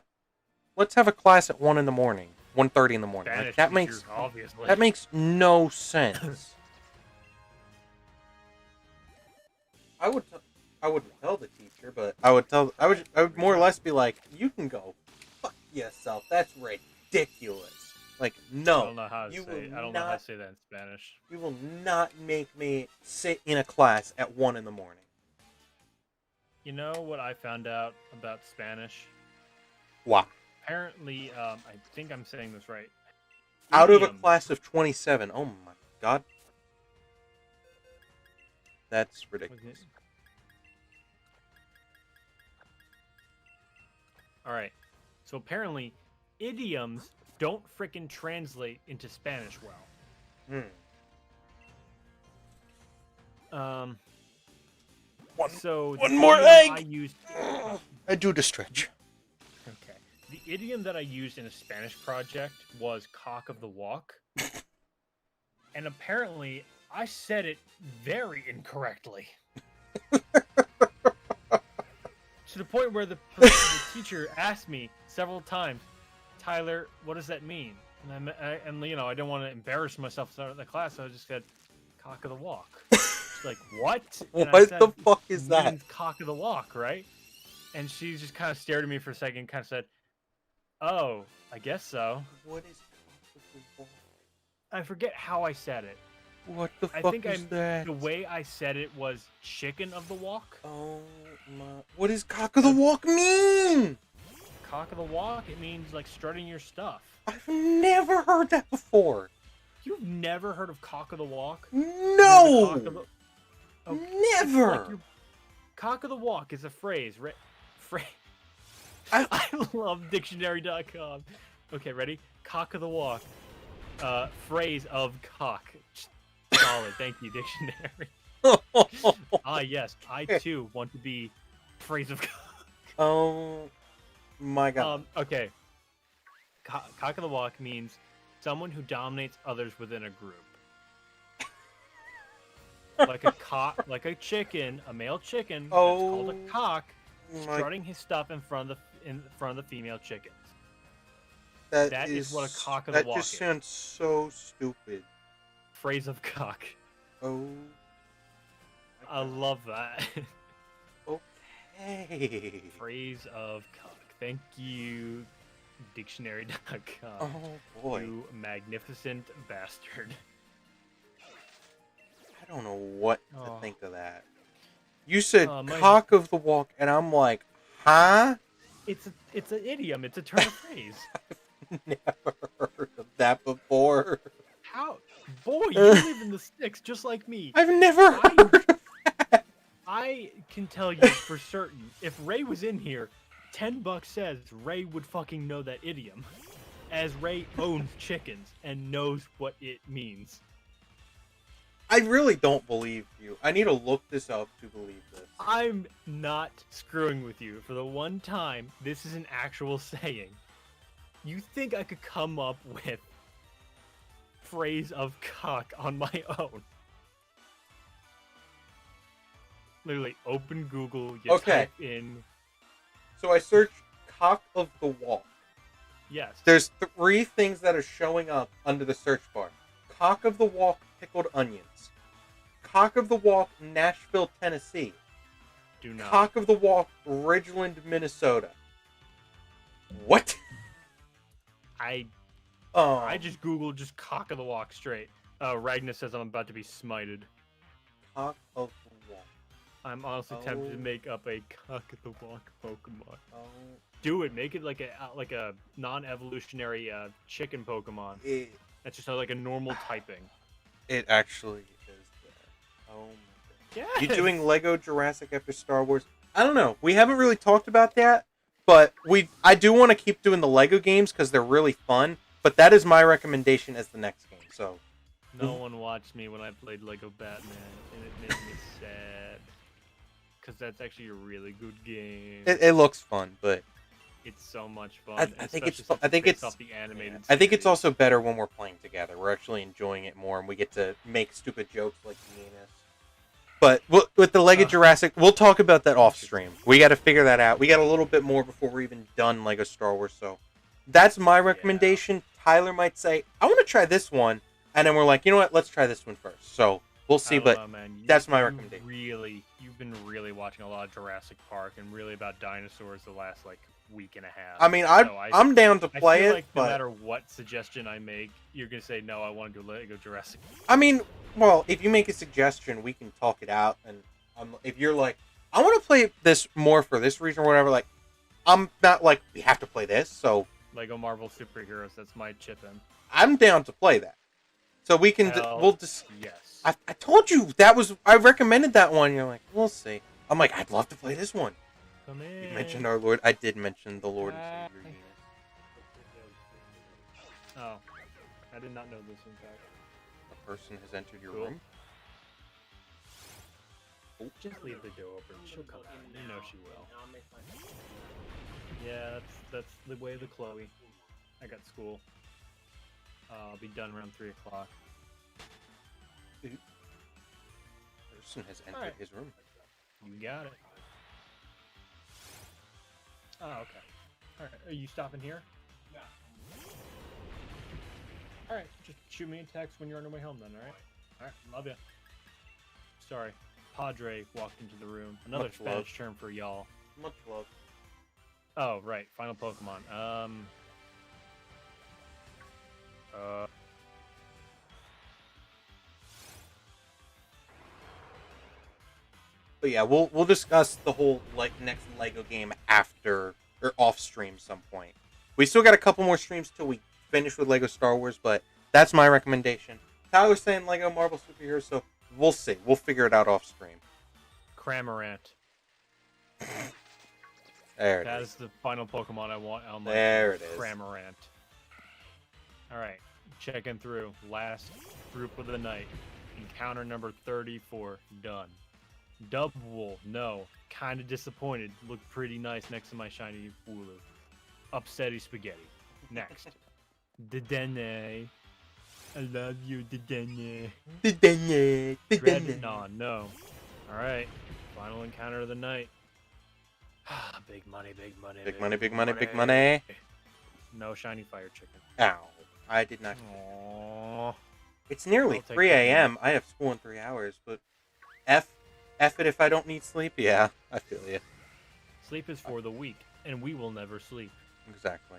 let's have a class at 1 in the morning, 1:30 in the morning. Spanish Like teachers, obviously. that makes no sense. I wouldn't tell the teacher, but I would more or less be like, you can go fuck yourself. That's ridiculous. Like, no. I don't know how to say. I don't know how to say that in Spanish. You will not make me sit in a class at 1 in the morning. You know what I found out about Spanish? Why? Apparently, I think I'm saying this right. Out of a Idiom. class of 27. Oh my god. That's ridiculous. Alright. So apparently, idioms don't frickin' translate into Spanish well. One more egg! I do the stretch. Okay. The idiom that I used in a Spanish project was cock of the walk. And apparently, I said it very incorrectly. To the point where the teacher asked me several times, Tyler, what does that mean? And you know, I don't want to embarrass myself in the class, so I just said, cock of the walk. She's like, what? And What the fuck is that? Cock of the walk, right? And she just kind of stared at me for a second, kind of said, oh, I guess so. What is cock of the walk? I forget how I said it. What the fuck is that? The way I said it was chicken of the walk. Oh my... What does cock of the walk mean? Cock of the walk? It means like strutting your stuff. I've never heard that before. You've never heard of cock of the walk? No! Never! Like cock of the walk is a phrase. I love dictionary.com. Okay, ready? Cock of the walk. Phrase of cock. Solid. Thank you, dictionary. Ah, yes. I too want to be phrase of cock. Oh my god. Okay. Cock of the walk means someone who dominates others within a group. Like a cock, like a chicken, a male chicken, that's called a cock, strutting his stuff in front of the female chickens. That is what a cock of the walk is. That just sounds so stupid. Phrase of cock. Oh. I love that. Okay. Phrase of cock. Thank you, dictionary.com. Oh boy. You magnificent bastard. I don't know what to think of that. You said cock of the walk, and I'm like, huh? It's an idiom. It's a turn of phrase. I've never heard of that before. How? Boy, you live in the sticks just like me. I've never heard of that. I can tell you for certain, if Ray was in here, $10 says Ray would fucking know that idiom, as Ray owns chickens and knows what it means. I really don't believe you. I need to look this up to believe this. I'm not screwing with you. For the one time, this is an actual saying. You think I could come up with phrase of cock on my own? Literally, open Google, you type in... So I searched cock of the walk. Yes. There's 3 things that are showing up under the search bar. Cock of the walk pickled onions. Cock of the walk Nashville, Tennessee. Do not. Cock of the walk Ridgeland, Minnesota. What? I just Googled just cock of the walk straight. Ragnar says I'm about to be smited. Cock of the walk. I'm honestly tempted to Oh. make up a cock-a-the-walk Pokemon. Oh, Do it. Make it like a non-evolutionary chicken Pokemon. That's just like a normal typing. it actually is there. Oh my god. Yeah. You doing Lego Jurassic after Star Wars? I don't know. We haven't really talked about that, but I do want to keep doing the Lego games because they're really fun. But that is my recommendation as the next game. So No one watched me when I played Lego Batman, and it made me sad. Because that's actually a really good game. it looks fun, but It's so much fun. I think it's especially since I think based it's off the animated I think it's series. also better when we're playing together. We're actually enjoying it more, and we get to make stupid jokes like Venus. But with the Lego Jurassic, we'll talk about that off stream. We got to figure that out. We got a little bit more before we're even done Lego Star Wars. So that's my recommendation. Tyler might say, "I want to try this one," and then we're like, "You know what? Let's try this one first." So we'll see. I don't But know, man. that's my recommendation. You've been really watching a lot of Jurassic Park and really about dinosaurs the last like week and a half. I mean, So I'm down to I play feel it, like no but matter what suggestion I make, you're gonna say no. I want to do Lego Jurassic. I mean, well, if you make a suggestion, we can talk it out. And if you're like, I want to play this more for this reason or whatever, like, I'm not like, we have to play this. So Lego Marvel Superheroes. That's my chip in. I'm down to play that. So we can, we'll just, Yes. I told you I recommended that one. You're like, we'll see. I'm like, I'd love to play this one. Come in. You mentioned our Lord. I did mention the Lord and Savior. Oh, I did not know this. In fact, A person has entered your Cool. room. just leave the door open. She'll come out. You know she will. Yeah, that's the way of the Chloe. I got school. I'll be done around 3 o'clock. Person has entered Alright. his room. You got it. Oh, okay. Alright, are you stopping here? Yeah. Alright, just shoot me a text when you're on your way home then, alright? Alright, love ya. Sorry, Padre walked into the room. Another Much Spanish love. term for y'all. Much love. Oh, right, final Pokemon. But yeah, we'll discuss the whole next Lego game after or off stream some point. We still got a couple more streams till we finish with Lego Star Wars, but that's my recommendation. Tyler's saying Lego Marvel Superheroes, so we'll see. We'll figure it out off stream. Cramorant. There it That is. is the final Pokemon I want on my There it is. Cramorant. Alright, checking through. Last group of the night. Encounter number 34. Done. Double, no. Kinda disappointed. Looked pretty nice next to my shiny Wooloo. Upsetty Spaghetti. Next. Dedenne. I love you, Dedenne. Dreadnought, no. Alright. Final encounter of the night. Big money, big money. Big money, big money, big money. No shiny fire chicken. Ow. I did not. Aww. It's nearly I'll take 3 that. a.m. I have school in 3 hours, but F it if I don't need sleep. Yeah, I feel you. Sleep is for the weak, and we will never sleep. Exactly.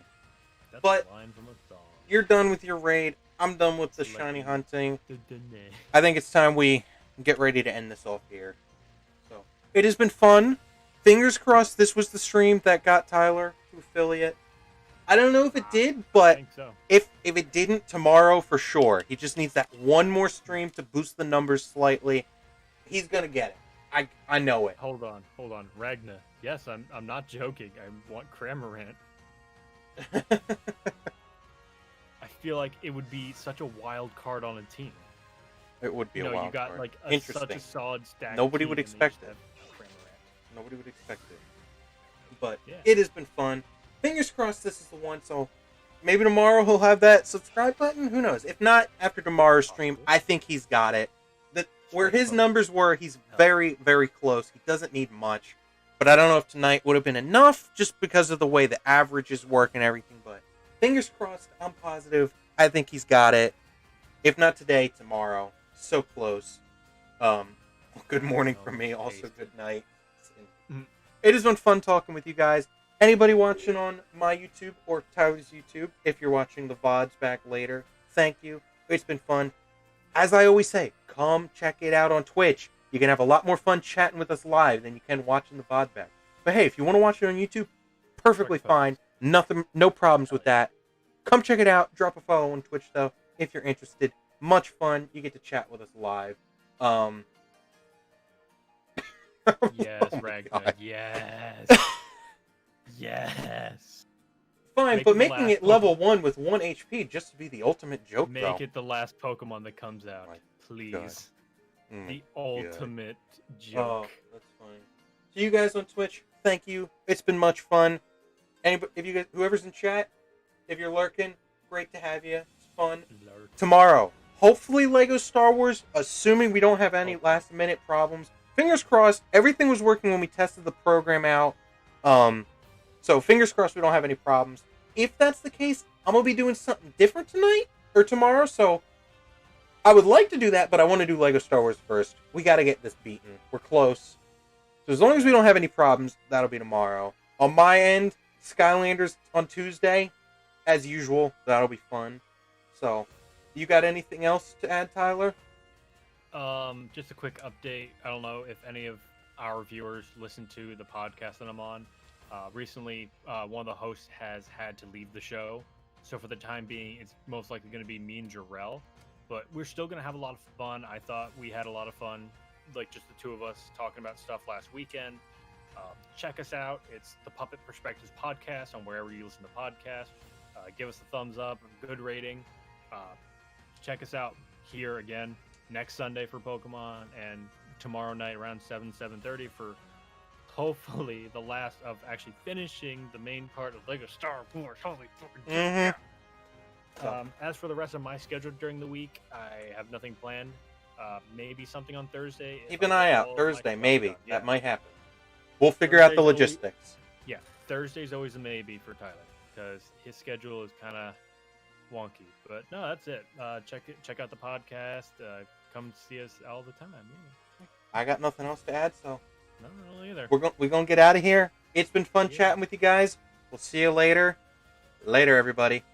That's But- a line from a song. You're done with your raid. I'm done with the Like- shiny hunting. Dedenne. I think it's time we get ready to end this off here. So it has been fun. Fingers crossed this was the stream that got Tyler to affiliate. I don't know if it did, I but think so. if it didn't, tomorrow for sure. He just needs that one more stream to boost the numbers slightly. He's gonna get it. I know it. Hold on. Ragna. Yes, I'm not joking. I want Cramorant. I feel like it would be such a wild card on a team. It would be You a know, wild you got card. like such Interesting. a solid stack. Nobody would team, and they expect just it. have Cramorant. Nobody would expect it. But Yeah. it has been fun. Fingers crossed this is the one. So maybe tomorrow he'll have that subscribe button. Who knows? If not, after tomorrow's stream, I think he's got it. Where his numbers were, he's very, very close. He doesn't need much. But I don't know if tonight would have been enough just because of the way the averages work and everything. But fingers crossed, I'm positive. I think he's got it. If not today, tomorrow. So close. Good morning from me. Also, good night. Mhm. It has been fun talking with you guys. Anybody watching on my YouTube or Tyler's YouTube, if you're watching the VODs back later, thank you. It's been fun. As I always say, come check it out on Twitch. You can have a lot more fun chatting with us live than you can watching the VOD back. But hey, if you want to watch it on YouTube, perfectly fine. Nothing, no problems with that. Come check it out. Drop a follow on Twitch though if you're interested. Much fun. You get to chat with us live. Yes, oh Ragnar. Yes. Yes. Fine, but making it level 1 with 1 HP just to be the ultimate joke, though. Make it the last Pokemon that comes out, please. The ultimate joke. Oh, that's fine. To you guys on Twitch, thank you. It's been much fun. Anybody, if you guys, whoever's in chat, if you're lurking, great to have you. It's fun. Tomorrow, hopefully Lego Star Wars, assuming we don't have any last-minute problems. Fingers crossed, everything was working when we tested the program out. So fingers crossed we don't have any problems. If that's the case, I'm going to be doing something different tonight or tomorrow. So I would like to do that, but I want to do Lego Star Wars first. We got to get this beaten. We're close. So as long as we don't have any problems, that'll be tomorrow. On my end, Skylanders on Tuesday. As usual, that'll be fun. So, you got anything else to add, Tyler? Just a quick update. I don't know if any of our viewers listen to the podcast that I'm on. Recently, one of the hosts has had to leave the show. So for the time being, it's most likely going to be me and Jarrell. But we're still going to have a lot of fun. I thought we had a lot of fun, like just the two of us talking about stuff last weekend. Check us out. It's the Puppet Perspectives podcast on wherever you listen to podcasts. Give us a thumbs up, a good rating. Check us out here again next Sunday for Pokemon, and tomorrow night around 7:30 for hopefully the last of actually finishing the main part of Lego Star Wars. Holy fucking shit. As for the rest of my schedule during the week, I have nothing planned. Maybe something on Thursday. Keep an eye out. Thursday, maybe. Yeah. That might happen. We'll figure out the logistics. Thursday's always a maybe for Tyler, because his schedule is kind of wonky. But no, that's it. Check out the podcast. Come see us all the time. Yeah. I got nothing else to add, so no, either. We're gonna get out of here. It's been fun chatting with you guys. We'll see you later. Later, everybody.